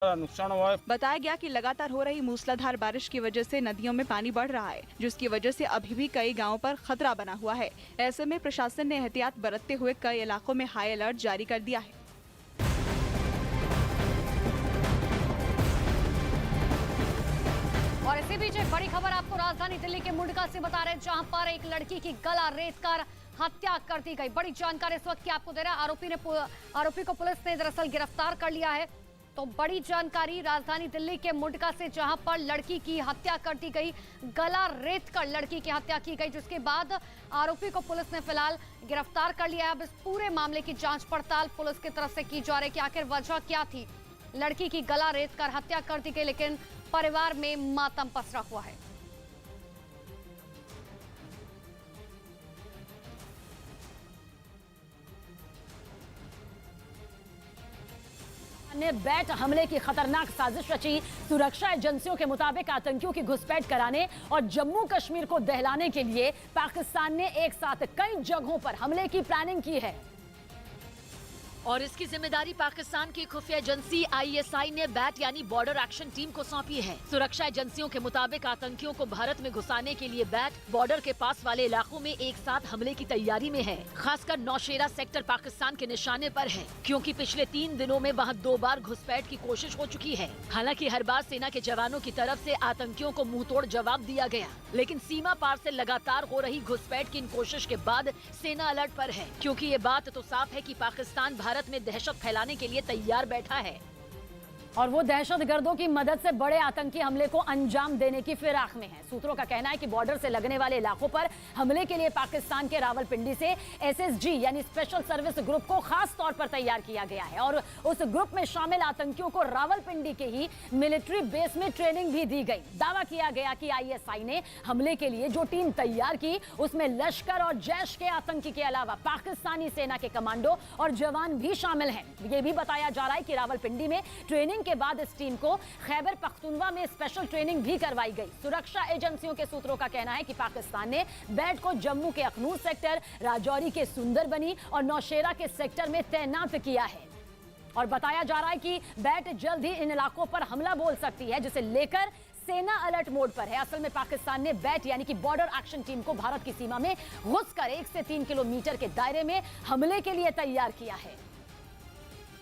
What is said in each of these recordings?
नुकसान हुआ है। बताया गया कि लगातार हो रही मूसलाधार बारिश की वजह से नदियों में पानी बढ़ रहा है, जिसकी वजह से अभी भी कई गांवों पर खतरा बना हुआ है। ऐसे में प्रशासन ने एहतियात बरतते हुए कई इलाकों में हाई अलर्ट जारी कर दिया है। और इसी बीच एक बड़ी खबर आपको राजधानी दिल्ली के मुंडका से बता रहे हैं, जहां पर एक लड़की की गला रेत कर हत्या कर दी गई। बड़ी जानकारी इस वक्त की आपको दे रहा है। आरोपी को पुलिस ने दरअसल गिरफ्तार कर लिया है। तो बड़ी जानकारी राजधानी दिल्ली के मुंडका से, जहां पर लड़की की हत्या कर दी गई, गला रेत कर लड़की की हत्या की गई, जिसके बाद आरोपी को पुलिस ने फिलहाल गिरफ्तार कर लिया है। अब इस पूरे मामले की जांच पड़ताल पुलिस की तरफ से की जा रही है कि आखिर वजह क्या थी। लड़की की गला रेत कर हत्या कर दी गई, लेकिन परिवार में मातम पसरा हुआ है। ने बैट हमले की खतरनाक साजिश रची। सुरक्षा एजेंसियों के मुताबिक आतंकियों की घुसपैठ कराने और जम्मू कश्मीर को दहलाने के लिए पाकिस्तान ने एक साथ कई जगहों पर हमले की प्लानिंग की है और इसकी जिम्मेदारी पाकिस्तान की खुफिया एजेंसी ISI ने बैट यानी बॉर्डर एक्शन टीम को सौंपी है। सुरक्षा एजेंसियों के मुताबिक आतंकियों को भारत में घुसाने के लिए बैट बॉर्डर के पास वाले इलाकों में एक साथ हमले की तैयारी में है। खासकर नौशेरा सेक्टर पाकिस्तान के निशाने पर है, क्योंकि पिछले 3 दिनों में वहां 2 बार घुसपैठ की कोशिश हो चुकी है। हालांकि हर बार सेना के जवानों की तरफ से आतंकियों को मुंहतोड़ जवाब दिया गया, लेकिन सीमा पार से लगातार हो रही घुसपैठ की इन कोशिश के बाद सेना अलर्ट पर है, क्योंकि ये बात तो साफ है कि पाकिस्तान भारत में दहशत फैलाने के लिए तैयार बैठा है और वो दहशतगर्दों की मदद से बड़े आतंकी हमले को अंजाम देने की फिराक में है। सूत्रों का कहना है कि बॉर्डर से लगने वाले इलाकों पर हमले के लिए पाकिस्तान के रावलपिंडी से SSG यानी स्पेशल सर्विस ग्रुप को खास तौर पर तैयार किया गया है और उस ग्रुप में शामिल आतंकियों को रावलपिंडी के ही मिलिट्री बेस में ट्रेनिंग भी दी गई। दावा किया गया कि ISI ने हमले के लिए जो टीम तैयार की, उसमें लश्कर और जैश के आतंकी के अलावा पाकिस्तानी सेना के कमांडो और जवान भी शामिल हैं। ये भी बताया जा रहा है कि रावलपिंडी में ट्रेनिंग के बाद इस टीम को खैबर पख्तूनवा में स्पेशल ट्रेनिंग भी करवाई गई। सुरक्षा एजेंसियों के सूत्रों का कहना है कि पाकिस्तान ने बैट को जम्मू के अखनूर सेक्टर, राजौरी के सुंदरबनी और नौशेरा के सेक्टर में तैनात किया है और बताया जा रहा है कि बैट जल्द ही इन इलाकों पर हमला बोल सकती है, जिसे लेकर सेना अलर्ट मोड पर है। असल में पाकिस्तान ने बैट यानी कि बॉर्डर एक्शन टीम को भारत की सीमा में घुसकर 1 से 3 किलोमीटर के दायरे में हमले के लिए तैयार किया है।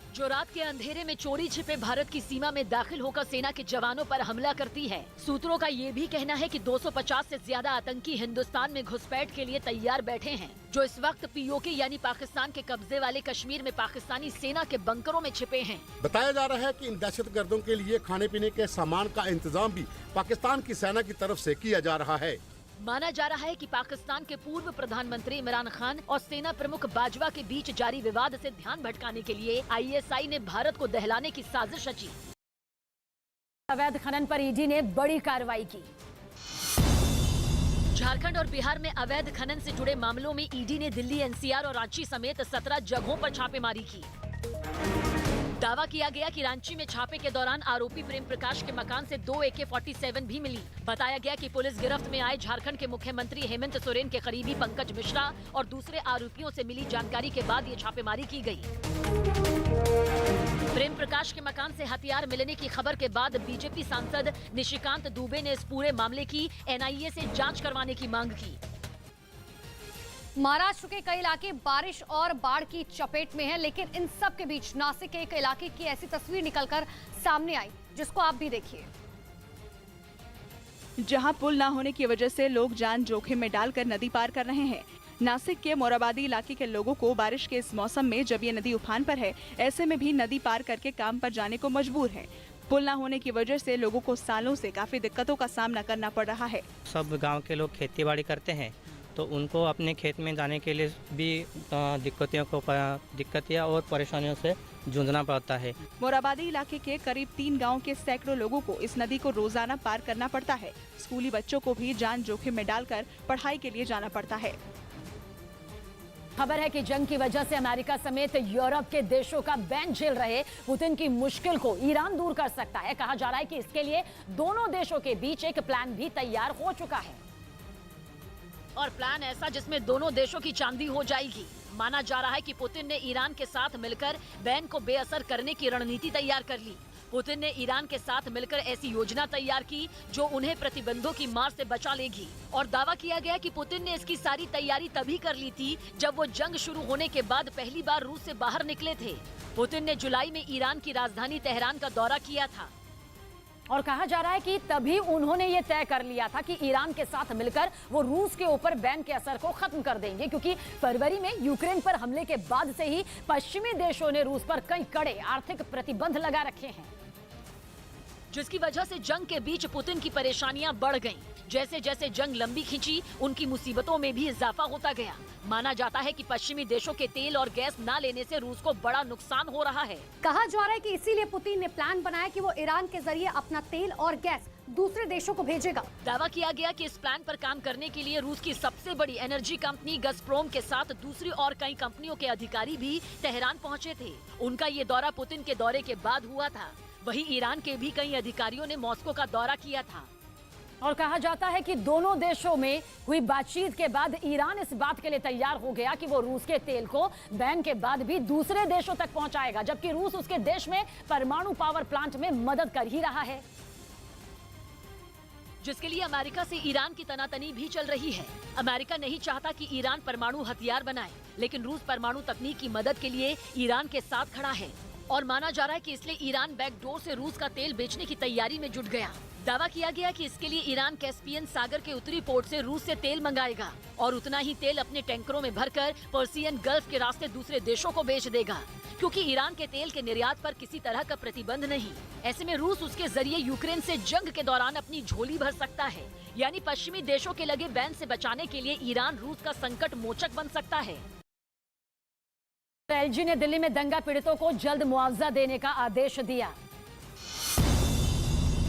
जो रात के अंधेरे में चोरी छिपे भारत की सीमा में दाखिल होकर सेना के जवानों पर हमला करती है। सूत्रों का ये भी कहना है कि 250 से ज्यादा आतंकी हिंदुस्तान में घुसपैठ के लिए तैयार बैठे हैं, जो इस वक्त POK यानी पाकिस्तान के कब्जे वाले कश्मीर में पाकिस्तानी सेना के बंकरों में छिपे हैं। बताया जा रहा है कि इन दहशतगर्दों के लिए खाने पीने के सामान का इंतजाम भी पाकिस्तान की सेना की तरफ से किया जा रहा है। माना जा रहा है कि पाकिस्तान के पूर्व प्रधानमंत्री इमरान खान और सेना प्रमुख बाजवा के बीच जारी विवाद से ध्यान भटकाने के लिए ISI ने भारत को दहलाने की साजिश रची। अवैध खनन पर ED ने बड़ी कार्रवाई की। झारखंड और बिहार में अवैध खनन से जुड़े मामलों में ED ने दिल्ली, NCR और रांची समेत 17 जगहों पर छापेमारी की। दावा किया गया कि रांची में छापे के दौरान आरोपी प्रेम प्रकाश के मकान से 2 AK-47 भी मिली। बताया गया कि पुलिस गिरफ्त में आए झारखंड के मुख्यमंत्री हेमंत सोरेन के करीबी पंकज मिश्रा और दूसरे आरोपियों से मिली जानकारी के बाद ये छापेमारी की गई। प्रेम प्रकाश के मकान से हथियार मिलने की खबर के बाद बीजेपी सांसद निशिकांत दुबे ने इस पूरे मामले की NIA से जांच करवाने की मांग की। महाराष्ट्र के कई इलाके बारिश और बाढ़ की चपेट में हैं, लेकिन इन सब के बीच नासिक के एक इलाके की ऐसी तस्वीर निकलकर सामने आई, जिसको आप भी देखिए। जहां पुल न होने की वजह से लोग जान जोखिम में डालकर नदी पार कर रहे हैं। नासिक के मोराबादी इलाके के लोगों को बारिश के इस मौसम में, जब ये नदी उफान पर है, ऐसे में भी नदी पार करके काम पर जाने को मजबूर है। पुल न होने की वजह से लोगों को सालों से काफी दिक्कतों का सामना करना पड़ रहा है। सब गांव के लोग खेती बाड़ी करते हैं, तो उनको अपने खेत में जाने के लिए भी दिक्कतें और परेशानियों से जूझना पड़ता है। मोराबादी इलाके के करीब 3 गांव के सैकड़ों लोगों को इस नदी को रोजाना पार करना पड़ता है। स्कूली बच्चों को भी जान जोखिम में डालकर पढ़ाई के लिए जाना पड़ता है। खबर है कि जंग की वजह से अमेरिका समेत यूरोप के देशों का बैन झेल रहे पुतिन की मुश्किल को ईरान दूर कर सकता है। कहा जा रहा है कि इसके लिए दोनों देशों के बीच एक प्लान भी तैयार हो चुका है और प्लान ऐसा जिसमें दोनों देशों की चांदी हो जाएगी। माना जा रहा है कि पुतिन ने ईरान के साथ मिलकर बैन को बेअसर करने की रणनीति तैयार कर ली। पुतिन ने ईरान के साथ मिलकर ऐसी योजना तैयार की जो उन्हें प्रतिबंधों की मार से बचा लेगी और दावा किया गया कि पुतिन ने इसकी सारी तैयारी तभी कर ली थी जब वो जंग शुरू होने के बाद पहली बार रूस से बाहर निकले थे। पुतिन ने जुलाई में ईरान की राजधानी तेहरान का दौरा किया था और कहा जा रहा है कि तभी उन्होंने ये तय कर लिया था कि ईरान के साथ मिलकर वो रूस के ऊपर बैन के असर को खत्म कर देंगे, क्योंकि फरवरी में यूक्रेन पर हमले के बाद से ही पश्चिमी देशों ने रूस पर कई कड़े आर्थिक प्रतिबंध लगा रखे हैं, जिसकी वजह से जंग के बीच पुतिन की परेशानियां बढ़ गईं। जैसे जैसे जंग लंबी खिंची, उनकी मुसीबतों में भी इजाफा होता गया। माना जाता है कि पश्चिमी देशों के तेल और गैस न लेने से रूस को बड़ा नुकसान हो रहा है। कहा जा रहा है कि इसीलिए पुतिन ने प्लान बनाया कि वो ईरान के जरिए अपना तेल और गैस दूसरे देशों को भेजेगा। दावा किया गया कि इस प्लान पर काम करने के लिए रूस की सबसे बड़ी एनर्जी कंपनी गजप्रोम के साथ दूसरी और कई कंपनियों के अधिकारी भी तेहरान पहुंचे थे। उनका ये दौरा पुतिन के दौरे के बाद हुआ था। वहीं ईरान के भी कई अधिकारियों ने मॉस्को का दौरा किया था और कहा जाता है कि दोनों देशों में हुई बातचीत के बाद ईरान इस बात के लिए तैयार हो गया कि वो रूस के तेल को बैन के बाद भी दूसरे देशों तक पहुंचाएगा, जबकि रूस उसके देश में परमाणु पावर प्लांट में मदद कर ही रहा है, जिसके लिए अमेरिका से ईरान की तनातनी भी चल रही है। अमेरिका नहीं चाहता कि ईरान परमाणु हथियार बनाए, लेकिन रूस परमाणु तकनीक की मदद के लिए ईरान के साथ खड़ा है और माना जा रहा है कि इसलिए ईरान बैकडोर से रूस का तेल बेचने की तैयारी में जुट गया। दावा किया गया कि इसके लिए ईरान कैस्पियन सागर के उत्तरी पोर्ट से रूस से तेल मंगाएगा और उतना ही तेल अपने टैंकरों में भरकर पर्सियन गल्फ के रास्ते दूसरे देशों को बेच देगा, क्योंकि ईरान के तेल के निर्यात पर किसी तरह का प्रतिबंध नहीं। ऐसे में रूस उसके जरिए यूक्रेन से जंग के दौरान अपनी झोली भर सकता है, यानी पश्चिमी देशों के लगे बैन से बचाने के लिए ईरान रूस का संकट मोचक बन सकता है। एलजी ने दिल्ली में दंगा पीड़ितों को जल्द मुआवजा देने का आदेश दिया।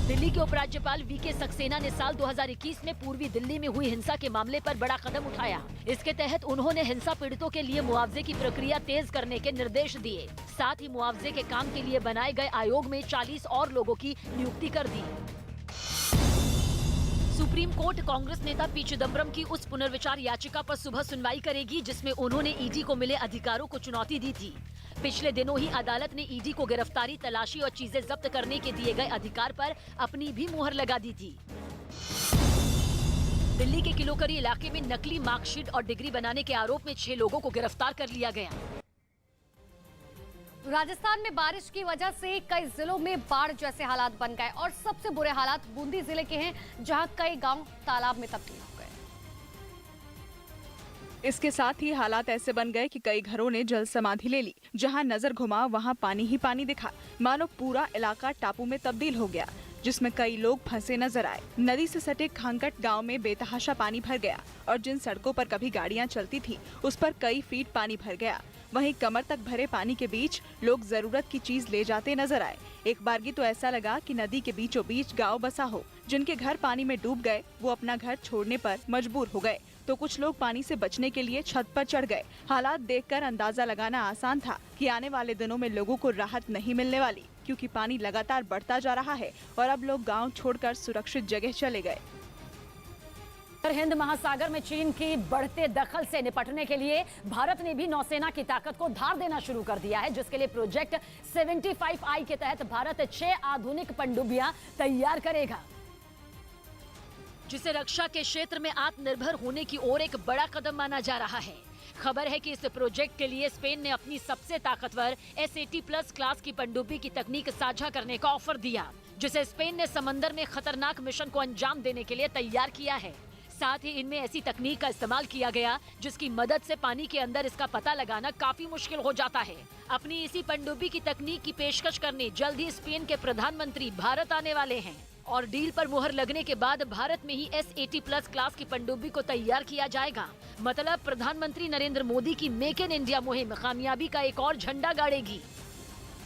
दिल्ली के उपराज्यपाल वीके सक्सेना ने साल 2021 में पूर्वी दिल्ली में हुई हिंसा के मामले पर बड़ा कदम उठाया। इसके तहत उन्होंने हिंसा पीड़ितों के लिए मुआवजे की प्रक्रिया तेज करने के निर्देश दिए। साथ ही मुआवजे के काम के लिए बनाए गए आयोग में 40 और लोगों की नियुक्ति कर दी। सुप्रीम कोर्ट कांग्रेस नेता पी चिदम्बरम की उस पुनर्विचार याचिका पर सुबह सुनवाई करेगी जिसमें उन्होंने ईडी को मिले अधिकारों को चुनौती दी थी। पिछले दिनों ही अदालत ने ईडी को गिरफ्तारी, तलाशी और चीजें जब्त करने के दिए गए अधिकार पर अपनी भी मुहर लगा दी थी। दिल्ली के किलोकरी इलाके में नकली मार्कशीट और डिग्री बनाने के आरोप में 6 लोगों को गिरफ्तार कर लिया गया। राजस्थान में बारिश की वजह से कई जिलों में बाढ़ जैसे हालात बन गए और सबसे बुरे हालात बूंदी जिले के हैं, जहां कई गांव तालाब में तब्दील हो गए। इसके साथ ही हालात ऐसे बन गए कि कई घरों ने जल समाधि ले ली। जहां नजर घुमा वहां पानी ही पानी दिखा, मानो पूरा इलाका टापू में तब्दील हो गया, जिसमें कई लोग फंसे नजर आए। नदी से सटे खांकट गांव में बेतहाशा पानी भर गया और जिन सड़कों पर कभी गाड़ियां चलती थी उस पर कई फीट पानी भर गया। वहीं कमर तक भरे पानी के बीच लोग जरूरत की चीज ले जाते नजर आए। एक बारगी तो ऐसा लगा कि नदी के बीचों बीच गांव बसा हो। जिनके घर पानी में डूब गए वो अपना घर छोड़ने पर मजबूर हो गए, तो कुछ लोग पानी से बचने के लिए छत पर चढ़ गए। हालात देखकर अंदाजा लगाना आसान था कि आने वाले दिनों में लोगों को राहत नहीं मिलने वाली, क्योंकि पानी लगातार बढ़ता जा रहा है और अब लोग गाँव छोड़कर सुरक्षित जगह चले गए। हिंद महासागर में चीन की बढ़ते दखल से निपटने के लिए भारत ने भी नौसेना की ताकत को धार देना शुरू कर दिया है, जिसके लिए प्रोजेक्ट 75I के तहत भारत 6 आधुनिक पनडुब्बियां तैयार करेगा, जिसे रक्षा के क्षेत्र में आत्मनिर्भर होने की ओर एक बड़ा कदम माना जा रहा है। खबर है कि इस प्रोजेक्ट के लिए स्पेन ने अपनी सबसे ताकतवर S80+ क्लास की पनडुब्बी की तकनीक साझा करने का ऑफर दिया, जिसे स्पेन ने समंदर में खतरनाक मिशन को अंजाम देने के लिए तैयार किया है। साथ ही इनमें ऐसी तकनीक का इस्तेमाल किया गया जिसकी मदद से पानी के अंदर इसका पता लगाना काफी मुश्किल हो जाता है। अपनी इसी पनडुब्बी की तकनीक की पेशकश करने जल्द ही स्पेन के प्रधानमंत्री भारत आने वाले हैं और डील पर मुहर लगने के बाद भारत में ही S80+ क्लास की पनडुब्बी को तैयार किया जाएगा। मतलब प्रधानमंत्री नरेंद्र मोदी की मेक इन इंडिया मुहिम कामयाबी का एक और झंडा गाड़ेगी,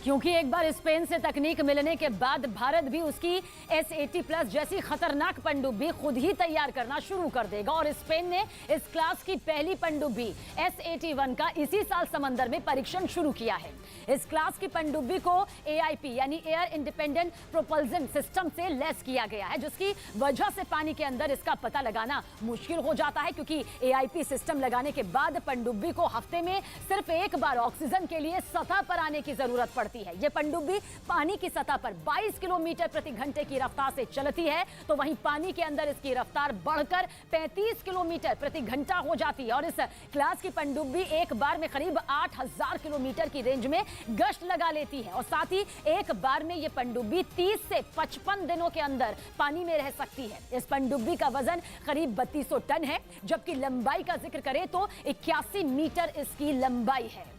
क्योंकि एक बार स्पेन से तकनीक मिलने के बाद भारत भी उसकी S80+ जैसी खतरनाक पनडुब्बी खुद ही तैयार करना शुरू कर देगा। और स्पेन ने इस क्लास की पहली पनडुब्बी S81 का इसी साल समंदर में परीक्षण शुरू किया है। इस क्लास की पनडुब्बी को AIP यानी एयर इंडिपेंडेंट प्रोपल्शन सिस्टम से लैस किया गया है, जिसकी वजह से पानी के अंदर इसका पता लगाना मुश्किल हो जाता है, क्योंकि AIP सिस्टम लगाने के बाद पनडुब्बी को हफ्ते में सिर्फ एक बार ऑक्सीजन के लिए सतह पर आने की जरूरत पड़ती है। जाती है। ये पनडुब्बी पानी की सतह पर 22 किलोमीटर प्रति घंटे की रफ्तार से चलती है, तो वहीं पानी के अंदर इसकी रफ्तार बढ़कर 35 किलोमीटर प्रति घंटा हो जाती है। और इस क्लास की पनडुब्बी एक बार में करीब 8000 किलोमीटर की रेंज में गश्त लगा लेती है। और साथ ही एक बार में ये पनडुब्बी 30 से 55 दिनों के अंदर पानी में रह सकती है। इस पनडुब्बी का वजन करीब 3200 टन है, जबकि लंबाई का जिक्र करें तो 81 मीटर इसकी लंबाई है।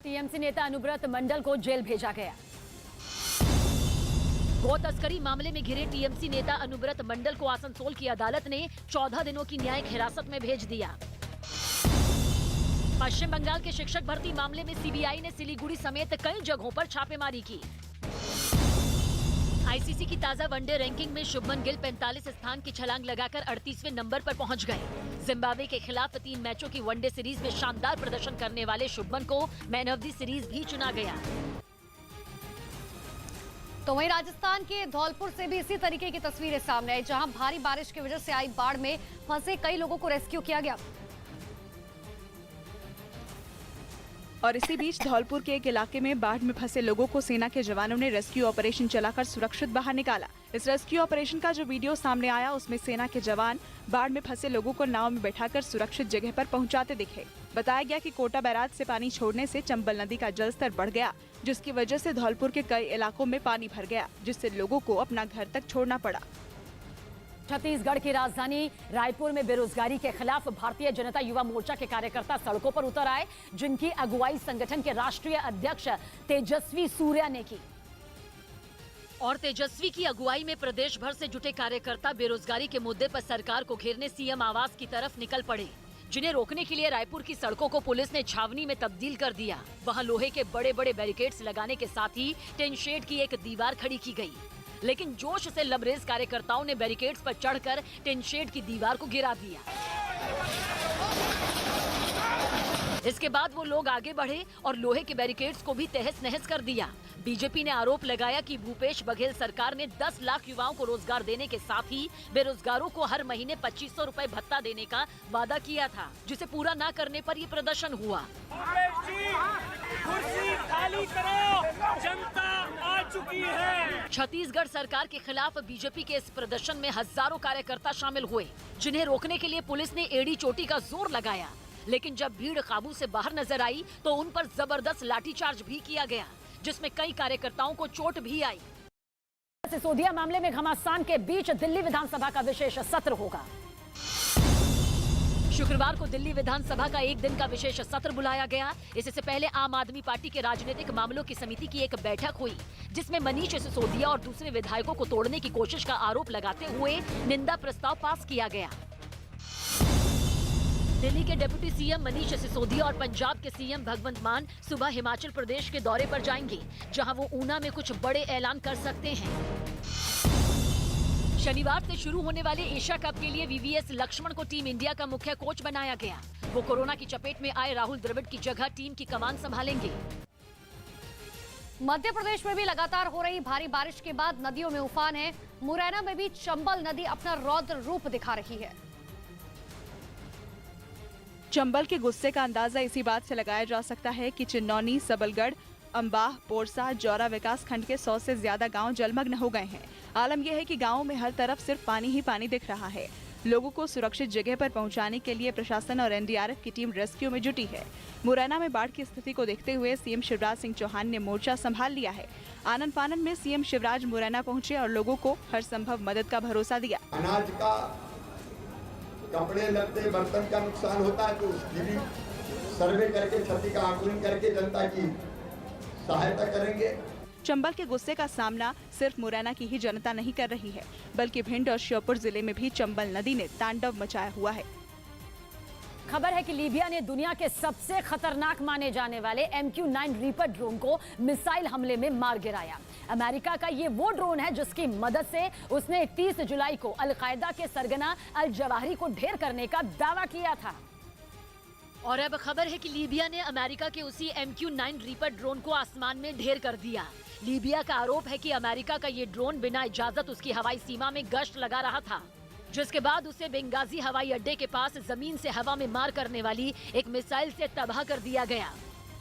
टीएमसी नेता अनुव्रत मंडल को जेल भेजा गया। गौ तस्करी मामले में घिरे टीएमसी नेता अनुव्रत मंडल को आसनसोल की अदालत ने 14 दिनों की न्यायिक हिरासत में भेज दिया। पश्चिम बंगाल के शिक्षक भर्ती मामले में सीबीआई ने सिलीगुड़ी समेत कई जगहों पर छापेमारी की। आईसीसी की ताजा वनडे रैंकिंग में शुभमन गिल 45 स्थान की छलांग लगाकर 38वें नंबर पर पहुंच गए। जिम्बाब्वे के खिलाफ 3 मैचों की वनडे सीरीज में शानदार प्रदर्शन करने वाले शुभमन को मैन ऑफ द सीरीज भी चुना गया। तो वहीं राजस्थान के धौलपुर से भी इसी तरीके की तस्वीरें सामने आई, जहां भारी बारिश की वजह से आई बाढ़ में फंसे कई लोगों को रेस्क्यू किया गया। और इसी बीच धौलपुर के एक इलाके में बाढ़ में फंसे लोगों को सेना के जवानों ने रेस्क्यू ऑपरेशन चलाकर सुरक्षित बाहर निकाला। इस रेस्क्यू ऑपरेशन का जो वीडियो सामने आया उसमें सेना के जवान बाढ़ में फंसे लोगों को नाव में बैठाकर सुरक्षित जगह पर पहुंचाते दिखे। बताया गया कि कोटा बैराज से पानी छोड़ने से चंबल नदी का जलस्तर बढ़ गया, जिसकी वजह से धौलपुर के कई इलाकों में पानी भर गया, जिससे लोगों को अपना घर तक छोड़ना पड़ा। छत्तीसगढ़ की राजधानी रायपुर में बेरोजगारी के खिलाफ भारतीय जनता युवा मोर्चा के कार्यकर्ता सड़कों पर उतर आए, जिनकी अगुवाई संगठन के राष्ट्रीय अध्यक्ष तेजस्वी सूर्या ने की। और तेजस्वी की अगुवाई में प्रदेश भर से जुटे कार्यकर्ता बेरोजगारी के मुद्दे पर सरकार को घेरने सीएम आवास की तरफ निकल पड़े, जिन्हें रोकने के लिए रायपुर की सड़कों को पुलिस ने छावनी में तब्दील कर दिया। वहां लोहे के बड़े बड़े बैरिकेड्स लगाने के साथ ही टिन शेड की एक दीवार खड़ी की गई, लेकिन जोश से लबरेज कार्यकर्ताओं ने बैरिकेड्स पर चढ़कर टिन शेड की दीवार को गिरा दिया। इसके बाद वो लोग आगे बढ़े और लोहे के बैरिकेड्स को भी तहस नहस कर दिया। बीजेपी ने आरोप लगाया कि भूपेश बघेल सरकार ने 10 लाख युवाओं को रोजगार देने के साथ ही बेरोजगारों को हर महीने 2500 रुपए भत्ता देने का वादा किया था, जिसे पूरा न करने पर ये प्रदर्शन हुआ। कुर्सी खाली करो, जनता आ चुकी है। छत्तीसगढ़ सरकार के खिलाफ बीजेपी के इस प्रदर्शन में हजारों कार्यकर्ता शामिल हुए, जिन्हें रोकने के लिए पुलिस ने एड़ी चोटी का जोर लगाया। लेकिन जब भीड़ काबू से बाहर नजर आई तो उन पर जबरदस्त लाठीचार्ज भी किया गया, जिसमें कई कार्यकर्ताओं को चोट भी आई। सिसोदिया मामले में घमासान के बीच दिल्ली विधानसभा का विशेष सत्र होगा। शुक्रवार को दिल्ली विधानसभा का एक दिन का विशेष सत्र बुलाया गया। इससे पहले आम आदमी पार्टी के राजनीतिक मामलों की समिति की एक बैठक हुई, जिसमें मनीष सिसोदिया और दूसरे विधायकों को तोड़ने की कोशिश का आरोप लगाते हुए निंदा प्रस्ताव पास किया गया। दिल्ली के डिप्टी सीएम मनीष सिसोदिया और पंजाब के सीएम भगवंत मान सुबह हिमाचल प्रदेश के दौरे पर जाएंगे, जहां वो ऊना में कुछ बड़े ऐलान कर सकते हैं। शनिवार से शुरू होने वाले एशिया कप के लिए वीवीएस लक्ष्मण को टीम इंडिया का मुख्य कोच बनाया गया। वो कोरोना की चपेट में आए राहुल द्रविड़ की जगह टीम की कमान संभालेंगे। मध्य प्रदेश में भी लगातार हो रही भारी बारिश के बाद नदियों में उफान है। मुरैना में भी चंबल नदी अपना रौद्र रूप दिखा रही है। चंबल के गुस्से का अंदाजा इसी बात से लगाया जा सकता है कि चिन्नौनी, सबलगढ़, अंबाह, पोरसा, जौरा विकास खंड के 100 से ज्यादा गांव जलमग्न हो गए हैं। आलम यह है कि गांवों में हर तरफ सिर्फ पानी ही पानी दिख रहा है। लोगों को सुरक्षित जगह पर पहुंचाने के लिए प्रशासन और एनडीआरएफ की टीम रेस्क्यू में जुटी है। मुरैना में बाढ़ की स्थिति को देखते हुए सीएम शिवराज सिंह चौहान ने मोर्चा संभाल लिया है। आनन फानन में सीएम शिवराज मुरैना पहुंचे और लोगों को हर संभव मदद का भरोसा दिया। अनाज का, कपड़े लत्ते, बर्तन का नुकसान होता है तो उसकी भी सर्वे करके, क्षति का आकलन करके जनता की सहायता करेंगे। चंबल के गुस्से का सामना सिर्फ मुरैना की ही जनता नहीं कर रही है, बल्कि भिंड और श्योपुर जिले में भी चंबल नदी ने तांडव मचाया हुआ है। खबर है कि लीबिया ने दुनिया के सबसे खतरनाक माने जाने वाले MQ-9 रीपर ड्रोन को मिसाइल हमले में मार गिराया। अमेरिका का ये वो ड्रोन है जिसकी मदद से उसने 31 जुलाई को अलकायदा के सरगना अल जवाहिरी को ढेर करने का दावा किया था। और अब खबर है कि लीबिया ने अमेरिका के उसी MQ-9 रीपर ड्रोन को आसमान में ढेर कर दिया। लीबिया का आरोप है कि अमेरिका का ये ड्रोन बिना इजाजत उसकी हवाई सीमा में गश्त लगा रहा था, जिसके बाद उसे बेंगाजी हवाई अड्डे के पास जमीन से हवा में मार करने वाली एक मिसाइल से तबाह कर दिया गया।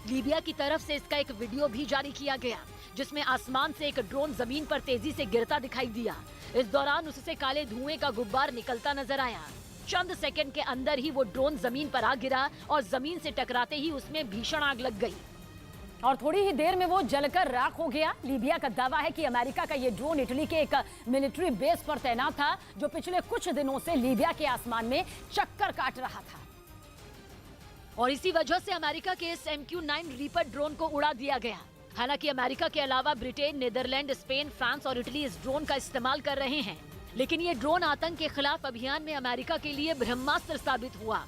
लीबिया की तरफ से इसका एक वीडियो भी जारी किया गया, जिसमें आसमान से एक ड्रोन जमीन पर तेजी से गिरता दिखाई दिया। इस दौरान उससे काले धुएं का गुब्बार निकलता नजर आया। चंद सेकंड के अंदर ही वो ड्रोन जमीन पर आ गिरा और जमीन से टकराते ही उसमें भीषण आग लग गई और थोड़ी ही देर में वो जलकर राख हो गया। लीबिया का दावा है कि अमेरिका का ये ड्रोन इटली के एक मिलिट्री बेस पर तैनात था, जो पिछले कुछ दिनों से लीबिया के आसमान में चक्कर काट रहा था। और इसी वजह से अमेरिका के इस MQ-9 रीपर ड्रोन को उड़ा दिया गया। हालांकि अमेरिका के अलावा ब्रिटेन, नीदरलैंड, स्पेन, फ्रांस और इटली इस ड्रोन का इस्तेमाल कर रहे हैं, लेकिन ये ड्रोन आतंक के खिलाफ अभियान में अमेरिका के लिए ब्रह्मास्त्र साबित हुआ।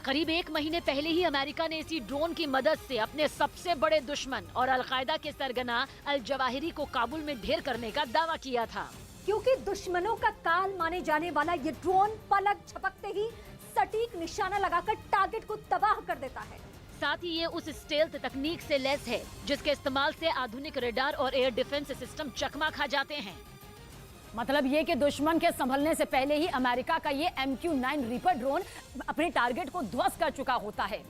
करीब 1 महीने पहले ही अमेरिका ने इसी ड्रोन की मदद से अपने सबसे बड़े दुश्मन और अलकायदा के सरगना अल जवाहिरी को काबुल में ढेर करने का दावा किया था। क्योंकि दुश्मनों का काल माने जाने वाला ये ड्रोन पलक झपकते ही सटीक निशाना लगाकर टारगेट को तबाह कर देता है। साथ ही ये उस स्टेल्थ तकनीक से लैस है, जिसके इस्तेमाल से आधुनिक रडार और एयर डिफेंस सिस्टम चकमा खा जाते हैं। मतलब ये कि दुश्मन के संभलने से पहले ही अमेरिका का ये MQ-9 रीपर ड्रोन अपने टारगेट को ध्वस्त कर चुका होता है,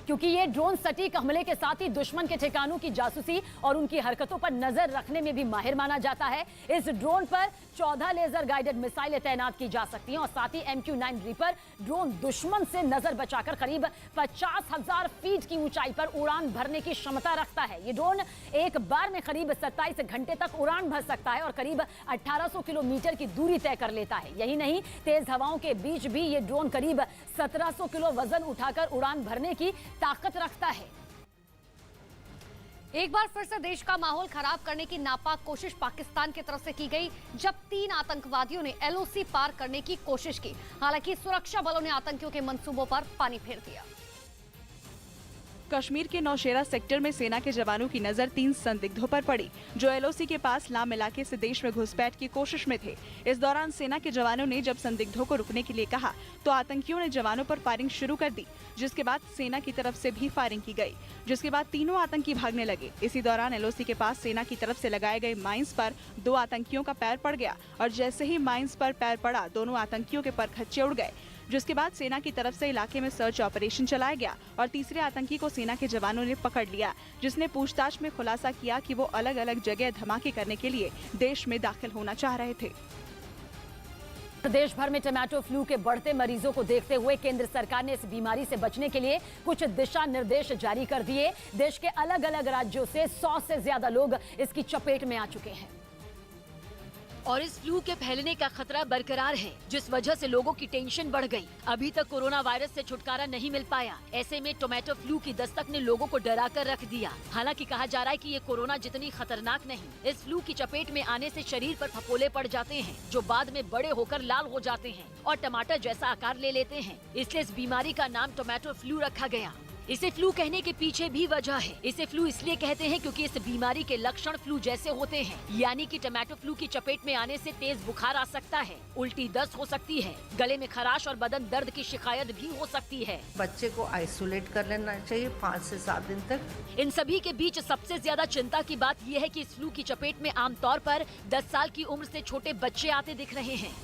क्योंकि ये ड्रोन सटीक हमले के साथ ही दुश्मन के ठिकानों की जासूसी और उनकी हरकतों पर नजर रखने में भी माहिर माना जाता है। इस ड्रोन पर 14 लेजर गाइडेड मिसाइलें तैनात की जा सकती हैं और साथ ही MQ-9 रीपर ड्रोन दुश्मन से नजर बचाकर करीब 50,000 फीट की ऊंचाई पर उड़ान भरने की क्षमता रखता है। ये ड्रोन एक बार में करीब 27 घंटे तक उड़ान भर सकता है और करीब 1800 किलोमीटर की दूरी तय कर लेता है। यही नहीं, तेज हवाओं के बीच भी ये ड्रोन करीब 1700 किलो वजन उठाकर उड़ान भरने की ताकत रखता है। एक बार फिर से देश का माहौल खराब करने की नापाक कोशिश पाकिस्तान की तरफ से की गई, जब 3 आतंकवादियों ने LOC पार करने की कोशिश की। हालांकि सुरक्षा बलों ने आतंकियों के मंसूबों पर पानी फेर दिया। कश्मीर के नौशेरा सेक्टर में सेना के जवानों की नजर 3 संदिग्धों पर पड़ी, जो LOC के पास लाम इलाके से देश में घुसपैठ की कोशिश में थे। इस दौरान सेना के जवानों ने जब संदिग्धों को रुकने के लिए कहा, तो आतंकियों ने जवानों पर फायरिंग शुरू कर दी, जिसके बाद सेना की तरफ से भी फायरिंग की गई, जिसके बाद तीनों आतंकी भागने लगे। इसी दौरान LOC के पास सेना की तरफ से लगाए गए माइंस पर 2 आतंकियों का पैर पड़ गया और जैसे ही माइंस पर पैर पड़ा, दोनों आतंकियों के परखच्चे उड़ गए, जिसके बाद सेना की तरफ से इलाके में सर्च ऑपरेशन चलाया गया और तीसरे आतंकी को सेना के जवानों ने पकड़ लिया, जिसने पूछताछ में खुलासा किया कि वो अलग अलग जगह धमाके करने के लिए देश में दाखिल होना चाह रहे थे। देश भर में टोमेटो फ्लू के बढ़ते मरीजों को देखते हुए केंद्र सरकार ने इस बीमारी से बचने के लिए कुछ दिशा निर्देश जारी कर दिए। देश के अलग अलग राज्यों से 100 से ज्यादा लोग इसकी चपेट में आ चुके हैं और इस फ्लू के फैलने का खतरा बरकरार है, जिस वजह से लोगों की टेंशन बढ़ गई। अभी तक कोरोना वायरस से छुटकारा नहीं मिल पाया। ऐसे में टोमेटो फ्लू की दस्तक ने लोगों को डरा कर रख दिया। हालांकि कहा जा रहा है कि ये कोरोना जितनी खतरनाक नहीं। इस फ्लू की चपेट में आने से शरीर पर फफोले पड़ जाते हैं, जो बाद में बड़े होकर लाल हो जाते हैं और टमाटर जैसा आकार ले लेते हैं। इसलिए इस बीमारी का नाम टोमेटो फ्लू रखा गया। इसे फ्लू कहने के पीछे भी वजह है। इसे फ्लू इसलिए कहते हैं क्योंकि इस बीमारी के लक्षण फ्लू जैसे होते हैं, यानी कि टोमेटो फ्लू की चपेट में आने से तेज बुखार आ सकता है, उल्टी दस्त हो सकती है, गले में खराश और बदन दर्द की शिकायत भी हो सकती है। बच्चे को आइसोलेट कर लेना चाहिए 5 से 7 दिन तक। इन सभी के बीच सबसे ज्यादा चिंता की बात यह है कि इस फ्लू की चपेट में आमतौर पर 10 साल की उम्र से छोटे बच्चे आते दिख रहे हैं,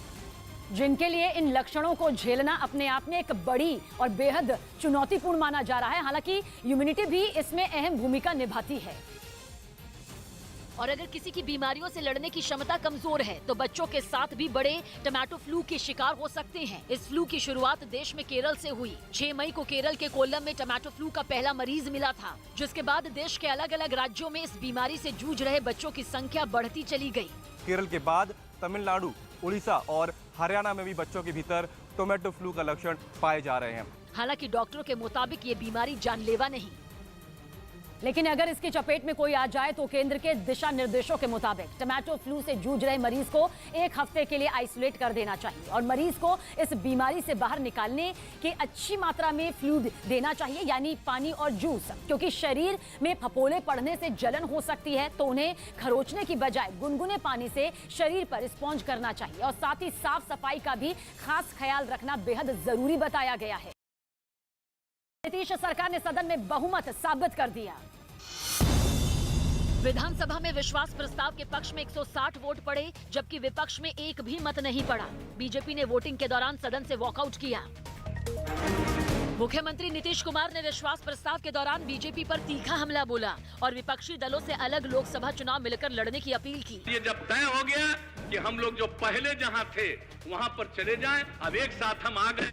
जिनके लिए इन लक्षणों को झेलना अपने आप में एक बड़ी और बेहद चुनौतीपूर्ण माना जा रहा है। हालांकि इम्यूनिटी भी इसमें अहम भूमिका निभाती है और अगर किसी की बीमारियों से लड़ने की क्षमता कमजोर है तो बच्चों के साथ भी बड़े टोमेटो फ्लू के शिकार हो सकते हैं। इस फ्लू की शुरुआत देश में केरल से हुई। 6 मई को केरल के कोल्लम में टोमेटो फ्लू का पहला मरीज मिला था, जिसके बाद देश के अलग अलग राज्यों में इस बीमारी से जूझ रहे बच्चों की संख्या बढ़ती चली गई। केरल के बाद तमिलनाडु, उड़ीसा और हरियाणा में भी बच्चों के भीतर टोमेटो फ्लू का लक्षण पाए जा रहे हैं। हालांकि डॉक्टरों के मुताबिक ये बीमारी जानलेवा नहीं, लेकिन अगर इसकी चपेट में कोई आ जाए तो केंद्र के दिशा निर्देशों के मुताबिक टोमेटो फ्लू से जूझ रहे मरीज को 1 हफ्ते के लिए आइसोलेट कर देना चाहिए और मरीज को इस बीमारी से बाहर निकालने की अच्छी मात्रा में फ्लूइड देना चाहिए, यानी पानी और जूस, क्योंकि शरीर में फफोले पड़ने से जलन हो सकती है, तो उन्हें खरोचने की बजाय गुनगुने पानी से शरीर पर स्पॉन्ज करना चाहिए और साथ ही साफ सफाई का भी खास ख्याल रखना बेहद जरूरी बताया गया है। नीतीश सरकार ने सदन में बहुमत साबित कर दिया। विधानसभा में विश्वास प्रस्ताव के पक्ष में 160 वोट पड़े, जबकि विपक्ष में एक भी मत नहीं पड़ा। बीजेपी ने वोटिंग के दौरान सदन से वॉकआउट किया। मुख्यमंत्री नीतीश कुमार ने विश्वास प्रस्ताव के दौरान बीजेपी पर तीखा हमला बोला और विपक्षी दलों से अलग लोकसभा चुनाव मिलकर लड़ने की अपील की। ये जब तय हो गया कि हम लोग जो पहले जहां थे वहां पर चले जाएं, अब एक साथ हम आ गए।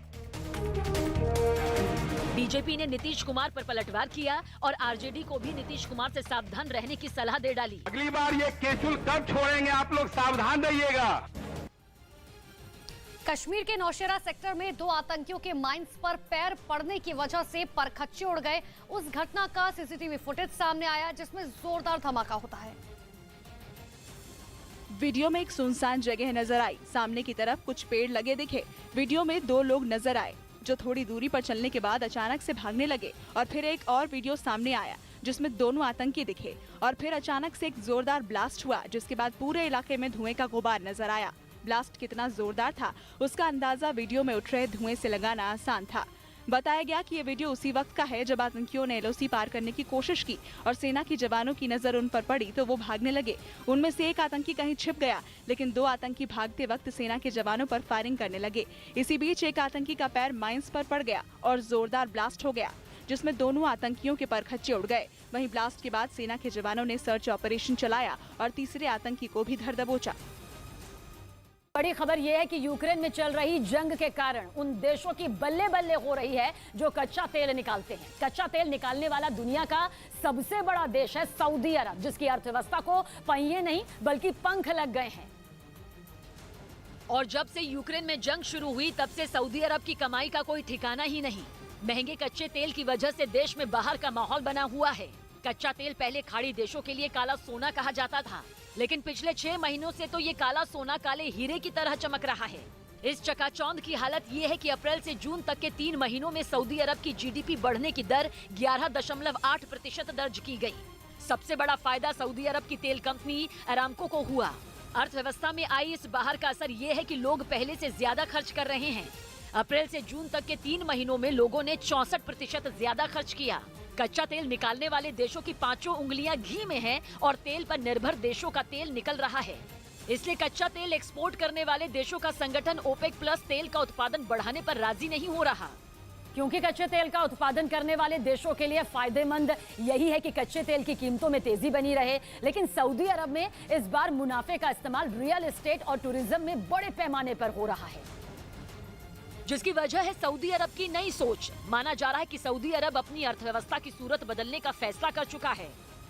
बीजेपी ने नीतीश कुमार पर पलटवार किया और आरजेडी को भी नीतीश कुमार से सावधान रहने की सलाह दे डाली। अगली बार ये केचुल कब छोड़ेंगे, आप लोग सावधान रहिएगा। कश्मीर के नौशेरा सेक्टर में 2 आतंकियों के माइंस पर पैर पड़ने की वजह से परखच्चे उड़ गए। उस घटना का सीसीटीवी फुटेज सामने आया जिसमें जोरदार धमाका होता है। वीडियो में एक सुनसान जगह नजर आई। सामने की तरफ कुछ पेड़ लगे दिखे। वीडियो में 2 लोग नजर आए जो थोड़ी दूरी पर चलने के बाद अचानक से भागने लगे और फिर एक और वीडियो सामने आया जिसमें दोनों आतंकी दिखे और फिर अचानक से एक जोरदार ब्लास्ट हुआ जिसके बाद पूरे इलाके में धुएं का गुबार नजर आया। ब्लास्ट कितना जोरदार था उसका अंदाजा वीडियो में उठ रहे धुएं से लगाना आसान था। बताया गया कि ये वीडियो उसी वक्त का है जब आतंकियों ने एलओसी पार करने की कोशिश की और सेना की जवानों की नजर उन पर पड़ी तो वो भागने लगे। उनमें से एक आतंकी कहीं छिप गया लेकिन 2 आतंकी भागते वक्त सेना के जवानों पर फायरिंग करने लगे। इसी बीच एक आतंकी का पैर माइंस पर पड़ गया और जोरदार ब्लास्ट हो गया जिसमें दोनों आतंकियों के परखच्चे उड़ गए। वहीं ब्लास्ट के बाद सेना के जवानों ने सर्च ऑपरेशन चलाया और तीसरे आतंकी को भी धर दबोचा। बड़ी खबर यह है कि यूक्रेन में चल रही जंग के कारण उन देशों की बल्ले बल्ले हो रही है जो कच्चा तेल निकालते हैं। कच्चा तेल निकालने वाला दुनिया का सबसे बड़ा देश है सऊदी अरब, जिसकी अर्थव्यवस्था को पहिए नहीं बल्कि पंख लग गए हैं। और जब से यूक्रेन में जंग शुरू हुई तब से सऊदी अरब की कमाई का कोई ठिकाना ही नहीं। महंगे कच्चे तेल की वजह से देश में बाहर का माहौल बना हुआ है। कच्चा तेल पहले खाड़ी देशों के लिए काला सोना कहा जाता था, लेकिन पिछले 6 महीनों से तो ये काला सोना काले हीरे की तरह चमक रहा है। इस चकाचौंध की हालत ये है कि अप्रैल से जून तक के 3 महीनों में सऊदी अरब की जीडीपी बढ़ने की दर 11.8% दर्ज की गई। सबसे बड़ा फायदा सऊदी अरब की तेल कंपनी अरामको को हुआ। अर्थव्यवस्था में आई इस बाहर का असर ये है कि लोग पहले से ज्यादा खर्च कर रहे हैं। अप्रैल से जून तक के 3 महीनों में लोगों ने 64% ज्यादा खर्च किया। कच्चा तेल निकालने वाले देशों की 5 उंगलियां घी में हैं और तेल पर निर्भर देशों का तेल निकल रहा है। इसलिए कच्चा तेल एक्सपोर्ट करने वाले देशों का संगठन ओपेक प्लस तेल का उत्पादन बढ़ाने पर राजी नहीं हो रहा। क्योंकि कच्चे तेल का उत्पादन करने वाले देशों के लिए फायदेमंद यही है कि कच्चे तेल की कीमतों में तेजी बनी रहे। लेकिन सऊदी अरब में इस बार मुनाफे का इस्तेमाल रियल एस्टेट और टूरिज्म में बड़े पैमाने पर हो रहा है, जिसकी वजह है सऊदी अरब की नई सोच। माना जा रहा है कि सऊदी अरब अपनी अर्थव्यवस्था की सूरत बदलने का फैसला कर चुका है।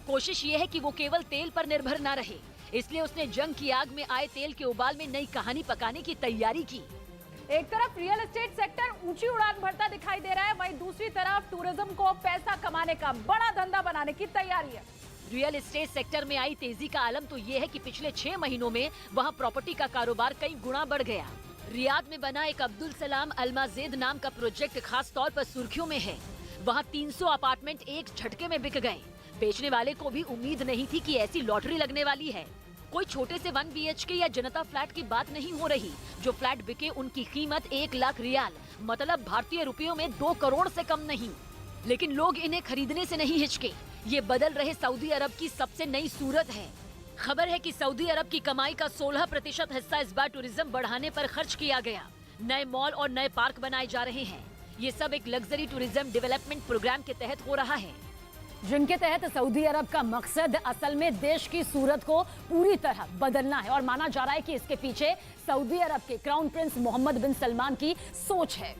कोशिश ये है कि वो केवल तेल पर निर्भर न रहे, इसलिए उसने जंग की आग में आए तेल के उबाल में नई कहानी पकाने की तैयारी की। एक तरफ रियल एस्टेट सेक्टर ऊंची उड़ान भरता दिखाई दे रहा है, वहीं दूसरी तरफ टूरिज्म को पैसा कमाने का बड़ा धंधा बनाने की तैयारी है। रियल एस्टेट सेक्टर में आई तेजी का आलम तो ये है कि पिछले 6 महीनों में वहाँ प्रॉपर्टी का कारोबार कई गुना बढ़ गया। रियाद में बना एक अब्दुल सलाम अल्माजेद नाम का प्रोजेक्ट खास तौर पर सुर्खियों में है। वहाँ 300 अपार्टमेंट एक झटके में बिक गए। बेचने वाले को भी उम्मीद नहीं थी कि ऐसी लॉटरी लगने वाली है। कोई छोटे से 1 BHK या जनता फ्लैट की बात नहीं हो रही। जो फ्लैट बिके उनकी कीमत 1 लाख रियाल, मतलब भारतीय रुपयों में 2 करोड़ से कम नहीं। लेकिन लोग इन्हें खरीदने से नहीं हिचके। ये बदल रहे सऊदी अरब की सबसे नई सूरत है। खबर है कि सऊदी अरब की कमाई का 16% हिस्सा इस बार टूरिज्म बढ़ाने पर खर्च किया गया। नए मॉल और नए पार्क बनाए जा रहे हैं। ये सब एक लग्जरी टूरिज्म डेवलपमेंट प्रोग्राम के तहत हो रहा है, जिनके तहत सऊदी अरब का मकसद असल में देश की सूरत को पूरी तरह बदलना है। और माना जा रहा है कि इसके पीछे सऊदी अरब के क्राउन प्रिंस मोहम्मद बिन सलमान की सोच है,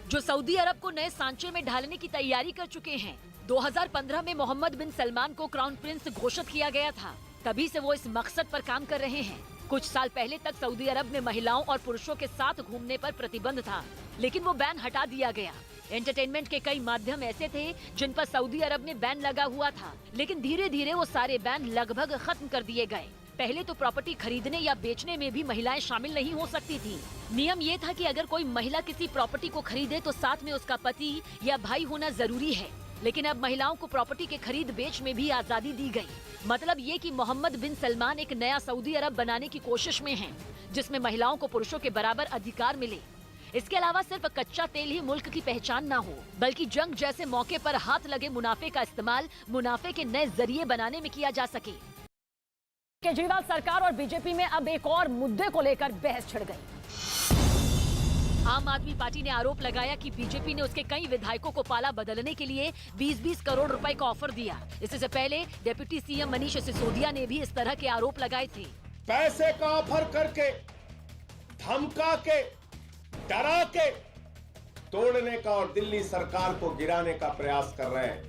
जो सऊदी अरब को नए सांचे में ढालने की तैयारी कर चुके हैं। 2015 में मोहम्मद बिन सलमान को क्राउन प्रिंस घोषित किया गया था। तभी से वो इस मकसद पर काम कर रहे हैं। कुछ साल पहले तक सऊदी अरब में महिलाओं और पुरुषों के साथ घूमने पर प्रतिबंध था, लेकिन वो बैन हटा दिया गया। एंटरटेनमेंट के कई माध्यम ऐसे थे जिन पर सऊदी अरब में बैन लगा हुआ था, लेकिन धीरे धीरे वो सारे बैन लगभग खत्म कर दिए गए। पहले तो प्रॉपर्टी खरीदने या बेचने में भी महिलाएं शामिल नहीं हो सकती थी। नियम ये था कि अगर कोई महिला किसी प्रॉपर्टी को खरीदे तो साथ में उसका पति या भाई होना जरूरी है। लेकिन अब महिलाओं को प्रॉपर्टी के खरीद बेच में भी आजादी दी गई। मतलब ये कि मोहम्मद बिन सलमान एक नया सऊदी अरब बनाने की कोशिश में हैं, जिसमें महिलाओं को पुरुषों के बराबर अधिकार मिले। इसके अलावा सिर्फ कच्चा तेल ही मुल्क की पहचान ना हो, बल्कि जंग जैसे मौके पर हाथ लगे मुनाफे का इस्तेमाल मुनाफे के नए जरिए बनाने में किया जा सके। केजरीवाल सरकार और बीजेपी में अब एक और मुद्दे को लेकर बहस छिड़ गई। आम आदमी पार्टी ने आरोप लगाया कि बीजेपी ने उसके कई विधायकों को पाला बदलने के लिए 20-20 करोड़ रुपए का ऑफर दिया। इससे पहले डिप्टी सीएम मनीष सिसोदिया ने भी इस तरह के आरोप लगाए थे। पैसे का ऑफर करके, धमका के, डरा के तोड़ने का और दिल्ली सरकार को गिराने का प्रयास कर रहे हैं।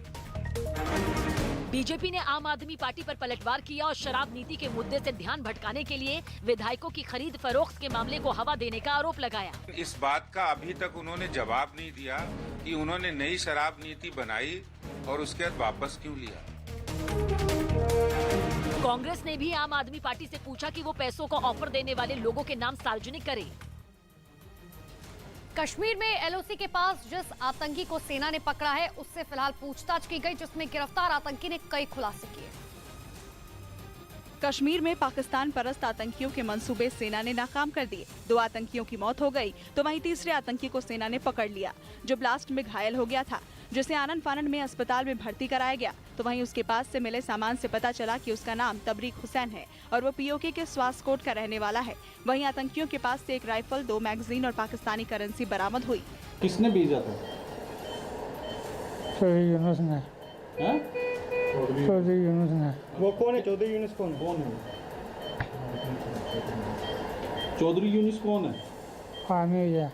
बीजेपी ने आम आदमी पार्टी पर पलटवार किया और शराब नीति के मुद्दे से ध्यान भटकाने के लिए विधायकों की खरीद फरोख्त के मामले को हवा देने का आरोप लगाया। इस बात का अभी तक उन्होंने जवाब नहीं दिया कि उन्होंने नई शराब नीति बनाई और उसके बाद वापस क्यों लिया। कांग्रेस ने भी आम आदमी पार्टी से पूछा कि वो पैसों का ऑफर देने वाले लोगों के नाम सार्वजनिक करे। कश्मीर में एलओसी के पास जिस आतंकी को सेना ने पकड़ा है उससे फिलहाल पूछताछ की गई, जिसमें गिरफ्तार आतंकी ने कई खुलासे किए। कश्मीर में पाकिस्तान परस्त आतंकियों के मंसूबे सेना ने नाकाम कर दिए। 2 आतंकियों की मौत हो गई तो वहीं तीसरे आतंकी को सेना ने पकड़ लिया, जो ब्लास्ट में घायल हो गया था, जिसे आनंद फानंद में अस्पताल में भर्ती कराया गया। तो वहीं उसके पास से मिले सामान से पता चला कि उसका नाम तबरीक हुसैन है और वो पीओके के स्वासकोट का रहने वाला है। वहीं आतंकियों के पास से एक राइफल, 2 मैगजीन और पाकिस्तानी करेंसी बरामद हुई। किसने भेजा था? यूनुस ने। चौधरी यूनुस ने। वो कौन है? चौधरी यूनुस कौन है? चौधरी यूनुस कौन है? आमिर।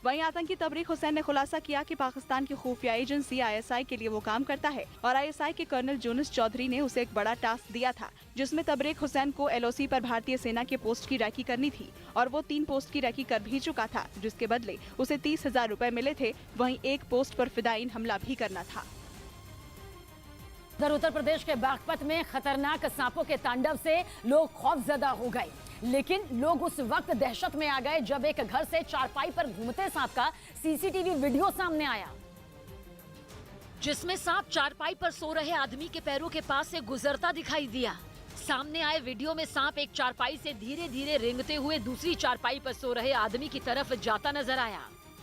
वहीं आतंकी तबरीक हुसैन ने खुलासा किया कि पाकिस्तान की खुफिया एजेंसी आईएसआई के लिए वो काम करता है और आईएसआई के कर्नल यूनुस चौधरी ने उसे एक बड़ा टास्क दिया था, जिसमें तबरीक हुसैन को एलओसी पर भारतीय सेना के पोस्ट की रैकी करनी थी और वो 3 पोस्ट की रैकी कर भी चुका था, जिसके बदले उसे 30,000 रुपए मिले थे। वहीं एक पोस्ट पर फिदायीन हमला भी करना था। उत्तर प्रदेश के बागपत में खतरनाक सांपों के तांडव से लोग खौफजदा हो गए, लेकिन लोग उस वक्त दहशत में आ गए जब एक घर से चारपाई पर घूमते सांप का सीसीटीवी वीडियो सामने आया, जिसमें सांप चारपाई पर सो रहे आदमी के पैरों के पास से गुजरता दिखाई दिया। सामने आए वीडियो में सांप एक चारपाई से धीरे धीरे रेंगते हुए दूसरी चारपाई पर सो रहे आदमी की तरफ जाता नजर आया।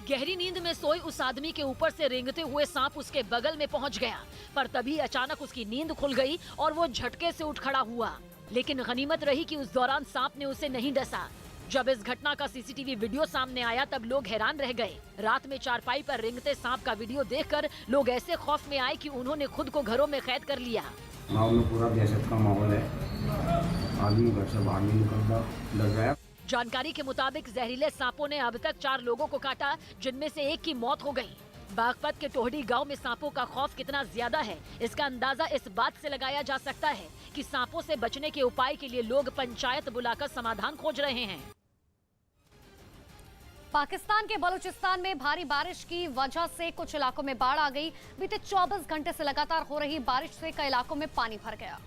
गहरी नींद में सोए उस आदमी के ऊपर से रेंगते हुए सांप उसके बगल में पहुंच गया, पर तभी अचानक उसकी नींद खुल गई और वो झटके से उठ खड़ा हुआ। लेकिन गनीमत रही कि उस दौरान सांप ने उसे नहीं डसा। जब इस घटना का सीसीटीवी वीडियो सामने आया तब लोग हैरान रह गए। रात में चारपाई पर रेंगते सांप का वीडियो देखकर लोग ऐसे खौफ में आए कि उन्होंने खुद को घरों में कैद कर लिया। गाँव में पूरा दहशत का माहौल है, आदमी घर से बाहर नहीं निकलता, लग रहा है। जानकारी के मुताबिक जहरीले सांपों ने अब तक 4 लोगों को काटा, जिनमें से एक की मौत हो गई। बागपत के टोहडी गांव में सांपों का खौफ कितना ज्यादा है, इसका अंदाजा इस बात से लगाया जा सकता है कि सांपों से बचने के उपाय के लिए लोग पंचायत बुलाकर समाधान खोज रहे हैं। पाकिस्तान के बलूचिस्तान में भारी बारिश की वजह से कुछ इलाकों में बाढ़ आ गई। बीते 24 घंटे से लगातार हो रही बारिश से कई इलाकों में पानी भर गया,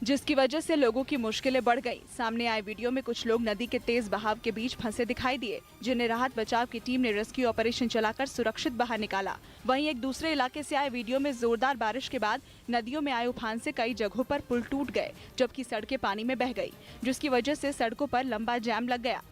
जिसकी वजह से लोगों की मुश्किलें बढ़ गई। सामने आए वीडियो में कुछ लोग नदी के तेज बहाव के बीच फंसे दिखाई दिए, जिन्हें राहत बचाव की टीम ने रेस्क्यू ऑपरेशन चलाकर सुरक्षित बाहर निकाला। वहीं एक दूसरे इलाके से आए वीडियो में जोरदार बारिश के बाद नदियों में आए उफान से कई जगहों पर पुल टूट गए, जबकि सड़कें पानी में बह गई, जिसकी वजह से सड़कों पर लंबा जाम लग गया।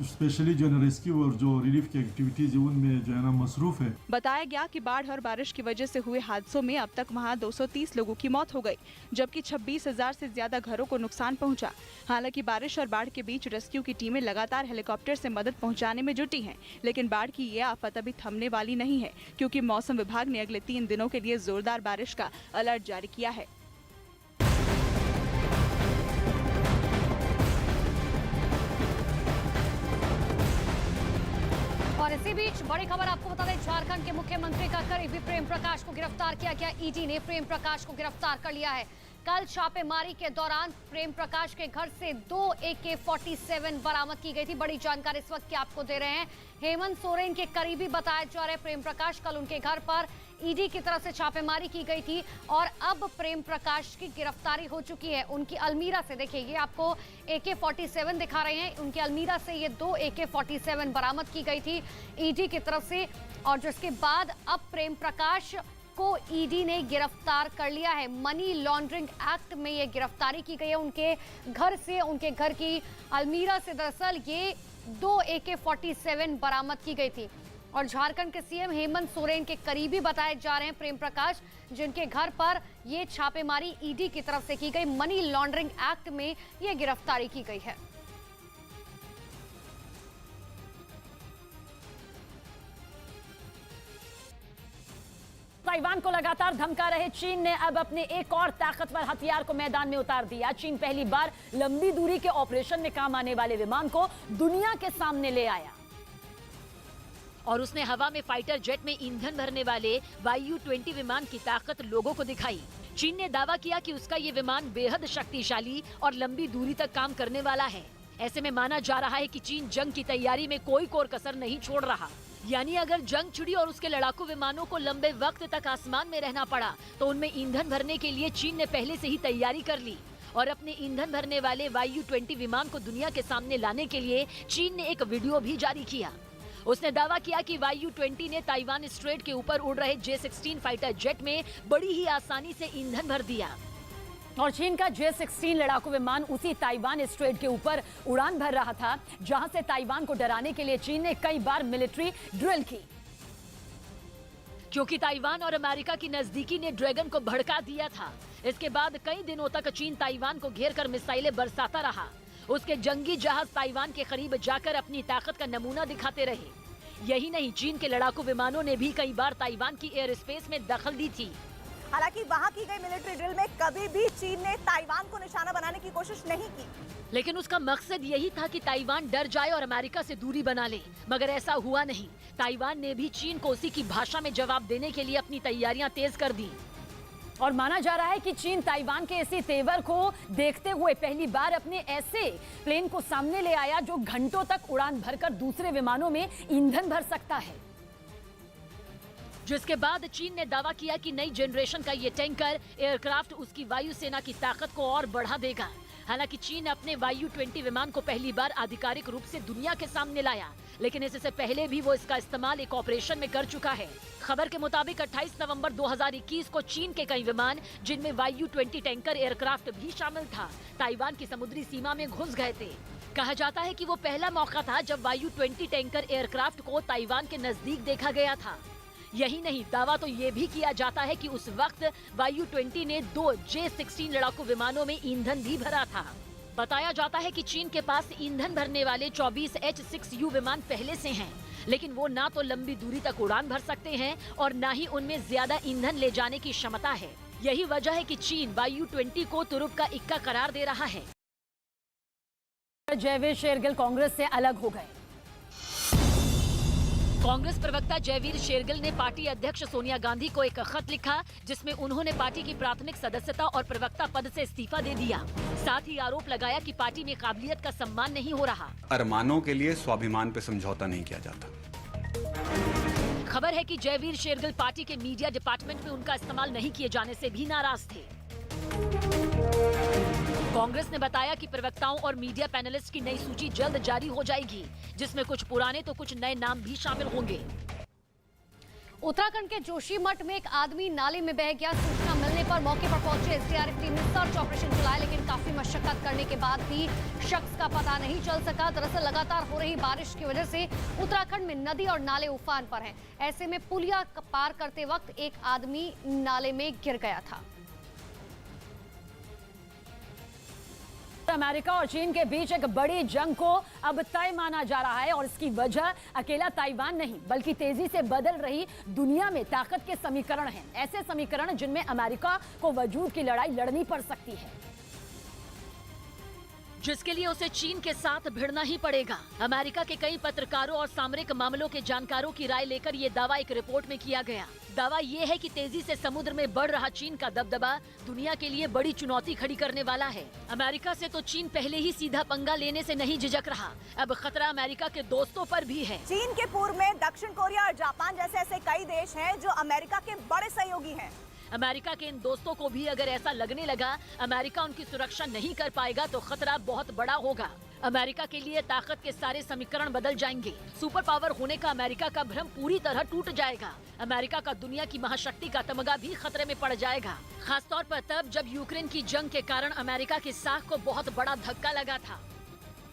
स्पेशली जो है रेस्क्यू और जो रिलीफ की एक्टिविटीज उनमें जो है ना मसरूफ है। बताया गया कि बाढ़ और बारिश की वजह से हुए हादसों में अब तक वहां 230 लोगों की मौत हो गई, जबकि 26,000 से ज्यादा घरों को नुकसान पहुंचा। हालांकि बारिश और बाढ़ के बीच रेस्क्यू की टीमें लगातार हेलीकॉप्टर से मदद पहुंचाने में जुटी हैं, लेकिन बाढ़ की ये आफत अभी थमने वाली नहीं है, क्योंकि मौसम विभाग ने अगले 3 दिनों के लिए जोरदार बारिश का अलर्ट जारी किया है। और इसी बीच बड़ी खबर आपको बता दें, झारखंड के मुख्यमंत्री का करीबी प्रेम प्रकाश को गिरफ्तार किया गया। ईडी ने प्रेम प्रकाश को गिरफ्तार कर लिया है। कल छापेमारी के दौरान प्रेम प्रकाश के घर से 2 AK-47 बरामद की गई थी। बड़ी जानकारी इस वक्त की आपको दे रहे हैं। हेमंत सोरेन के करीबी बताया जा रहा है प्रेम प्रकाश। कल उनके घर पर ईडी की तरफ से छापेमारी की गई थी और अब प्रेम प्रकाश की गिरफ्तारी हो चुकी है। उनकी अलमीरा से, देखिए ये आपको AK-47 दिखा रहे हैं, उनकी अलमीरा से ये 2 AK-47 बरामद की गई थी ईडी की तरफ से, और जिसके बाद अब प्रेम प्रकाश को ईडी ने गिरफ्तार कर लिया है। मनी लॉन्ड्रिंग एक्ट में ये गिरफ्तारी की गई है उनके घर से, उनके घर की अलमीरा से दरअसल ये 2 AK-47 बरामद की गई थी। और झारखंड के सीएम हेमंत सोरेन के करीबी बताए जा रहे हैं प्रेम प्रकाश, जिनके घर पर ये छापेमारी ईडी की तरफ से की गई। मनी लॉन्ड्रिंग एक्ट में ये गिरफ्तारी की गई है। ताइवान को लगातार धमका रहे चीन ने अब अपने एक और ताकतवर हथियार को मैदान में उतार दिया। चीन पहली बार लंबी दूरी के ऑपरेशन में काम आने वाले विमान को दुनिया के सामने ले आया और उसने हवा में फाइटर जेट में ईंधन भरने वाले YU-20 विमान की ताकत लोगों को दिखाई। चीन ने दावा किया कि उसका ये विमान बेहद शक्तिशाली और लंबी दूरी तक काम करने वाला है। ऐसे में माना जा रहा है कि चीन जंग की तैयारी में कोई कोर कसर नहीं छोड़ रहा। यानी अगर जंग छिड़ी और उसके लड़ाकू विमानों को लंबे वक्त तक आसमान में रहना पड़ा तो उनमें ईंधन भरने के लिए चीन ने पहले से ही तैयारी कर ली और अपने ईंधन भरने वाले YU-20 विमान को दुनिया के सामने लाने के लिए चीन ने एक वीडियो भी जारी किया। उसने दावा किया कि YU-20 ने ताइवान स्ट्रेट के ऊपर उड़ रहे J-16 फाइटर जेट में बड़ी ही आसानी से ईंधन भर दिया और चीन का J-16 लड़ाकू विमान उसी ताइवान स्ट्रेट के ऊपर उड़ान भर रहा था, जहां से ताइवान को डराने के लिए चीन ने कई बार मिलिट्री ड्रिल की। क्योंकि ताइवान और अमेरिका की नजदीकी ने ड्रैगन को भड़का दिया था। इसके बाद कई दिनों तक चीन ताइवान को घेर कर मिसाइलें बरसाता रहा। उसके जंगी जहाज ताइवान के करीब जाकर अपनी ताकत का नमूना दिखाते रहे। यही नहीं, चीन के लड़ाकू विमानों ने भी कई बार ताइवान की एयर स्पेस में दखल दी थी। हालांकि वहां की गई मिलिट्री ड्रिल में कभी भी चीन ने ताइवान को निशाना बनाने की कोशिश नहीं की, लेकिन उसका मकसद यही था कि ताइवान डर जाए और अमेरिका से दूरी बना ले। मगर ऐसा हुआ नहीं। ताइवान ने भी चीन को उसी की भाषा में जवाब देने के लिए अपनी तैयारियां तेज कर दी और माना जा रहा है कि चीन ताइवान के इसी तेवर को देखते हुए पहली बार अपने ऐसे प्लेन को सामने ले आया जो घंटों तक उड़ान भरकर दूसरे विमानों में ईंधन भर सकता है। जिसके बाद चीन ने दावा किया कि नई जनरेशन का ये टैंकर एयरक्राफ्ट उसकी वायुसेना की ताकत को और बढ़ा देगा। हालांकि चीन अपने YU-20 विमान को पहली बार आधिकारिक रूप से दुनिया के सामने लाया, लेकिन इससे पहले भी वो इसका इस्तेमाल एक ऑपरेशन में कर चुका है। खबर के मुताबिक 28 नवंबर 2021 को चीन के कई विमान, जिनमें YU-20 टैंकर एयरक्राफ्ट भी शामिल था, ताइवान की समुद्री सीमा में घुस गए थे। कहा जाता है कि वो पहला मौका था जब YU-20 टैंकर एयरक्राफ्ट को ताइवान के नजदीक देखा गया था। यही नहीं, दावा तो ये भी किया जाता है कि उस वक्त YU-20 ने 2 J-16 लड़ाकू विमानों में ईंधन भी भरा था। बताया जाता है कि चीन के पास ईंधन भरने वाले 24 H-6U विमान पहले से हैं, लेकिन वो ना तो लंबी दूरी तक उड़ान भर सकते हैं और ना ही उनमें ज्यादा ईंधन ले जाने की क्षमता है। यही वजह है कि चीन YU-20 को तुरुप का इक्का करार दे रहा है। जयवीर शेरगिल कांग्रेस से अलग हो गए। कांग्रेस प्रवक्ता जयवीर शेरगिल ने पार्टी अध्यक्ष सोनिया गांधी को एक खत लिखा, जिसमें उन्होंने पार्टी की प्राथमिक सदस्यता और प्रवक्ता पद से इस्तीफा दे दिया। साथ ही आरोप लगाया कि पार्टी में काबिलियत का सम्मान नहीं हो रहा। अरमानों के लिए स्वाभिमान पे समझौता नहीं किया जाता। खबर है कि जयवीर शेरगिल पार्टी के मीडिया डिपार्टमेंट में उनका इस्तेमाल नहीं किए जाने से भी नाराज थे। कांग्रेस ने बताया कि प्रवक्ताओं और मीडिया पैनलिस्ट की नई सूची जल्द जारी हो जाएगी, जिसमें कुछ पुराने तो कुछ नए नाम भी शामिल होंगे। उत्तराखंड के जोशीमठ में एक आदमी नाले में बह गया। सूचना मिलने पर मौके पर पहुंचे एसडीआरएफ टीम ने सर्च ऑपरेशन चलाया, लेकिन काफी मशक्कत करने के बाद भी शख्स का पता नहीं चल सका। दरअसल लगातार हो रही बारिश की वजह से उत्तराखंड में नदी और नाले उफान पर हैं। ऐसे में पुलिया पार करते वक्त एक आदमी नाले में गिर गया था। अमेरिका और चीन के बीच एक बड़ी जंग को अब तय माना जा रहा है और इसकी वजह अकेला ताइवान नहीं बल्कि तेजी से बदल रही दुनिया में ताकत के समीकरण हैं। ऐसे समीकरण जिनमें अमेरिका को वजूद की लड़ाई लड़नी पड़ सकती है, जिसके लिए उसे चीन के साथ भिड़ना ही पड़ेगा। अमेरिका के कई पत्रकारों और सामरिक मामलों के जानकारों की राय लेकर ये दावा एक रिपोर्ट में किया गया। दावा ये है कि तेजी से समुद्र में बढ़ रहा चीन का दबदबा दुनिया के लिए बड़ी चुनौती खड़ी करने वाला है। अमेरिका से तो चीन पहले ही सीधा पंगा लेने से नहीं झिझक रहा, अब खतरा अमेरिका के दोस्तों पर भी है। चीन के पूर्व में दक्षिण कोरिया और जापान जैसे ऐसे कई देश हैं जो अमेरिका के बड़े सहयोगी हैं। अमेरिका के इन दोस्तों को भी अगर ऐसा लगने लगा अमेरिका उनकी सुरक्षा नहीं कर पाएगा तो खतरा बहुत बड़ा होगा। अमेरिका के लिए ताकत के सारे समीकरण बदल जाएंगे। सुपर पावर होने का अमेरिका का भ्रम पूरी तरह टूट जाएगा। अमेरिका का दुनिया की महाशक्ति का तमगा भी खतरे में पड़ जाएगा, खासतौर पर तब जब यूक्रेन की जंग के कारण अमेरिका की साख को बहुत बड़ा धक्का लगा था।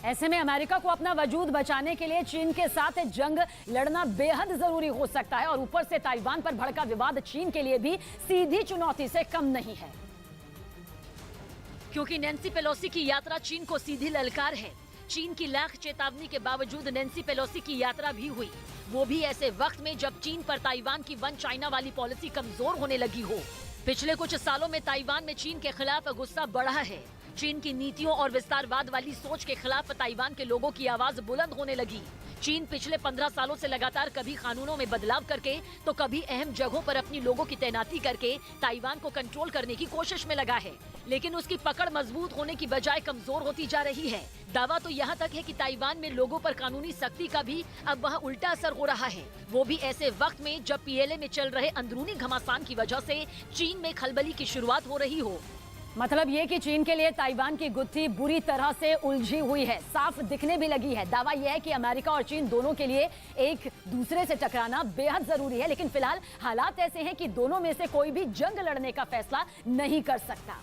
ऐसे में अमेरिका को अपना वजूद बचाने के लिए चीन के साथ जंग लड़ना बेहद जरूरी हो सकता है और ऊपर से ताइवान पर भड़का विवाद चीन के लिए भी सीधी चुनौती से कम नहीं है, क्योंकि नैन्सी पेलोसी की यात्रा चीन को सीधी ललकार है। चीन की लाख चेतावनी के बावजूद नैन्सी पेलोसी की यात्रा भी हुई, वो भी ऐसे वक्त में जब चीन पर ताइवान की वन चाइना वाली पॉलिसी कमजोर होने लगी हो। पिछले कुछ सालों में ताइवान में चीन के खिलाफ गुस्सा बढ़ा है। चीन की नीतियों और विस्तारवाद वाली सोच के खिलाफ ताइवान के लोगों की आवाज बुलंद होने लगी। चीन पिछले 15 सालों से लगातार कभी कानूनों में बदलाव करके तो कभी अहम जगहों पर अपनी लोगों की तैनाती करके ताइवान को कंट्रोल करने की कोशिश में लगा है, लेकिन उसकी पकड़ मजबूत होने की बजाय कमजोर होती जा रही है। दावा तो यहाँ तक है कि ताइवान में लोगों पर कानूनी सख्ती का भी अब वहाँ उल्टा असर हो रहा है, वो भी ऐसे वक्त में जब PLA में चल रहे अंदरूनी घमासान की वजह से चीन में खलबली की शुरुआत हो रही हो। मतलब ये कि चीन के लिए ताइवान की गुत्थी बुरी तरह से उलझी हुई है, साफ दिखने भी लगी है। दावा यह है कि अमेरिका और चीन दोनों के लिए एक दूसरे से टकराना बेहद जरूरी है, लेकिन फिलहाल हालात ऐसे हैं कि दोनों में से कोई भी जंग लड़ने का फैसला नहीं कर सकता,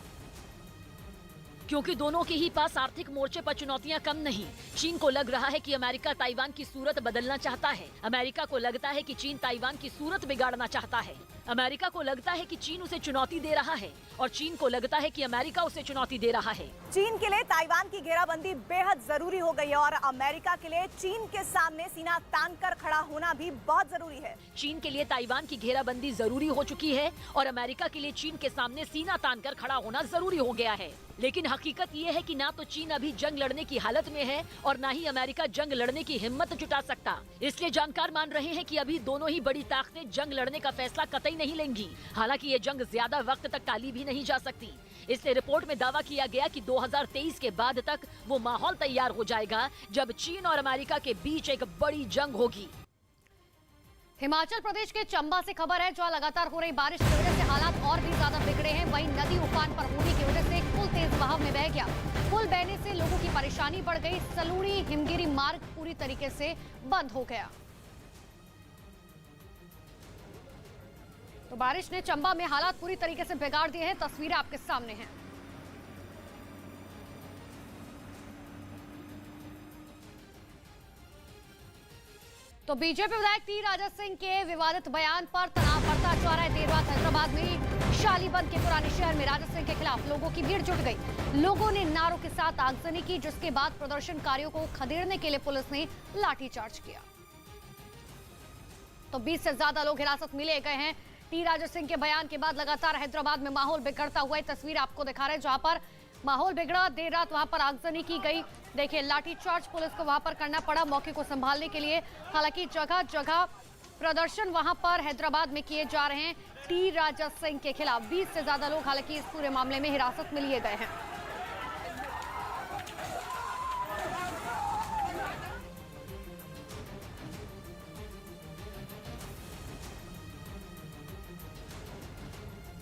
क्योंकि दोनों के ही पास आर्थिक मोर्चे पर चुनौतियां कम नहीं। चीन को लग रहा है कि अमेरिका ताइवान की सूरत बदलना चाहता है, अमेरिका को लगता है कि चीन ताइवान की सूरत बिगाड़ना चाहता है, अमेरिका को लगता है कि चीन उसे चुनौती दे रहा है और चीन को लगता है कि अमेरिका उसे चुनौती दे रहा है। चीन के लिए ताइवान की घेराबंदी बेहद जरूरी हो गई है और अमेरिका के लिए चीन के सामने सीना तान कर खड़ा होना भी बहुत जरूरी है। चीन के लिए ताइवान की घेराबंदी जरूरी हो चुकी है और अमेरिका के लिए चीन के सामने सीना तान कर खड़ा होना जरूरी हो गया है। लेकिन हकीकत ये है कि ना तो चीन अभी जंग लड़ने की हालत में है और ना ही अमेरिका जंग लड़ने की हिम्मत जुटा सकता। इसलिए जानकार मान रहे हैं कि अभी दोनों ही बड़ी ताकतें जंग लड़ने का फैसला कतई नहीं लेंगी। हालांकि ये जंग ज्यादा वक्त तक टाली भी नहीं जा सकती। इसलिए रिपोर्ट में दावा किया गया कि 2023 के बाद तक वो माहौल तैयार हो जाएगा जब चीन और अमेरिका के बीच एक बड़ी जंग होगी। हिमाचल प्रदेश के चंबा से खबर है, जहां लगातार हो रही बारिश की वजह से हालात और भी ज्यादा बिगड़े हैं। वहीं नदी उफान पर होने की वजह से पुल तेज बहाव में बह गया। पुल बहने से लोगों की परेशानी बढ़ गई। सलूणी हिमगिरी मार्ग पूरी तरीके से बंद हो गया। तो बारिश ने चंबा में हालात पूरी तरीके से बिगाड़ दिए हैं। तस्वीरें आपके सामने हैं। तो बीजेपी विधायक टी राजा सिंह के विवादित बयान पर तनाव बढ़ता जा रहा है। देर रात हैदराबाद में शालीबंद के पुराने शहर में राजा सिंह के खिलाफ लोगों की भीड़ जुट गई। लोगों ने नारों के साथ आगजनी की, जिसके बाद प्रदर्शनकारियों को खदेड़ने के लिए पुलिस ने लाठीचार्ज किया। तो 20 से ज्यादा लोग हिरासत में लिए गए हैं। टी राजा सिंह के बयान के बाद लगातार हैदराबाद में माहौल बिगड़ता हुआ तस्वीर आपको दिखा रहे हैं, जहां पर माहौल बिगड़ा। देर रात वहां पर आगजनी की गई। देखिए, लाठीचार्ज पुलिस को वहां पर करना पड़ा मौके को संभालने के लिए। हालांकि जगह जगह प्रदर्शन वहां पर हैदराबाद में किए जा रहे हैं टी राजा सिंह के खिलाफ। 20 से ज्यादा लोग हालांकि इस पूरे मामले में हिरासत में लिए गए हैं।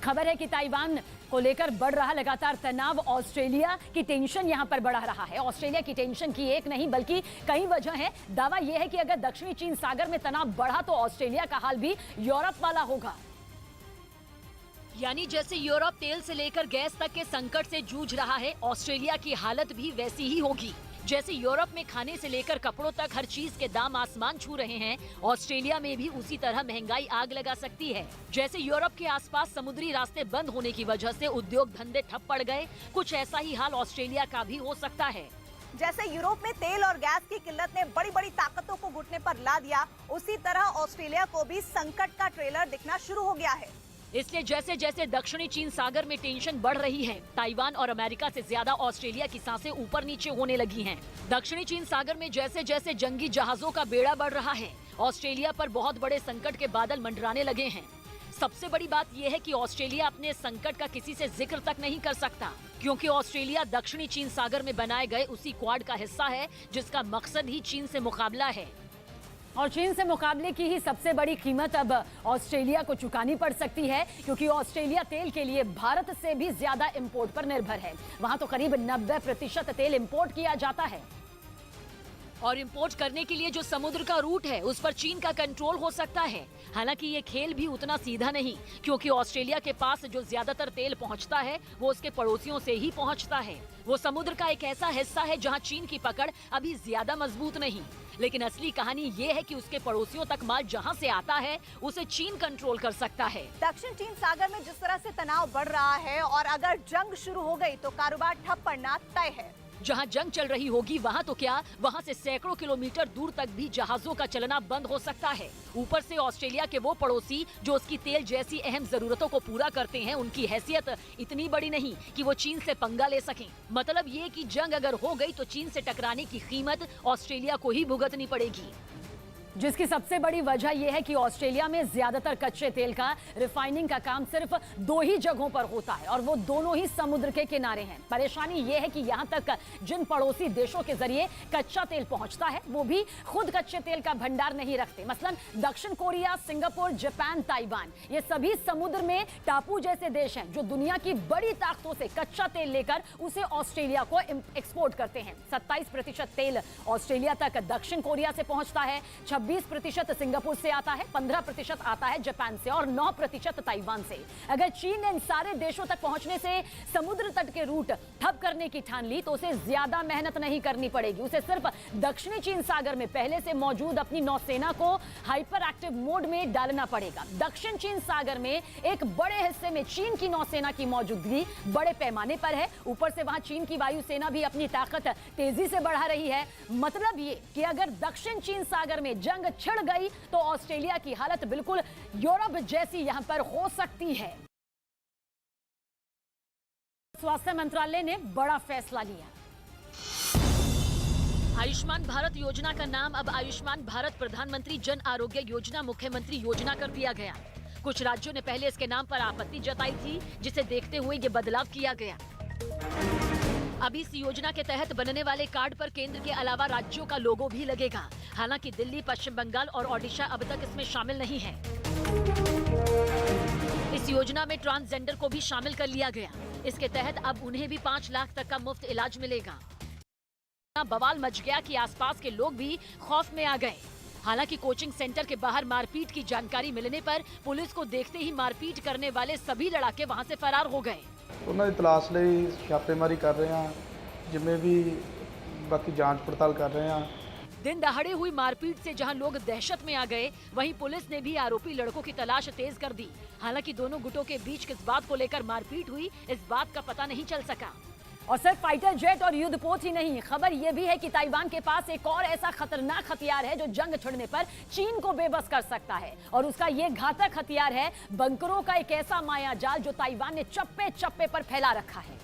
खबर है कि ताइवान को लेकर बढ़ रहा लगातार तनाव ऑस्ट्रेलिया की टेंशन यहां पर बढ़ा रहा है। ऑस्ट्रेलिया की टेंशन की एक नहीं बल्कि कई वजह है। दावा यह है कि अगर दक्षिणी चीन सागर में तनाव बढ़ा तो ऑस्ट्रेलिया का हाल भी यूरोप वाला होगा। यानी जैसे यूरोप तेल से लेकर गैस तक के संकट से जूझ रहा है, ऑस्ट्रेलिया की हालत भी वैसी ही होगी। जैसे यूरोप में खाने से लेकर कपड़ों तक हर चीज के दाम आसमान छू रहे हैं, ऑस्ट्रेलिया में भी उसी तरह महंगाई आग लगा सकती है। जैसे यूरोप के आसपास समुद्री रास्ते बंद होने की वजह से उद्योग धंधे ठप पड़ गए, कुछ ऐसा ही हाल ऑस्ट्रेलिया का भी हो सकता है। जैसे यूरोप में तेल और गैस की किल्लत ने बड़ी बड़ी ताकतों को घुटने पर ला दिया, उसी तरह ऑस्ट्रेलिया को भी संकट का ट्रेलर दिखना शुरू हो गया है। इसलिए जैसे जैसे दक्षिणी चीन सागर में टेंशन बढ़ रही है, ताइवान और अमेरिका से ज्यादा ऑस्ट्रेलिया की सांसें ऊपर नीचे होने लगी हैं। दक्षिणी चीन सागर में जैसे जैसे जंगी जहाजों का बेड़ा बढ़ रहा है, ऑस्ट्रेलिया पर बहुत बड़े संकट के बादल मंडराने लगे हैं। सबसे बड़ी बात यह है कि ऑस्ट्रेलिया अपने संकट का किसी से जिक्र तक नहीं कर सकता, क्योंकि ऑस्ट्रेलिया दक्षिणी चीन सागर में बनाए गए उसी क्वाड का हिस्सा है जिसका मकसद ही चीन से मुकाबला है। और चीन से मुकाबले की ही सबसे बड़ी कीमत अब ऑस्ट्रेलिया को चुकानी पड़ सकती है, क्योंकि ऑस्ट्रेलिया तेल के लिए भारत से भी ज्यादा इंपोर्ट पर निर्भर है। वहां तो करीब 90% तेल इंपोर्ट किया जाता है। और इंपोर्ट करने के लिए जो समुद्र का रूट है उस पर चीन का कंट्रोल हो सकता है। हालांकि ये खेल भी उतना सीधा नहीं, क्योंकि ऑस्ट्रेलिया के पास जो ज्यादातर तेल पहुंचता है वो उसके पड़ोसियों से ही पहुंचता है। वो समुद्र का एक ऐसा हिस्सा है जहां चीन की पकड़ अभी ज्यादा मजबूत नहीं, लेकिन असली कहानी ये है कि उसके पड़ोसियों तक माल जहां से आता है उसे चीन कंट्रोल कर सकता है। दक्षिण चीन सागर में जिस तरह से तनाव बढ़ रहा है और अगर जंग शुरू हो गई तो कारोबार ठप पड़ना तय है। जहां जंग चल रही होगी वहां तो क्या, वहां से सैकड़ों किलोमीटर दूर तक भी जहाजों का चलना बंद हो सकता है। ऊपर से ऑस्ट्रेलिया के वो पड़ोसी जो उसकी तेल जैसी अहम जरूरतों को पूरा करते हैं, उनकी हैसियत इतनी बड़ी नहीं कि वो चीन से पंगा ले सकें। मतलब ये कि जंग अगर हो गई तो चीन से टकराने की कीमत ऑस्ट्रेलिया को ही भुगतनी पड़ेगी। जिसकी सबसे बड़ी वजह यह है कि ऑस्ट्रेलिया में ज्यादातर कच्चे तेल का रिफाइनिंग का काम सिर्फ 2 ही जगहों पर होता है और वो दोनों ही समुद्र के किनारे हैं। परेशानी यह है कि यहाँ तक जिन पड़ोसी देशों के जरिए कच्चा तेल पहुंचता है वो भी खुद कच्चे तेल का भंडार नहीं रखते। मसलन दक्षिण कोरिया, सिंगापुर, जापान, ताइवान, ये सभी समुद्र में टापू जैसे देश हैं जो दुनिया की बड़ी ताकतों से कच्चा तेल लेकर उसे ऑस्ट्रेलिया को एक्सपोर्ट करते हैं। 27% तेल ऑस्ट्रेलिया तक दक्षिण कोरिया से पहुंचता है, 26% सिंगापुर से आता है, 15% आता है जापान से और 9% ताइवान से। अगर चीन ने इन सारे देशों तक पहुंचने से समुद्र तट के रूट ठप करने की ठान ली तो उसे ज्यादा मेहनत नहीं करनी पड़ेगी। उसे सिर्फ दक्षिणी चीन सागर में पहले से मौजूद अपनी नौसेना को हाइपर एक्टिव मोड में डालना पड़ेगा। दक्षिण चीन सागर में एक बड़े हिस्से में चीन की नौसेना की मौजूदगी बड़े पैमाने पर है। ऊपर से वहां चीन की वायुसेना भी अपनी ताकत तेजी से बढ़ा रही है। मतलब ये कि अगर दक्षिण चीन सागर में जंग छिड़ गई तो ऑस्ट्रेलिया की हालत बिल्कुल यूरोप जैसी यहां पर हो सकती है। स्वास्थ्य मंत्रालय ने बड़ा फैसला लिया। आयुष्मान भारत योजना का नाम अब आयुष्मान भारत प्रधानमंत्री जन आरोग्य योजना मुख्यमंत्री योजना कर दिया गया। कुछ राज्यों ने पहले इसके नाम पर आपत्ति जताई थी, जिसे देखते हुए ये बदलाव किया गया। अब इस योजना के तहत बनने वाले कार्ड पर केंद्र के अलावा राज्यों का लोगो भी लगेगा। हालांकि दिल्ली, पश्चिम बंगाल और ओडिशा अब तक इसमें शामिल नहीं है। इस योजना में ट्रांसजेंडर को भी शामिल कर लिया गया। इसके तहत अब उन्हें भी 5 लाख तक का मुफ्त इलाज मिलेगा। बवाल मच गया कि आसपास के लोग भी खौफ में आ गए। हालांकि कोचिंग सेंटर के बाहर मारपीट की जानकारी मिलने पर पुलिस को देखते ही मारपीट करने वाले सभी लड़ाके वहां से फरार हो गए। ਉਹਨਾਂ ਦੀ ਤਲਾਸ਼ ਲਈ ਛਾਪੇਮਾਰੀ ਕਰ ਰਹੇ ਹਾਂ, ਜਿਵੇਂ ਵੀ ਬਾਕੀ ਜਾਂਚ ਪੜਤਾਲ ਕਰ ਰਹੇ ਹਾਂ। दिन दहाड़े हुई मारपीट से जहां लोग दहशत में आ गए, वहीं पुलिस ने भी आरोपी लड़कों की तलाश तेज कर दी। हालांकि दोनों गुटों के बीच किस बात को लेकर मारपीट हुई, इस बात का पता नहीं चल सका। और सिर्फ फाइटर जेट और युद्धपोत ही नहीं, खबर यह भी है कि ताइवान के पास एक और ऐसा खतरनाक हथियार है जो जंग छिड़ने पर चीन को बेबस कर सकता है। और उसका ये घातक हथियार है बंकरों का एक ऐसा मायाजाल जो ताइवान ने चप्पे चप्पे पर फैला रखा है।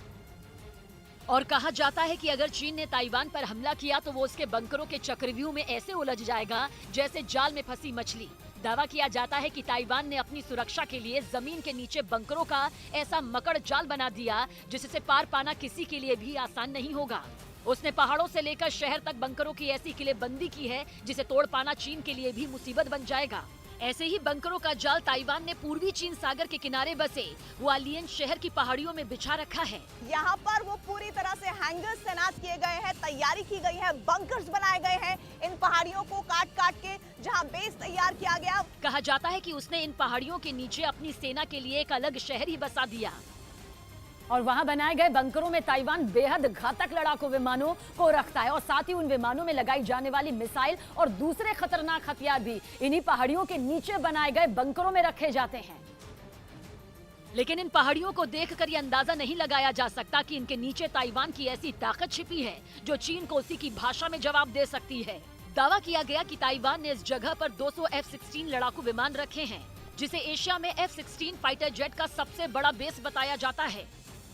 और कहा जाता है कि अगर चीन ने ताइवान पर हमला किया तो वो उसके बंकरों के चक्रव्यूह में ऐसे उलझ जाएगा जैसे जाल में फंसी मछली। दावा किया जाता है कि ताइवान ने अपनी सुरक्षा के लिए जमीन के नीचे बंकरों का ऐसा मकड़ जाल बना दिया जिससे पार पाना किसी के लिए भी आसान नहीं होगा। उसने पहाड़ों से लेकर शहर तक बंकरों की ऐसी किलेबंदी की है जिसे तोड़ पाना चीन के लिए भी मुसीबत बन जाएगा। ऐसे ही बंकरों का जाल ताइवान ने पूर्वी चीन सागर के किनारे बसे हुआलियन शहर की पहाड़ियों में बिछा रखा है। यहाँ पर वो पूरी तरह से हैंगर्स तैनात किए गए हैं, तैयारी की गई है, बंकर्स बनाए गए हैं इन पहाड़ियों को काट काट के, जहाँ बेस तैयार किया गया। कहा जाता है कि उसने इन पहाड़ियों के नीचे अपनी सेना के लिए एक अलग शहर ही बसा दिया। और वहां बनाए गए बंकरों में ताइवान बेहद घातक लड़ाकू विमानों को रखता है और साथ ही उन विमानों में लगाई जाने वाली मिसाइल और दूसरे खतरनाक हथियार भी इन्हीं पहाड़ियों के नीचे बनाए गए बंकरों में रखे जाते हैं। लेकिन इन पहाड़ियों को देखकर ये अंदाजा नहीं लगाया जा सकता कि इनके नीचे ताइवान की ऐसी ताकत छिपी है जो चीन को उसी की भाषा में जवाब दे सकती है। दावा किया गया कि ताइवान ने इस जगह पर 200 F-16 लड़ाकू विमान रखे हैं, जिसे एशिया में F-16 फाइटर जेट का सबसे बड़ा बेस बताया जाता है।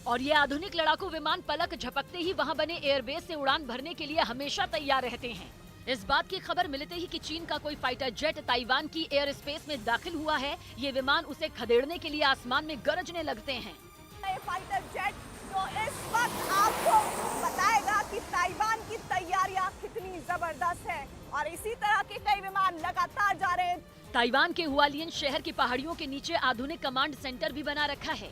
और ये आधुनिक लड़ाकू विमान पलक झपकते ही वहां बने एयरबेस से उड़ान भरने के लिए हमेशा तैयार रहते हैं। इस बात की खबर मिलते ही कि चीन का कोई फाइटर जेट ताइवान की एयर स्पेस में दाखिल हुआ है, ये विमान उसे खदेड़ने के लिए आसमान में गरजने लगते हैं। ये फाइटर जेट जो इस वक्त आपको बताएगा कि ताइवान की तैयारियां कितनी जबरदस्त है और इसी तरह के कई विमान लगातार जा रहे हैं। ताइवान के हुआलियन शहर की पहाड़ियों के नीचे आधुनिक कमांड सेंटर भी बना रखा है,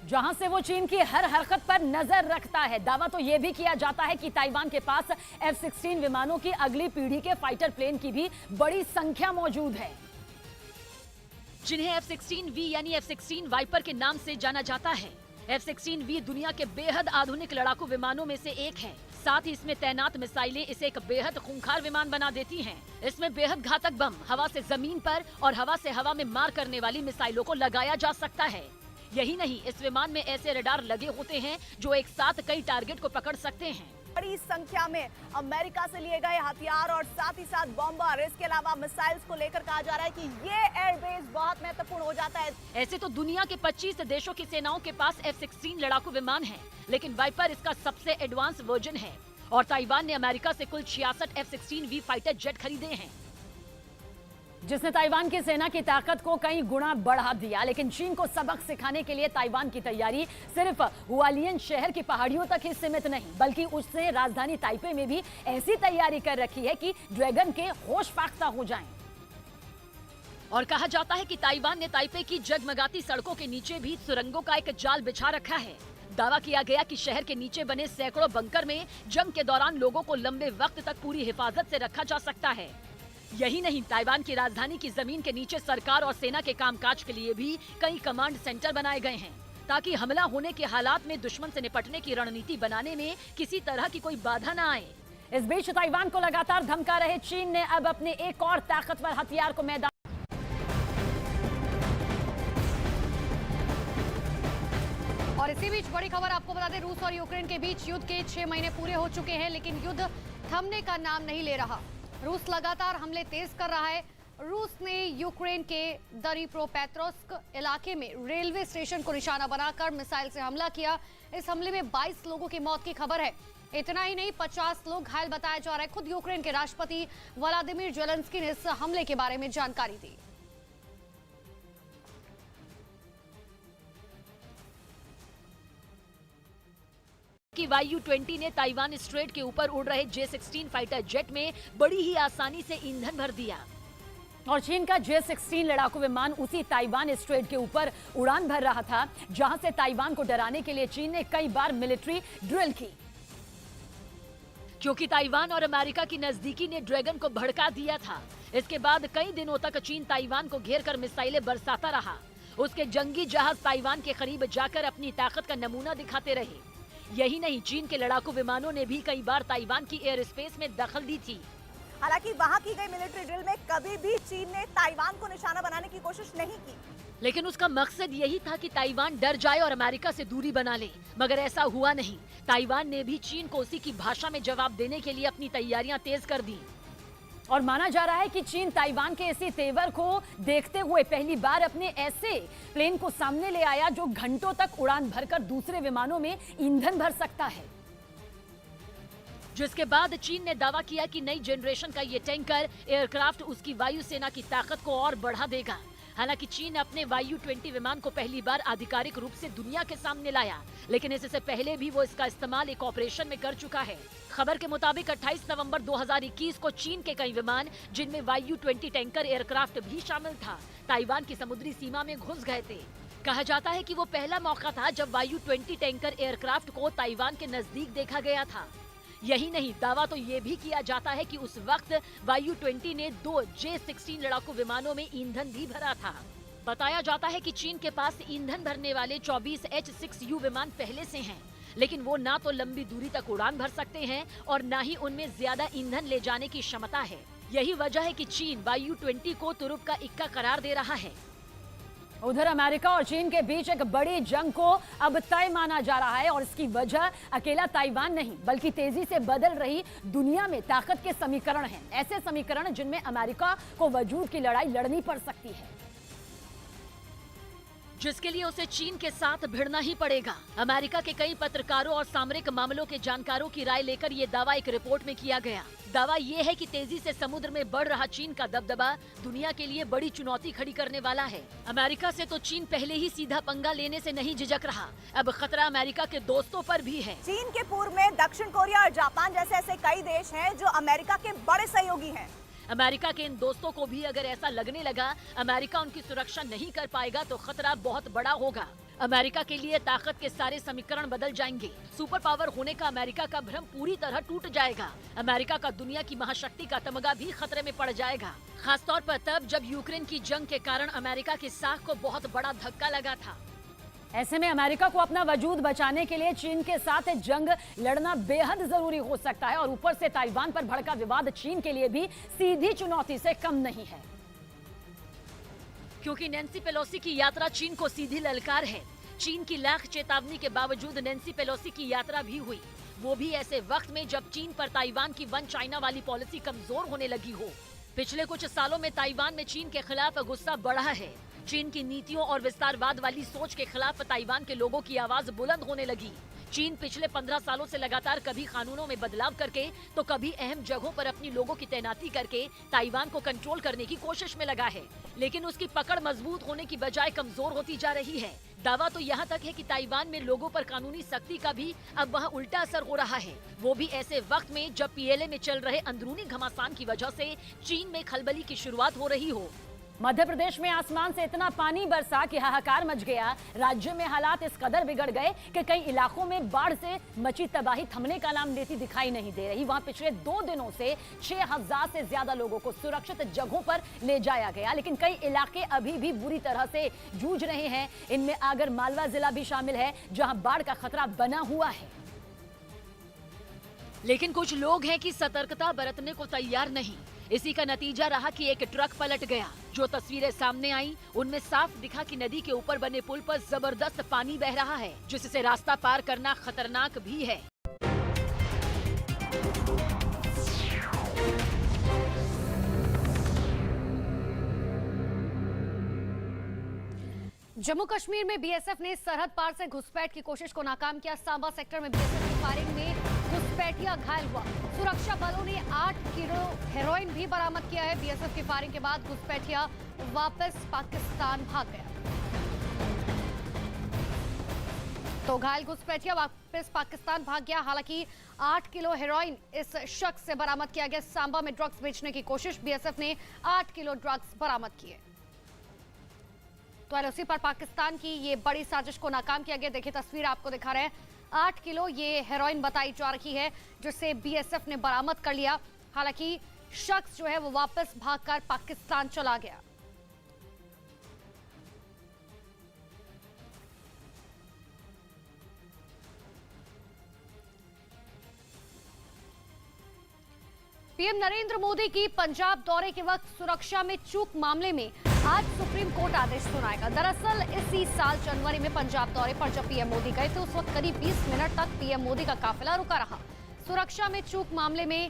जहां से वो चीन की हर हरकत पर नजर रखता है। दावा तो ये भी किया जाता है कि ताइवान के पास F-16 विमानों की अगली पीढ़ी के फाइटर प्लेन की भी बड़ी संख्या मौजूद है, जिन्हें F-16V यानी F-16 वाइपर के नाम से जाना जाता है। F-16V दुनिया के बेहद आधुनिक लड़ाकू विमानों में से एक है। साथ ही इसमें तैनात मिसाइलें इसे एक बेहद खूंखार विमान बना देती हैं। इसमें बेहद घातक बम, हवा से जमीन पर और हवा से हवा में मार करने वाली मिसाइलों को लगाया जा सकता है। यही नहीं, इस विमान में ऐसे रडार लगे होते हैं जो एक साथ कई टारगेट को पकड़ सकते हैं। बड़ी संख्या में अमेरिका से लिए गए हथियार और साथ ही साथ बॉम्बर, इसके अलावा मिसाइल्स को लेकर कहा जा रहा है कि ये एयरबेस बहुत महत्वपूर्ण हो जाता है। ऐसे तो दुनिया के 25 देशों की सेनाओं के पास F-16 लड़ाकू विमान है, लेकिन वाइपर इसका सबसे एडवांस वर्जन है और ताइवान ने अमेरिका से कुल 66 F-16V फाइटर जेट खरीदे हैं, जिसने ताइवान की सेना की ताकत को कई गुना बढ़ा दिया। लेकिन चीन को सबक सिखाने के लिए ताइवान की तैयारी सिर्फ हुआलियन शहर की पहाड़ियों तक ही सीमित नहीं, बल्कि उसने राजधानी ताइपे में भी ऐसी तैयारी कर रखी है कि ड्रैगन के होश फाख्ता हो जाएं। और कहा जाता है कि ताइवान ने ताइपे की जगमगाती सड़कों के नीचे भी सुरंगों का एक जाल बिछा रखा है। दावा किया गया कि शहर के नीचे बने सैकड़ों बंकर में जंग के दौरान लोगों को लंबे वक्त तक पूरी हिफाजत से रखा जा सकता है। यही नहीं, ताइवान की राजधानी की जमीन के नीचे सरकार और सेना के कामकाज के लिए भी कई कमांड सेंटर बनाए गए हैं, ताकि हमला होने के हालात में दुश्मन से निपटने की रणनीति बनाने में किसी तरह की कोई बाधा न आए। इस बीच ताइवान को लगातार धमका रहे चीन ने अब अपने एक और ताकतवर हथियार को मैदान। और इसी बीच बड़ी खबर आपको बता दें, रूस और यूक्रेन के बीच युद्ध के 6 महीने पूरे हो चुके हैं, लेकिन युद्ध थमने का नाम नहीं ले रहा। रूस लगातार हमले तेज कर रहा है। रूस ने यूक्रेन के दनीप्रोपेट्रोव्स्क इलाके में रेलवे स्टेशन को निशाना बनाकर मिसाइल से हमला किया। इस हमले में 22 लोगों की मौत की खबर है। इतना ही नहीं, 50 लोग घायल बताया जा रहा है। खुद यूक्रेन के राष्ट्रपति व्लादिमीर ज़ेलेंस्की ने इस हमले के बारे में जानकारी दी। कि YU-20 ने ताइवान स्ट्रेट के ऊपर उड़ रहे J-16 फाइटर जेट में बड़ी ही आसानी से ईंधन भर दिया। और चीन का J-16 लड़ाकू विमान उसी ताइवान स्ट्रेट के ऊपर उड़ान भर रहा था, जहां से ताइवान को डराने के लिए चीन ने कई बार मिलिट्री ड्रिल की। क्योंकि ताइवान और अमेरिका की नजदीकी ने ड्रैगन को भड़का दिया था। इसके बाद कई दिनों तक चीन ताइवान को घेर कर मिसाइलें बरसाता रहा। उसके जंगी जहाज ताइवान के करीब जाकर अपनी ताकत का नमूना दिखाते रहे। यही नहीं, चीन के लड़ाकू विमानों ने भी कई बार ताइवान की एयर स्पेस में दखल दी थी। हालांकि वहां की गई मिलिट्री ड्रिल में कभी भी चीन ने ताइवान को निशाना बनाने की कोशिश नहीं की, लेकिन उसका मकसद यही था कि ताइवान डर जाए और अमेरिका से दूरी बना ले। मगर ऐसा हुआ नहीं। ताइवान ने भी चीन को उसी की भाषा में जवाब देने के लिए अपनी तैयारियां तेज कर दी। और माना जा रहा है कि चीन ताइवान के इसी तेवर को देखते हुए पहली बार अपने ऐसे प्लेन को सामने ले आया जो घंटों तक उड़ान भरकर दूसरे विमानों में ईंधन भर सकता है। जिसके बाद चीन ने दावा किया कि नई जनरेशन का ये टैंकर एयरक्राफ्ट उसकी वायुसेना की ताकत को और बढ़ा देगा। हालांकि चीन अपने YU-20 विमान को पहली बार आधिकारिक रूप से दुनिया के सामने लाया, लेकिन इससे पहले भी वो इसका इस्तेमाल एक ऑपरेशन में कर चुका है। खबर के मुताबिक 28 नवंबर 2021 को चीन के कई विमान, जिनमें YU-20 टैंकर एयरक्राफ्ट भी शामिल था, ताइवान की समुद्री सीमा में घुस गए थे। कहा जाता है कि वो पहला मौका था जब YU-20 टैंकर एयरक्राफ्ट को ताइवान के नजदीक देखा गया था। यही नहीं, दावा तो ये भी किया जाता है कि उस वक्त YU-20 ने 2 J-16 लड़ाकू विमानों में ईंधन भी भरा था। बताया जाता है कि चीन के पास ईंधन भरने वाले 24 H-6U विमान पहले से हैं, लेकिन वो ना तो लंबी दूरी तक उड़ान भर सकते हैं और ना ही उनमें ज्यादा ईंधन ले जाने की क्षमता है। यही वजह है कि चीन YU-20 को तुरुप का इक्का करार दे रहा है। उधर अमेरिका और चीन के बीच एक बड़ी जंग को अब तय माना जा रहा है और इसकी वजह अकेला ताइवान नहीं, बल्कि तेजी से बदल रही दुनिया में ताकत के समीकरण हैं। ऐसे समीकरण जिनमें अमेरिका को वजूद की लड़ाई लड़नी पड़ सकती है, जिसके लिए उसे चीन के साथ भिड़ना ही पड़ेगा। अमेरिका के कई पत्रकारों और सामरिक मामलों के जानकारों की राय लेकर ये दावा एक रिपोर्ट में किया गया। दावा ये है कि तेजी से समुद्र में बढ़ रहा चीन का दबदबा दुनिया के लिए बड़ी चुनौती खड़ी करने वाला है। अमेरिका से तो चीन पहले ही सीधा पंगा लेने से नहीं झिझक रहा, अब खतरा अमेरिका के दोस्तों पर भी है। चीन के पूर्व में दक्षिण कोरिया और जापान जैसे ऐसे कई देश हैं जो अमेरिका के बड़े सहयोगी हैं। अमेरिका के इन दोस्तों को भी अगर ऐसा लगने लगा अमेरिका उनकी सुरक्षा नहीं कर पाएगा तो खतरा बहुत बड़ा होगा। अमेरिका के लिए ताकत के सारे समीकरण बदल जाएंगे। सुपर पावर होने का अमेरिका का भ्रम पूरी तरह टूट जाएगा। अमेरिका का दुनिया की महाशक्ति का तमगा भी खतरे में पड़ जाएगा, खासतौर पर तब जब यूक्रेन की जंग के कारण अमेरिका की साख को बहुत बड़ा धक्का लगा था। ऐसे में अमेरिका को अपना वजूद बचाने के लिए चीन के साथ जंग लड़ना बेहद जरूरी हो सकता है और ऊपर से ताइवान पर भड़का विवाद चीन के लिए भी सीधी चुनौती से कम नहीं है, क्योंकि नैन्सी पेलोसी की यात्रा चीन को सीधी ललकार है। चीन की लाख चेतावनी के बावजूद नैन्सी पेलोसी की यात्रा भी हुई, वो भी ऐसे वक्त में जब चीन पर ताइवान की वन चाइना वाली पॉलिसी कमजोर होने लगी हो। पिछले कुछ सालों में ताइवान में चीन के खिलाफ गुस्सा बढ़ा है। चीन की नीतियों और विस्तारवाद वाली सोच के खिलाफ ताइवान के लोगों की आवाज बुलंद होने लगी। चीन पिछले 15 सालों से लगातार कभी कानूनों में बदलाव करके तो कभी अहम जगहों पर अपनी लोगों की तैनाती करके ताइवान को कंट्रोल करने की कोशिश में लगा है, लेकिन उसकी पकड़ मजबूत होने की बजाय कमजोर होती जा रही है। दावा तो यहाँ तक है कि ताइवान में लोगों पर कानूनी सख्ती का भी अब वहाँ उल्टा असर हो रहा है, वो भी ऐसे वक्त में जब पीएलए में चल रहे अंदरूनी घमासान की वजह से चीन में खलबली की शुरुआत हो रही हो। मध्य प्रदेश में आसमान से इतना पानी बरसा कि हाहाकार मच गया। राज्य में हालात इस कदर बिगड़ गए कि कई इलाकों में बाढ़ से मची तबाही थमने का नाम लेती दिखाई नहीं दे रही। वहां पिछले 2 दिनों से 6000 से ज्यादा लोगों को सुरक्षित जगहों पर ले जाया गया, लेकिन कई इलाके अभी भी बुरी तरह से जूझ रहे हैं। इनमें आगर मालवा जिला भी शामिल है, जहां बाढ़ का खतरा बना हुआ है। लेकिन कुछ लोग हैं कि सतर्कता बरतने को तैयार नहीं। इसी का नतीजा रहा कि एक ट्रक पलट गया। जो तस्वीरें सामने आई उनमें साफ दिखा कि नदी के ऊपर बने पुल पर जबरदस्त पानी बह रहा है, जिससे रास्ता पार करना खतरनाक भी है। जम्मू कश्मीर में बीएसएफ ने सरहद पार से घुसपैठ की कोशिश को नाकाम किया। सांबा सेक्टर में बीएसएफ की फायरिंग में घुसपैठिया घायल हुआ। सुरक्षा बलों ने 8 किलो हेरोइन भी बरामद किया है। बीएसएफ की फायरिंग के बाद घुसपैठिया वापस पाकिस्तान भाग गया। तो घायल घुसपैठिया वापस पाकिस्तान भाग गया। हालांकि 8 किलो हेरोइन इस शख्स से बरामद किया गया। सांबा में ड्रग्स बेचने की कोशिश, बीएसएफ ने 8 किलो ड्रग्स बरामद किए। तो एलओसी पर पाकिस्तान की ये बड़ी साजिश को नाकाम किया गया। देखिए तस्वीर आपको दिखा रहे हैं। 8 किलो ये हेरोइन बताई जा रही है, जिसे बीएसएफ ने बरामद कर लिया। हालांकि शख्स जो है वो वापस भागकर पाकिस्तान चला गया। पीएम नरेंद्र मोदी की पंजाब दौरे के वक्त सुरक्षा में चूक मामले में आज सुप्रीम कोर्ट आदेश सुनाएगा। दरअसल इसी साल जनवरी में पंजाब दौरे पर जब पीएम मोदी गए थे, उस वक्त करीब 20 मिनट तक पीएम मोदी का काफिला रुका रहा। सुरक्षा में चूक मामले में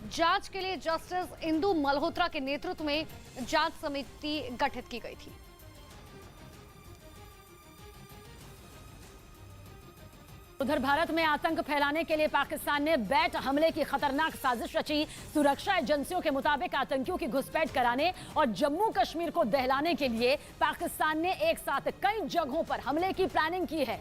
जांच के लिए जस्टिस इंदु मल्होत्रा के नेतृत्व में जांच समिति गठित की गई थी। उधर भारत में आतंक फैलाने के लिए पाकिस्तान ने बैट हमले की खतरनाक साजिश रची। सुरक्षा एजेंसियों के मुताबिक आतंकियों की घुसपैठ कराने और जम्मू कश्मीर को दहलाने के लिए पाकिस्तान ने एक साथ कई जगहों पर हमले की प्लानिंग की है।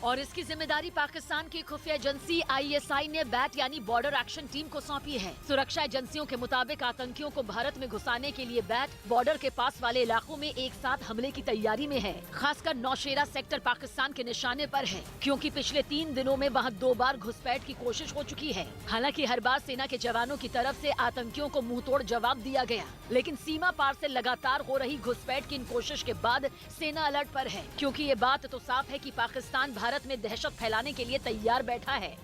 और इसकी जिम्मेदारी पाकिस्तान की खुफिया एजेंसी आईएसआई ने बैट यानी बॉर्डर एक्शन टीम को सौंपी है। सुरक्षा एजेंसियों के मुताबिक आतंकियों को भारत में घुसाने के लिए बैट बॉर्डर के पास वाले इलाकों में एक साथ हमले की तैयारी में है। खासकर नौशेरा सेक्टर पाकिस्तान के निशाने पर है, क्योंकि पिछले 3 दिनों में वहां 2 बार घुसपैठ की कोशिश हो चुकी है। हालांकि हर बार सेना के जवानों की तरफ से आतंकियों को मुंहतोड़ जवाब दिया गया, लेकिन सीमा पार से लगातार हो रही घुसपैठ की इन कोशिश के बाद सेना अलर्ट पर है, क्योंकि ये बात तो साफ है कि पाकिस्तान भारत में दहशत फैलाने के लिए तैयार बैठा है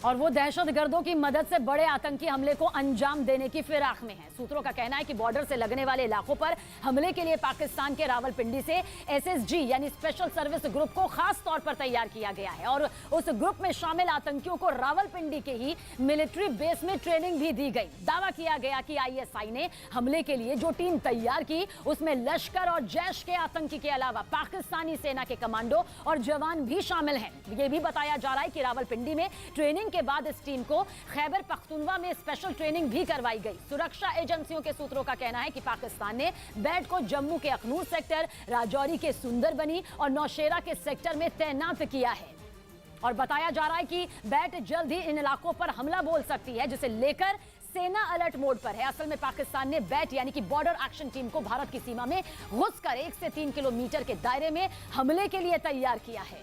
और वो दहशतगर्दों की मदद से बड़े आतंकी हमले को अंजाम देने की फिराक में है। सूत्रों का कहना है कि बॉर्डर से लगने वाले इलाकों पर हमले के लिए पाकिस्तान के रावलपिंडी से एसएसजी यानी स्पेशल सर्विस ग्रुप को खास तौर पर तैयार किया गया है और उस ग्रुप में शामिल आतंकियों को रावलपिंडी के ही मिलिट्री बेस में ट्रेनिंग भी दी गई। दावा किया गया कि आईएसआई ने हमले के लिए जो टीम तैयार की उसमें लश्कर और जैश के आतंकी के अलावा पाकिस्तानी सेना के कमांडो और जवान भी शामिल हैं। ये भी बताया जा रहा है कि रावलपिंडी में ट्रेनिंग के बाद इस टीम को खैबर पख्तूनवा में स्पेशल ट्रेनिंग भी करवाई गई। सुरक्षा एजेंसियों के सूत्रों का कहना है कि पाकिस्तान ने बैट को जम्मू के अखनूर सेक्टर, राजौरी के सुंदरबनी और नौशेरा के सेक्टर में तैनात किया है और बताया जा रहा है कि बैट जल्द ही इन इलाकों पर हमला बोल सकती है, जिसे लेकर सेना अलर्ट मोड पर है। असल में पाकिस्तान ने बैट यानी कि बॉर्डर एक्शन टीम को भारत की सीमा में घुसकर 1 से 3 किलोमीटर के दायरे में हमले के लिए तैयार किया है।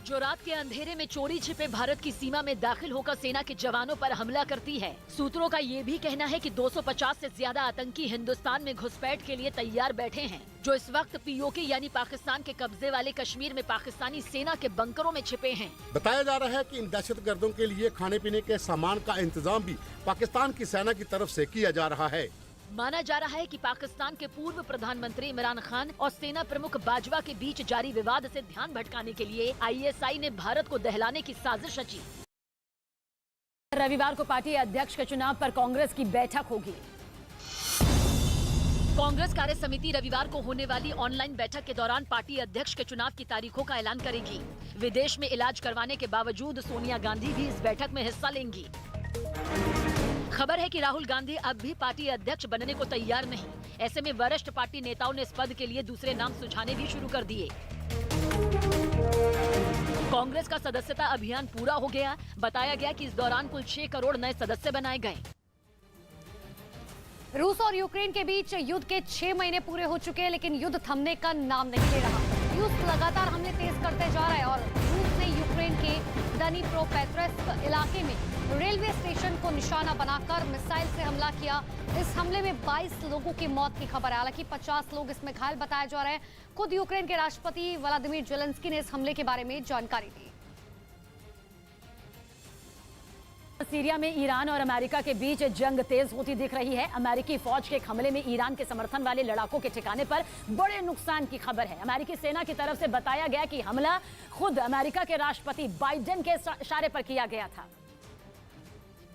जो रात के अंधेरे में चोरी छिपे भारत की सीमा में दाखिल होकर सेना के जवानों पर हमला करती है। सूत्रों का ये भी कहना है कि 250 से ज्यादा आतंकी हिंदुस्तान में घुसपैठ के लिए तैयार बैठे हैं, जो इस वक्त पीओके यानी पाकिस्तान के कब्जे वाले कश्मीर में पाकिस्तानी सेना के बंकरों में छिपे हैं। बताया जा रहा है कि इन दहशतगर्दों के लिए खाने पीने के सामान का इंतजाम भी पाकिस्तान की सेना की तरफ से किया जा रहा है। माना जा रहा है कि पाकिस्तान के पूर्व प्रधानमंत्री इमरान खान और सेना प्रमुख बाजवा के बीच जारी विवाद से ध्यान भटकाने के लिए आईएसआई ने भारत को दहलाने की साजिश रची। रविवार को पार्टी अध्यक्ष के चुनाव पर कांग्रेस की बैठक होगी। कांग्रेस कार्य समिति रविवार को होने वाली ऑनलाइन बैठक के दौरान पार्टी अध्यक्ष के चुनाव की तारीखों का ऐलान करेगी। विदेश में इलाज करवाने के बावजूद सोनिया गांधी भी इस बैठक में हिस्सा लेंगी। खबर है कि राहुल गांधी अब भी पार्टी अध्यक्ष बनने को तैयार नहीं। ऐसे में वरिष्ठ पार्टी नेताओं ने इस पद के लिए दूसरे नाम सुझाने भी शुरू कर दिए। कांग्रेस का सदस्यता अभियान पूरा हो गया। बताया गया कि इस दौरान कुल 6 करोड़ नए सदस्य बनाए गए। रूस और यूक्रेन के बीच युद्ध के 6 महीने पूरे हो चुके हैं, लेकिन युद्ध थमने का नाम नहीं ले रहा। रूस लगातार हमले तेज करते जा रहा है और रूस ने यूक्रेन के दनीप्रोपेट्रोव्स्क इलाके में रेलवे स्टेशन को निशाना बनाकर मिसाइल से हमला किया। इस हमले में 22 लोगों की मौत की खबर है। हालांकि 50 लोग इसमें घायल बताए जा रहे हैं। खुद यूक्रेन के राष्ट्रपति व्लादिमीर जेलेंस्की ने इस हमले के बारे में जानकारी दी। सीरिया में ईरान और अमेरिका के बीच जंग तेज होती दिख रही है। अमेरिकी फौज के हमले में ईरान के समर्थन वाले लड़ाकों के ठिकाने पर बड़े नुकसान की खबर है। अमेरिकी सेना की तरफ से बताया गया कि हमला खुद अमेरिका के राष्ट्रपति बाइडेन के इशारे पर किया गया था,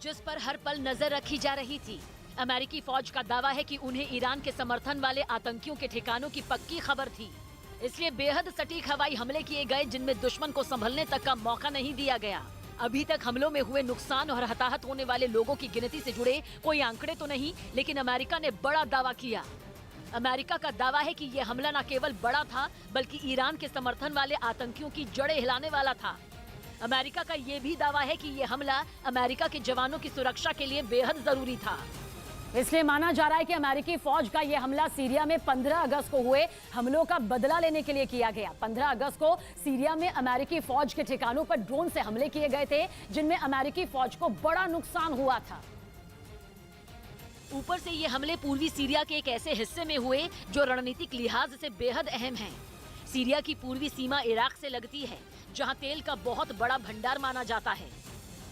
जिस पर हर पल नजर रखी जा रही थी। अमेरिकी फौज का दावा है कि उन्हें ईरान के समर्थन वाले आतंकियों के ठिकानों की पक्की खबर थी, इसलिए बेहद सटीक हवाई हमले किए गए जिनमें दुश्मन को संभलने तक का मौका नहीं दिया गया। अभी तक हमलों में हुए नुकसान और हताहत होने वाले लोगों की गिनती से जुड़े कोई आंकड़े तो नहीं, लेकिन अमेरिका ने बड़ा दावा किया। अमेरिका का दावा है कि यह हमला न केवल बड़ा था बल्कि ईरान के समर्थन वाले आतंकियों की जड़ें हिलाने वाला था। अमेरिका का यह भी दावा है कि यह हमला अमेरिका के जवानों की सुरक्षा के लिए बेहद जरूरी था। इसलिए माना जा रहा है कि अमेरिकी फौज का यह हमला सीरिया में 15 अगस्त को हुए हमलों का बदला लेने के लिए किया गया। 15 अगस्त को सीरिया में अमेरिकी फौज के ठिकानों पर ड्रोन से हमले किए गए थे, जिनमें अमेरिकी फौज को बड़ा नुकसान हुआ था। ऊपर से ये हमले पूर्वी सीरिया के एक ऐसे हिस्से में हुए जो रणनीतिक लिहाज से बेहद अहम है। सीरिया की पूर्वी सीमा इराक से लगती है, जहां तेल का बहुत बड़ा भंडार माना जाता है।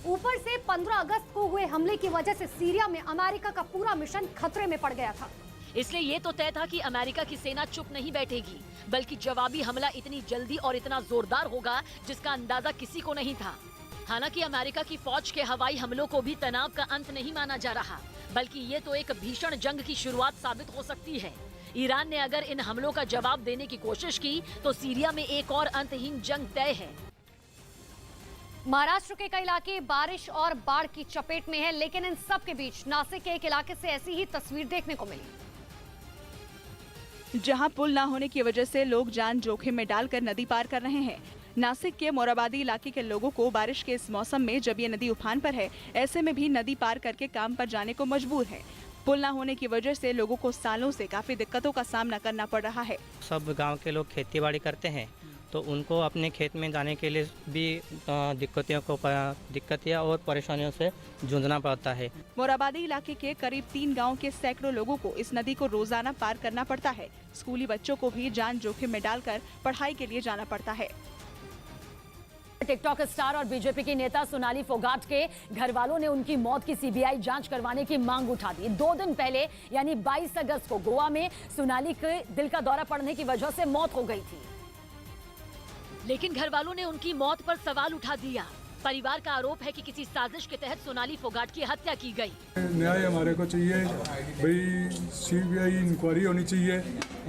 ऊपर से 15 अगस्त को हुए हमले की वजह से सीरिया में अमेरिका का पूरा मिशन खतरे में पड़ गया था। इसलिए ये तो तय था कि अमेरिका की सेना चुप नहीं बैठेगी, बल्कि जवाबी हमला इतनी जल्दी और इतना जोरदार होगा जिसका अंदाजा किसी को नहीं था। हालांकि अमेरिका की फौज के हवाई हमलों को भी तनाव का अंत नहीं माना जा रहा, बल्कि ये तो एक भीषण जंग की शुरुआत साबित हो सकती है। ईरान ने अगर इन हमलों का जवाब देने की कोशिश की तो सीरिया में एक और अंतहीन जंग तय है। महाराष्ट्र के कई इलाके बारिश और बाढ़ की चपेट में है, लेकिन इन सब के बीच नासिक के एक इलाके से ऐसी ही तस्वीर देखने को मिली, जहां पुल न होने की वजह से लोग जान जोखिम में डालकर नदी पार कर रहे हैं। नासिक के मोराबादी इलाके के लोगों को बारिश के इस मौसम में जब ये नदी उफान पर है, ऐसे में भी नदी पार करके काम पर जाने को मजबूर है। पुल न होने की वजह से लोगों को सालों से काफी दिक्कतों का सामना करना पड़ रहा है। सब गांव के लोग खेती बाड़ी करते हैं, तो उनको अपने खेत में जाने के लिए भी दिक्कतें और परेशानियों से जूझना पड़ता है। मोराबादी इलाके के करीब 3 गांव के सैकड़ों लोगों को इस नदी को रोजाना पार करना पड़ता है। स्कूली बच्चों को भी जान जोखिम में डालकर पढ़ाई के लिए जाना पड़ता है। टिकटॉक स्टार और बीजेपी की नेता सोनाली फोगाट के घर वालों ने उनकी मौत की सीबीआई जांच करवाने की मांग उठा दी। 2 दिन पहले यानी 22 अगस्त को गोवा में सोनाली के दिल का दौरा पड़ने की वजह से मौत हो गई थी, लेकिन घर वालों ने उनकी मौत पर सवाल उठा दिया। परिवार का आरोप है कि किसी साजिश के तहत सोनाली फोगाट की हत्या की गई। न्याय हमारे को चाहिए भाई, सीबीआई इंक्वायरी होनी चाहिए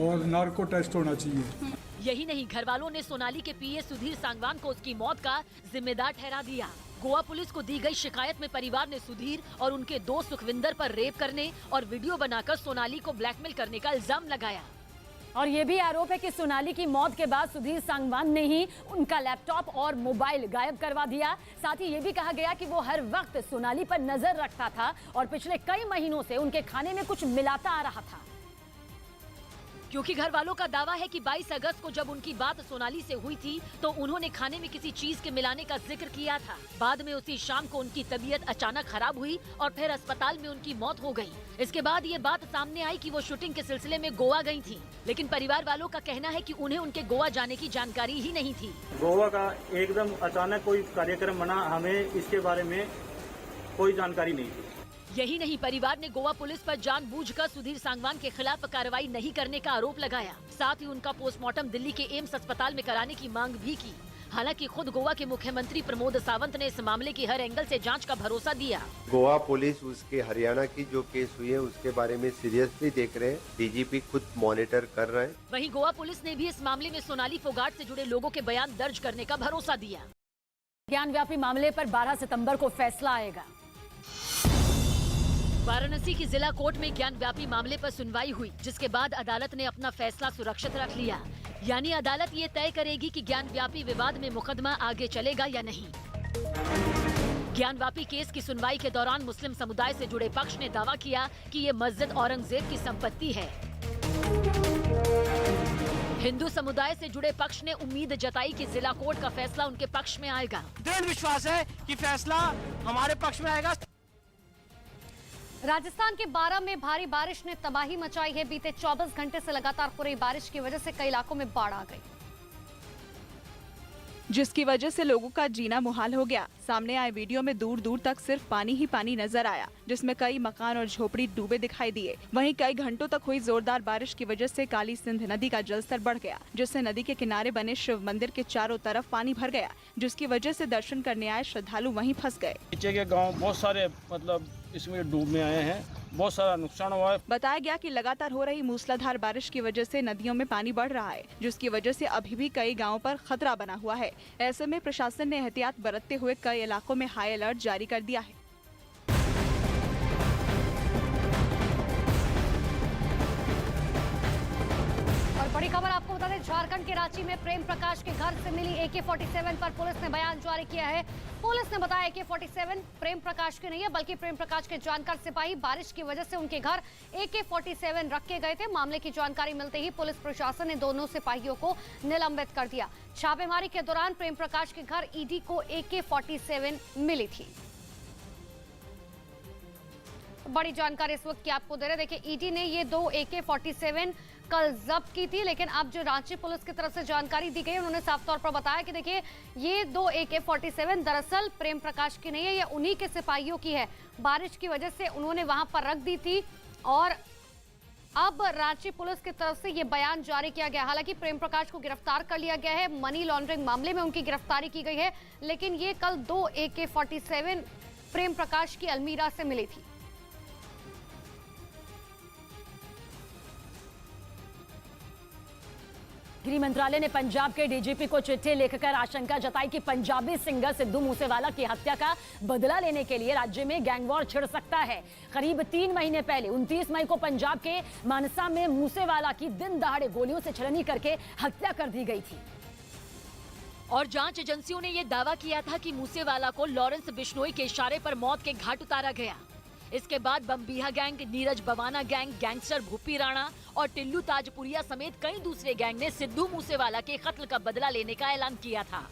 और नार्को टेस्ट होना चाहिए। यही नहीं, घर वालों ने सोनाली के पीए सुधीर सांगवान को उसकी मौत का जिम्मेदार ठहरा दिया। गोवा पुलिस को दी गई शिकायत में परिवार ने सुधीर और उनके दोस्त सुखविंदर पर रेप करने और वीडियो बनाकर सोनाली को ब्लैकमेल करने का इल्जाम लगाया। और ये भी आरोप है कि सोनाली की मौत के बाद सुधीर सांगवान ने ही उनका लैपटॉप और मोबाइल गायब करवा दिया। साथ ही ये भी कहा गया कि वो हर वक्त सोनाली पर नजर रखता था और पिछले कई महीनों से उनके खाने में कुछ मिलाता आ रहा था। क्योंकि घर वालों का दावा है कि 22 अगस्त को जब उनकी बात सोनाली से हुई थी तो उन्होंने खाने में किसी चीज के मिलाने का जिक्र किया था। बाद में उसी शाम को उनकी तबीयत अचानक खराब हुई और फिर अस्पताल में उनकी मौत हो गई। इसके बाद ये बात सामने आई कि वो शूटिंग के सिलसिले में गोवा गई थी, लेकिन परिवार वालों का कहना है कि उन्हें उनके गोवा जाने की जानकारी ही नहीं थी। गोवा का एकदम अचानक कोई कार्यक्रम बना, हमें इसके बारे में कोई जानकारी नहीं थी। यही नहीं, परिवार ने गोवा पुलिस पर जानबूझकर सुधीर सांगवान के खिलाफ कार्रवाई नहीं करने का आरोप लगाया। साथ ही उनका पोस्टमार्टम दिल्ली के एम्स अस्पताल में कराने की मांग भी की। हालांकि खुद गोवा के मुख्यमंत्री प्रमोद सावंत ने इस मामले की हर एंगल से जांच का भरोसा दिया। गोवा पुलिस उसके हरियाणा की जो केस हुई है उसके बारे में सीरियसली देख रहे हैं। डीजीपी खुद मॉनिटर कर रहे हैं। वहीं गोवा पुलिस ने भी इस मामले में सोनाली फोगाट से जुड़े लोगों के बयान दर्ज करने का भरोसा दिया। ज्ञानव्यापी मामले पर 12 सितंबर को फैसला आएगा। वाराणसी की जिला कोर्ट में ज्ञानव्यापी मामले पर सुनवाई हुई, जिसके बाद अदालत ने अपना फैसला सुरक्षित रख लिया। यानी अदालत ये तय करेगी कि ज्ञानव्यापी विवाद में मुकदमा आगे चलेगा या नहीं। ज्ञानव्यापी केस की सुनवाई के दौरान मुस्लिम समुदाय से जुड़े पक्ष ने दावा किया कि ये मस्जिद औरंगजेब की संपत्ति है। हिंदू समुदाय से जुड़े पक्ष ने उम्मीद जताई कि जिला कोर्ट का फैसला उनके पक्ष में आएगा। दृढ़ विश्वास है कि फैसला हमारे पक्ष में आएगा। राजस्थान के बारां में भारी बारिश ने तबाही मचाई है। बीते 24 घंटे से लगातार हो रही बारिश की वजह से कई इलाकों में बाढ़ आ गई, जिसकी वजह से लोगों का जीना मुहाल हो गया। सामने आए वीडियो में दूर दूर तक सिर्फ पानी ही पानी नजर आया, जिसमें कई मकान और झोपड़ी डूबे दिखाई दिए। वहीं कई घंटों तक हुई जोरदार बारिश की वजह से काली सिंध नदी का जलस्तर बढ़ गया, जिससे नदी के किनारे बने शिव मंदिर के चारों तरफ पानी भर गया, जिसकी वजह से दर्शन करने आए श्रद्धालु वहीं फंस गए। नीचे के गांव बहुत सारे इसमें डूब में आए हैं, बहुत सारा नुकसान हुआ है। बताया गया कि लगातार हो रही मूसलाधार बारिश की वजह से नदियों में पानी बढ़ रहा है, जिसकी वजह से अभी भी कई गांवों पर खतरा बना हुआ है। ऐसे में प्रशासन ने एहतियात बरतते हुए कई इलाकों में हाई अलर्ट जारी कर दिया है। और बड़ी खबर आपको बता दें, झारखंड के रांची में प्रेम प्रकाश के घर से मिली AK-47 पर पुलिस ने बयान जारी किया है। पुलिस ने बताया AK-47 प्रेम प्रकाश के नहीं है, बल्कि प्रेम प्रकाश के जानकार सिपाही बारिश की वजह से उनके घर AK-47 रखे गए थे। मामले की जानकारी मिलते ही पुलिस प्रशासन ने दोनों सिपाहियों को निलंबित कर दिया। छापेमारी के दौरान प्रेम प्रकाश के घर ईडी को AK-47 मिली थी। बड़ी जानकारी इस वक्त की आपको दे रहे। देखिए, ईडी ने ये 2 AK-47 कल जब्त की थी, लेकिन अब जो रांची पुलिस की तरफ से जानकारी दी गई, उन्होंने साफ तौर पर बताया कि देखिए, ये 2 AK-47 दरअसल प्रेम प्रकाश की नहीं है, ये उन्हीं के सिपाहियों की है। बारिश की वजह से उन्होंने वहां पर रख दी थी और अब रांची पुलिस की तरफ से ये बयान जारी किया गया। हालांकि प्रेम प्रकाश को गिरफ्तार कर लिया गया है, मनी लॉन्ड्रिंग मामले में उनकी गिरफ्तारी की गई है, लेकिन ये कल 2 AK-47 प्रेम प्रकाश की अलमीरा से मिली थी। गृह मंत्रालय ने पंजाब के डीजीपी को चिट्ठी लिखकर आशंका जताई कि पंजाबी सिंगर सिद्धू मूसेवाला की हत्या का बदला लेने के लिए राज्य में गैंगवॉर छिड़ सकता है। करीब 3 महीने पहले 29 मई को पंजाब के मानसा में मूसेवाला की दिन दहाड़े गोलियों से छलनी करके हत्या कर दी गई थी। और जांच एजेंसियों ने यह दावा किया था कि मूसेवाला को लॉरेंस बिश्नोई के इशारे पर मौत के घाट उतारा गया। इसके बाद Bambiha gang, Neeraj Bawana gang, gangster Bhupi Rana और टिल्लू ताजपुरिया समेत कई दूसरे गैंग ने सिद्धू मूसेवाला के कत्ल का बदला लेने का ऐलान किया था।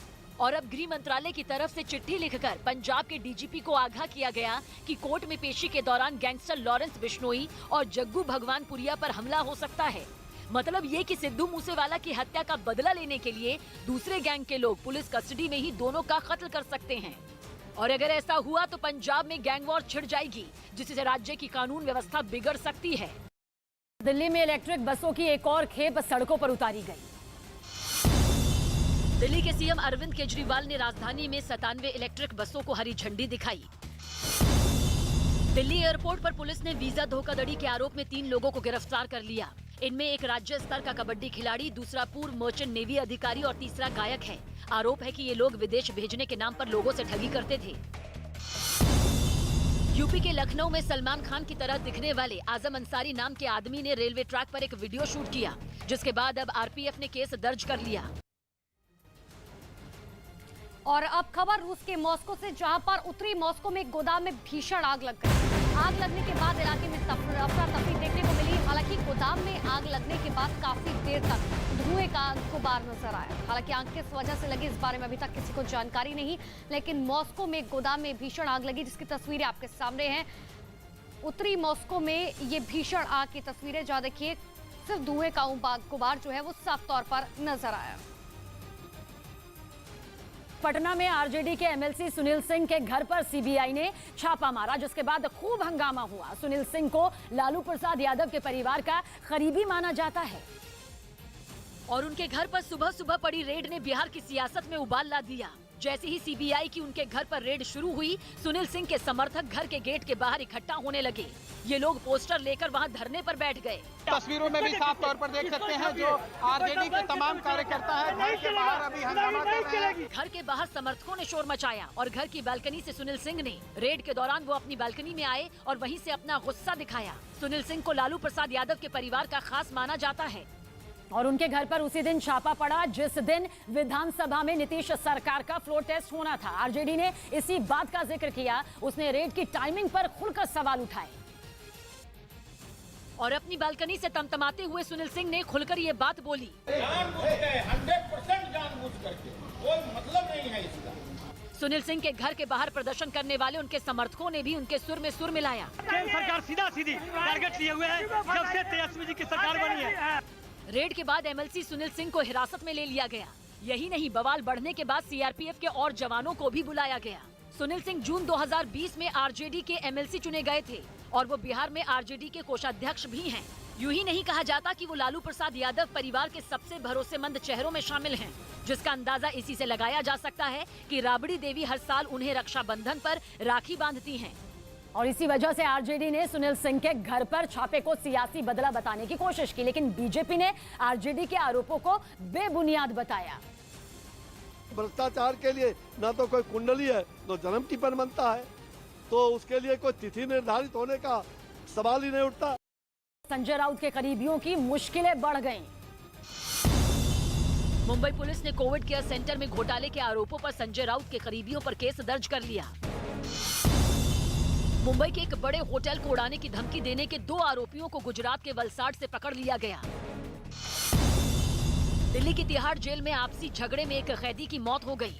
और अब गृह मंत्रालय की तरफ से चिट्ठी लिखकर पंजाब के डीजीपी को आगाह किया गया कि कोर्ट में पेशी के दौरान गैंगस्टर लॉरेंस बिश्नोई और जग्गू भगवानपुरिया पर हमला हो सकता है। मतलब ये कि सिद्धू मूसेवाला की हत्या का बदला लेने के लिए दूसरे गैंग के लोग पुलिस कस्टडी में ही दोनों का कत्ल कर सकते हैं। और अगर ऐसा हुआ तो पंजाब में गैंगवॉर छिड़ जाएगी, जिससे राज्य की कानून व्यवस्था बिगड़ सकती है। दिल्ली में इलेक्ट्रिक बसों की एक और खेप सड़कों पर उतारी गई। दिल्ली के सीएम अरविंद केजरीवाल ने राजधानी में 97 इलेक्ट्रिक बसों को हरी झंडी दिखाई। दिल्ली एयरपोर्ट पर पुलिस ने वीजा धोखाधड़ी के आरोप में 3 लोगों को गिरफ्तार कर लिया। इनमें एक राज्य स्तर का कबड्डी खिलाड़ी, दूसरा पूर्व मर्चेंट नेवी अधिकारी और तीसरा गायक है। आरोप है कि ये लोग विदेश भेजने के नाम पर लोगों से ठगी करते थे। यूपी के लखनऊ में सलमान खान की तरह दिखने वाले आजम अंसारी नाम के आदमी ने रेलवे ट्रैक पर एक वीडियो शूट किया, जिसके बाद अब आरपीएफ ने केस दर्ज कर लिया। और अब खबर रूस के मॉस्को से, जहां पर उत्तरी मॉस्को में एक गोदाम में भीषण आग लग गई। आग लगने के बाद इलाके में अफरा तफरी देखने को मिली। हालांकि गोदाम में आग लगने के बाद काफी देर तक धुएं का गुबार नजर आया। हालांकि आग किस वजह से लगी, इस बारे में अभी तक किसी को जानकारी नहीं, लेकिन मॉस्को में एक गोदाम में भीषण आग लगी, जिसकी तस्वीरें आपके सामने हैं। उत्तरी मॉस्को में ये भीषण आग की तस्वीरें, जहां देखिए सिर्फ धुएं का गुबार जो है वो साफ तौर पर नजर आया। पटना में आरजेडी के एमएलसी सुनील सिंह के घर पर सीबीआई ने छापा मारा, जिसके बाद खूब हंगामा हुआ। सुनील सिंह को लालू प्रसाद यादव के परिवार का करीबी माना जाता है और उनके घर पर सुबह सुबह पड़ी रेड ने बिहार की सियासत में उबाल ला दिया। जैसे ही सीबीआई की उनके घर पर रेड शुरू हुई, सुनील सिंह के समर्थक घर के गेट के बाहर इकट्ठा होने लगे। ये लोग पोस्टर लेकर वहां धरने पर बैठ गए। तस्वीरों में भी साफ तौर पर देख सकते हैं जो आरजेडी के तमाम कार्यकर्ता हैं घर के बाहर अभी हंगामा कर रहे हैं। घर के बाहर समर्थकों ने शोर मचाया और घर की बालकनी से सुनील सिंह ने रेड के दौरान वो अपनी बालकनी में आए और वहीं से अपना गुस्सा दिखाया। सुनील सिंह को लालू प्रसाद यादव के परिवार का खास माना जाता है और उनके घर पर उसी दिन छापा पड़ा जिस दिन विधानसभा में नीतीश सरकार का फ्लोर टेस्ट होना था। आरजेडी ने इसी बात का जिक्र किया। उसने रेड की टाइमिंग पर खुलकर सवाल उठाए और अपनी बालकनी से तमतमाते हुए सुनील सिंह ने खुलकर ये बात बोली। 100% जानबूझ करके, कोई मतलब नहीं है इसका। सुनील सिंह के घर के बाहर प्रदर्शन करने वाले उनके समर्थकों ने भी उनके सुर में सुर मिलाया। केंद्र सरकार सीधा सीधी टारगेट लिए हुए है जब से तेजस्वी जी की सरकार बनी है। रेड के बाद एमएलसी सुनील सिंह को हिरासत में ले लिया गया। यही नहीं, बवाल बढ़ने के बाद सीआरपीएफ के और जवानों को भी बुलाया गया। सुनील सिंह जून 2020 में आरजेडी के एमएलसी चुने गए थे और वो बिहार में आरजेडी के कोषाध्यक्ष भी हैं। यूं ही नहीं कहा जाता कि वो लालू प्रसाद यादव परिवार के सबसे भरोसेमंद चेहरों में शामिल हैं, जिसका अंदाजा इसी से लगाया जा सकता है कि राबड़ी देवी हर साल उन्हें रक्षाबंधन पर राखी बांधती हैं। और इसी वजह से आरजेडी ने सुनील सिंह के घर पर छापे को सियासी बदला बताने की कोशिश की, लेकिन बीजेपी ने आरजेडी के आरोपों को बेबुनियाद बताया। भ्रष्टाचार के लिए न तो कोई कुंडली है न जन्म टिप्पण बनता है, तो उसके लिए कोई तिथि निर्धारित होने का सवाल ही नहीं उठता। संजय राउत के करीबियों की मुश्किलें बढ़ गईं। मुंबई पुलिस ने कोविड केयर सेंटर में घोटाले के आरोपों पर संजय राउत के करीबियों पर केस दर्ज कर लिया। मुंबई के एक बड़े होटल को उड़ाने की धमकी देने के 2 आरोपियों को गुजरात के वलसाड से पकड़ लिया गया। दिल्ली की तिहाड़ जेल में आपसी झगड़े में एक कैदी की मौत हो गई।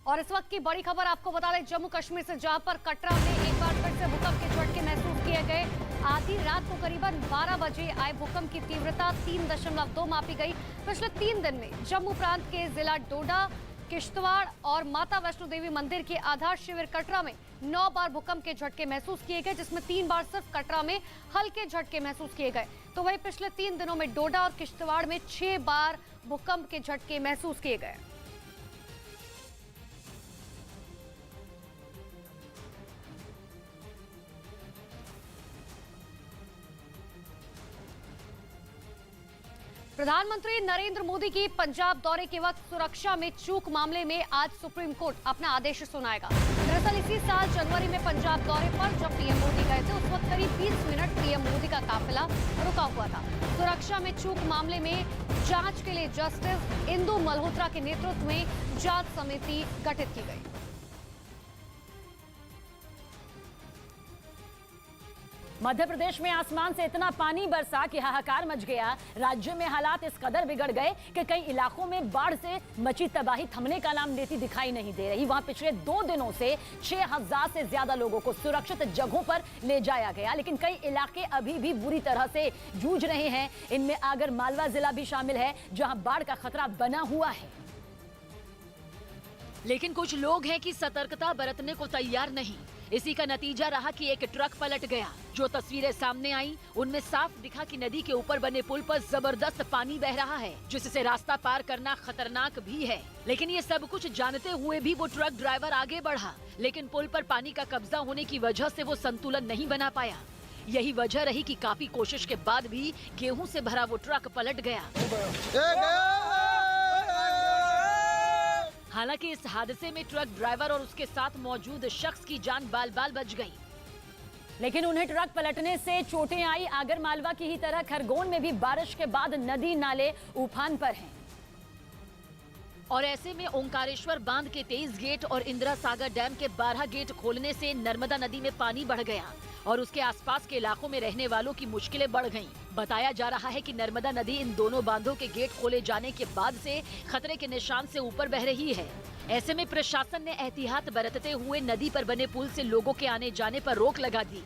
और इस वक्त की बड़ी खबर आपको बता दें, जम्मू कश्मीर से जहां पर कटरा में एक बार फिर से भूकंप के झटके महसूस किए गए। आधी रात को करीबन 12 बजे आए भूकंप की तीव्रता 3.2 मापी गई। पिछले 3 दिन में जम्मू प्रांत के जिला डोडा, किश्तवाड़ और माता वैष्णो देवी मंदिर के आधार शिविर कटरा में 9 बार भूकंप के झटके महसूस किए गए, जिसमें 3 बार सिर्फ कटरा में हल्के झटके महसूस किए गए। तो वहीं पिछले 3 दिनों में डोडा और किश्तवाड़ में 6 बार भूकंप के झटके महसूस किए गए। प्रधानमंत्री नरेंद्र मोदी की पंजाब दौरे के वक्त सुरक्षा में चूक मामले में आज सुप्रीम कोर्ट अपना आदेश सुनाएगा। दरअसल इसी साल जनवरी में पंजाब दौरे पर जब पीएम मोदी गए थे, उस वक्त करीब 20 मिनट पीएम मोदी का काफिला रुका हुआ था। सुरक्षा में चूक मामले में जांच के लिए जस्टिस इंदु मल्होत्रा के नेतृत्व में जांच समिति गठित की गई। मध्य प्रदेश में आसमान से इतना पानी बरसा कि हाहाकार मच गया। राज्य में हालात इस कदर बिगड़ गए कि कई इलाकों में बाढ़ से मची तबाही थमने का नाम लेती दिखाई नहीं दे रही। वहां पिछले 2 दिनों से 6000 से ज्यादा लोगों को सुरक्षित जगहों पर ले जाया गया, लेकिन कई इलाके अभी भी बुरी तरह से जूझ रहे हैं। इनमें आगर मालवा जिला भी शामिल है, जहां बाढ़ का खतरा बना हुआ है। लेकिन कुछ लोग हैं कि सतर्कता बरतने को तैयार नहीं। इसी का नतीजा रहा कि एक ट्रक पलट गया। जो तस्वीरें सामने आई उनमें साफ दिखा कि नदी के ऊपर बने पुल पर जबरदस्त पानी बह रहा है, जिससे रास्ता पार करना खतरनाक भी है। लेकिन ये सब कुछ जानते हुए भी वो ट्रक ड्राइवर आगे बढ़ा, लेकिन पुल पर पानी का कब्जा होने की वजह से वो संतुलन नहीं बना पाया। यही वजह रही कि काफी कोशिश के बाद भी गेहूं से भरा वो ट्रक पलट गया। हालांकि इस हादसे में ट्रक ड्राइवर और उसके साथ मौजूद शख्स की जान बाल बाल बच गई, लेकिन उन्हें ट्रक पलटने से चोटें आई। आगर मालवा की ही तरह खरगोन में भी बारिश के बाद नदी नाले उफान पर हैं। और ऐसे में ओंकारेश्वर बांध के 23 गेट और इंदिरा सागर डैम के 12 गेट खोलने से नर्मदा नदी में पानी बढ़ गया और उसके आसपास के इलाकों में रहने वालों की मुश्किलें बढ़ गईं। बताया जा रहा है कि नर्मदा नदी इन दोनों बांधों के गेट खोले जाने के बाद से खतरे के निशान से ऊपर बह रही है। ऐसे में प्रशासन ने एहतियात बरतते हुए नदी पर बने पुल से लोगों के आने जाने पर रोक लगा दी।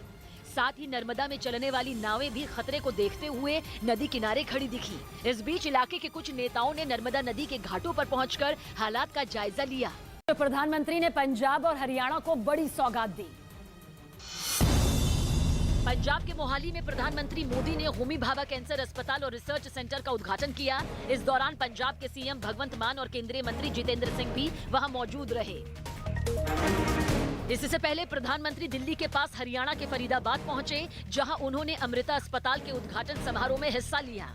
साथ ही नर्मदा में चलने वाली नावें भी खतरे को देखते हुए नदी किनारे खड़ी दिखी। इस बीच इलाके के कुछ नेताओं ने नर्मदा नदी के घाटों पर पहुंचकर हालात का जायजा लिया। प्रधानमंत्री ने पंजाब और हरियाणा को बड़ी सौगात दी। पंजाब के मोहाली में प्रधानमंत्री मोदी ने होमी भाभा कैंसर अस्पताल और रिसर्च सेंटर का उद्घाटन किया। इस दौरान पंजाब के सीएम भगवंत मान और केंद्रीय मंत्री जितेंद्र सिंह भी वहां मौजूद रहे। इससे पहले प्रधानमंत्री दिल्ली के पास हरियाणा के फरीदाबाद पहुंचे, जहां उन्होंने अमृता अस्पताल के उद्घाटन समारोह में हिस्सा लिया।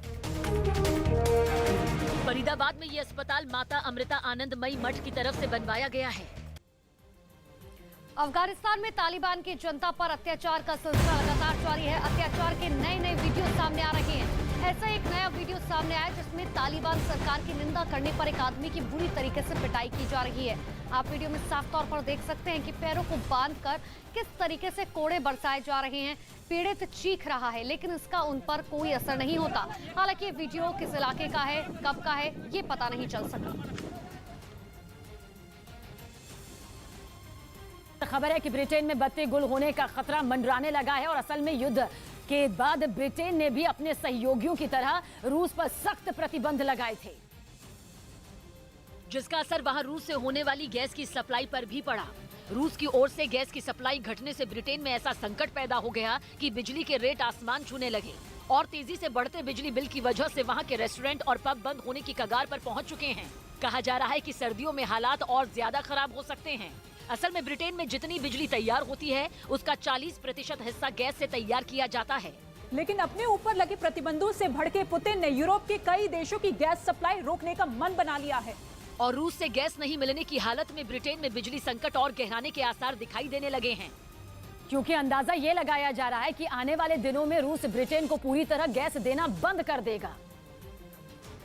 फरीदाबाद में ये अस्पताल माता अमृता आनंदमयी मठ की तरफ से बनवाया गया है। अफगानिस्तान में तालिबान की जनता पर अत्याचार का सिलसिला लगातार जारी है। अत्याचार के नए वीडियो सामने आ रहे हैं। ऐसा एक नया वीडियो सामने आया जिसमें तालिबान सरकार की निंदा करने पर एक आदमी की बुरी तरीके से पिटाई की जा रही है। आप वीडियो में साफ तौर पर देख सकते हैं कि पैरों को बांधकर किस तरीके से कोड़े बरसाए जा रहे हैं। पीड़ित चीख रहा है, लेकिन इसका उन पर कोई असर नहीं होता। हालांकि ये वीडियो किस इलाके का है, कब का है, ये पता नहीं चल सका। खबर है कि ब्रिटेन में बत्ती गुल होने का खतरा मंडराने लगा है और असल में युद्ध के बाद ब्रिटेन ने भी अपने सहयोगियों की तरह रूस पर सख्त प्रतिबंध लगाए थे, जिसका असर वहां रूस से होने वाली गैस की सप्लाई पर भी पड़ा। रूस की ओर से गैस की सप्लाई घटने से ब्रिटेन में ऐसा संकट पैदा हो गया कि बिजली के रेट आसमान छूने लगे और तेजी से बढ़ते बिजली बिल की वजह से वहां के रेस्टोरेंट और पब बंद होने की कगार पर पहुंच चुके हैं। कहा जा रहा है कि सर्दियों में हालात और ज्यादा खराब हो सकते हैं। असल में ब्रिटेन में जितनी बिजली तैयार होती है उसका 40% हिस्सा गैस से तैयार किया जाता है। लेकिन अपने ऊपर लगे प्रतिबंधों से भड़के पुतिन ने यूरोप के कई देशों की गैस सप्लाई रोकने का मन बना लिया है और रूस से गैस नहीं मिलने की हालत में ब्रिटेन में बिजली संकट और गहराने के आसार दिखाई देने लगे हैं। क्योंकि अंदाजा ये लगाया जा रहा है कि आने वाले दिनों में रूस ब्रिटेन को पूरी तरह गैस देना बंद कर देगा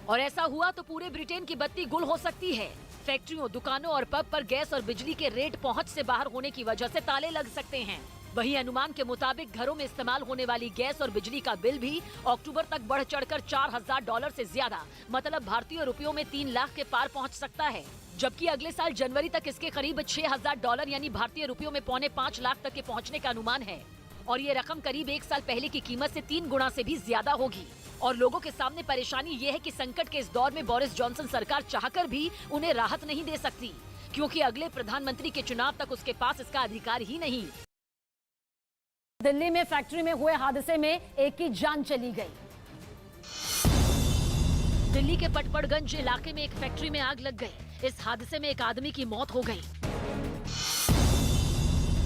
और ऐसा हुआ तो पूरे ब्रिटेन की बत्ती गुल हो सकती है। फैक्ट्रियों, दुकानों और पब पर गैस और बिजली के रेट पहुंच से बाहर होने की वजह से ताले लग सकते हैं। वहीं अनुमान के मुताबिक घरों में इस्तेमाल होने वाली गैस और बिजली का बिल भी अक्टूबर तक बढ़ चढ़कर $4000 से ज्यादा, मतलब भारतीय रुपयों में 3 लाख के पार पहुंच सकता है। जबकि अगले साल जनवरी तक इसके करीब $6000 यानी भारतीय रुपयों में 5.25 लाख तक के पहुंचने का अनुमान है और ये रकम करीब 1 साल पहले की कीमत से 3 गुना से भी ज्यादा होगी। और लोगों के सामने परेशानी ये है कि संकट के इस दौर में बोरिस जॉनसन सरकार चाहकर भी उन्हें राहत नहीं दे सकती, क्योंकि अगले प्रधानमंत्री के चुनाव तक उसके पास इसका अधिकार ही नहीं। दिल्ली में फैक्ट्री में हुए हादसे में एक की जान चली गई। दिल्ली के पटपड़गंज इलाके में एक फैक्ट्री में आग लग गई। इस हादसे में एक आदमी की मौत हो गई।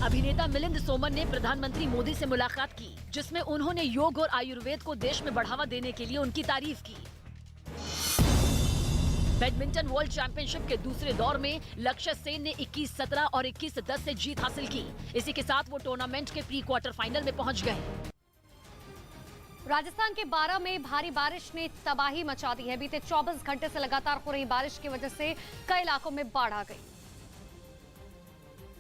अभिनेता मिलिंद सोमन ने प्रधानमंत्री मोदी से मुलाकात की, जिसमें उन्होंने योग और आयुर्वेद को देश में बढ़ावा देने के लिए उनकी तारीफ की। बैडमिंटन वर्ल्ड चैंपियनशिप के दूसरे दौर में लक्ष्य सेन ने 21-17 और 21-10 से जीत हासिल की। इसी के साथ वो टूर्नामेंट के प्री क्वार्टर फाइनल में पहुंच गए। राजस्थान के बारां में भारी बारिश ने तबाही मचा दी है। बीते 24 घंटे से लगातार हो रही बारिश की वजह से कई इलाकों में बाढ़ आ गई,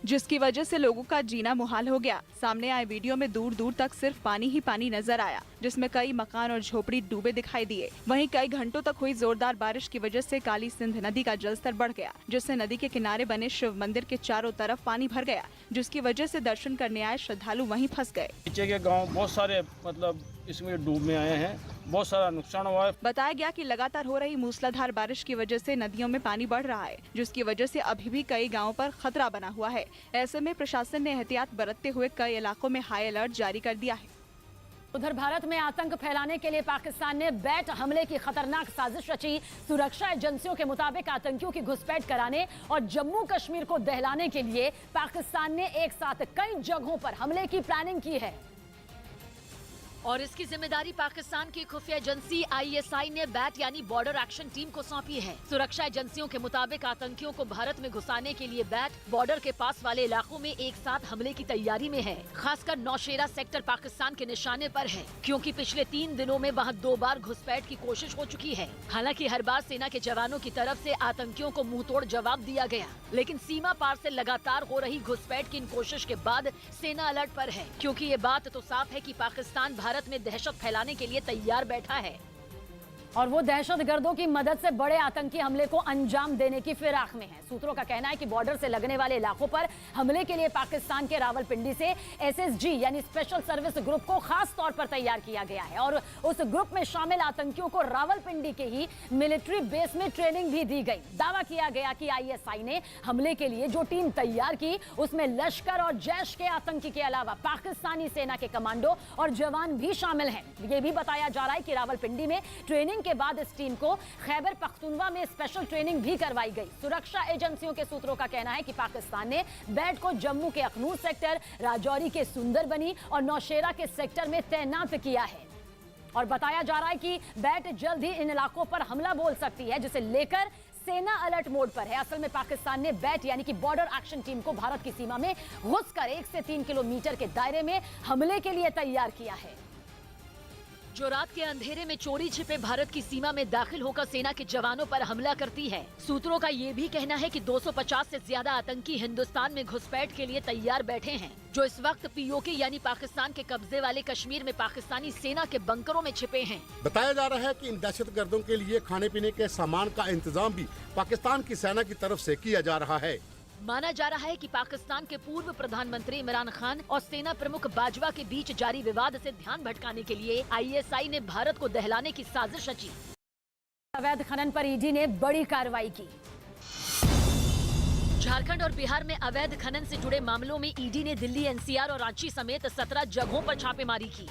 जिसकी वजह से लोगों का जीना मुहाल हो गया। सामने आए वीडियो में दूर दूर तक सिर्फ पानी ही पानी नजर आया, जिसमें कई मकान और झोपड़ी डूबे दिखाई दिए। वहीं कई घंटों तक हुई जोरदार बारिश की वजह से काली सिंध नदी का जलस्तर बढ़ गया, जिससे नदी के किनारे बने शिव मंदिर के चारों तरफ पानी भर गया, जिसकी वजह से दर्शन करने आए श्रद्धालु वहीं फंस गए। नीचे के गाँव बहुत सारे इसमें डूब में आए हैं, बहुत सारा नुकसान हुआ है। बताया गया कि लगातार हो रही मूसलाधार बारिश की वजह से नदियों में पानी बढ़ रहा है, जिसकी वजह से अभी भी कई गांवों पर खतरा बना हुआ है। ऐसे में प्रशासन ने एहतियात बरतते हुए कई इलाकों में हाई अलर्ट जारी कर दिया है। उधर भारत में आतंक फैलाने के लिए पाकिस्तान ने बैट हमले की खतरनाक साजिश रची। सुरक्षा एजेंसियों के मुताबिक आतंकियों की घुसपैठ कराने और जम्मू कश्मीर को दहलाने के लिए पाकिस्तान ने एक साथ कई जगहों पर हमले की प्लानिंग की है और इसकी जिम्मेदारी पाकिस्तान की खुफिया एजेंसी ISI ने बैट यानी बॉर्डर एक्शन टीम को सौंपी है। सुरक्षा एजेंसियों के मुताबिक आतंकियों को भारत में घुसाने के लिए बैट बॉर्डर के पास वाले इलाकों में एक साथ हमले की तैयारी में है। खासकर नौशेरा सेक्टर पाकिस्तान के निशाने पर है, क्योंकि पिछले 3 दिनों में वहां 2 बार घुसपैठ की कोशिश हो चुकी है। हालांकि हर बार सेना के जवानों की तरफ से आतंकियों को मुंहतोड़ जवाब दिया गया, लेकिन सीमा पार से लगातार हो रही घुसपैठ की इन कोशिश के बाद सेना अलर्ट पर है, क्योंकि ये बात तो साफ है कि पाकिस्तान भारत में दहशत फैलाने के लिए तैयार बैठा है। और वो दहशतगर्दों की मदद से बड़े आतंकी हमले को अंजाम देने की फिराक में है। सूत्रों का कहना है कि बॉर्डर से लगने वाले इलाकों पर हमले के लिए पाकिस्तान के रावलपिंडी से SSG यानी स्पेशल सर्विस ग्रुप को खास तौर पर तैयार किया गया है और उस ग्रुप में शामिल आतंकियों को रावलपिंडी के ही मिलिट्री बेस में ट्रेनिंग भी दी गई। दावा किया गया कि ISI ने हमले के लिए जो टीम तैयार की उसमें लश्कर और जैश के आतंकी के अलावा पाकिस्तानी सेना के कमांडो और जवान भी शामिल हैं। ये भी बताया जा रहा है कि रावलपिंडी में ट्रेनिंग के बाद इस टीम को खैबर पख्तूनवा में स्पेशल ट्रेनिंग भी करवाई गई। सुरक्षा एजेंसियों के सूत्रों का कहना है कि पाकिस्तान ने बैट को जम्मू के अखनूर सेक्टर, राजौरी के सुंदरबनी और नौशेरा के सेक्टर में तैनात किया है और बताया जा रहा है कि बैट जल्द ही इन इलाकों पर हमला बोल सकती है, जिसे लेकर सेना अलर्ट मोड पर है। असल में पाकिस्तान ने बैट यानी कि बॉर्डर एक्शन टीम को भारत की सीमा में घुसकर 1 से 3 किलोमीटर के दायरे में हमले के लिए तैयार किया है। जो रात के अंधेरे में चोरी छिपे भारत की सीमा में दाखिल होकर सेना के जवानों पर हमला करती है। सूत्रों का ये भी कहना है कि 250 से ज्यादा आतंकी हिंदुस्तान में घुसपैठ के लिए तैयार बैठे हैं, जो इस वक्त POK यानी पाकिस्तान के कब्जे वाले कश्मीर में पाकिस्तानी सेना के बंकरों में छिपे हैं। बताया जा रहा है कि इन दहशतगर्दों के लिए खाने पीने के सामान का इंतजाम भी पाकिस्तान की सेना की तरफ से किया जा रहा है। माना जा रहा है कि पाकिस्तान के पूर्व प्रधानमंत्री इमरान खान और सेना प्रमुख बाजवा के बीच जारी विवाद से ध्यान भटकाने के लिए ISI ने भारत को दहलाने की साजिश रची। अवैध खनन पर ED ने बड़ी कार्रवाई की। झारखंड और बिहार में अवैध खनन से जुड़े मामलों में ED ने दिल्ली, NCR और रांची समेत 17 जगहों पर छापेमारी की।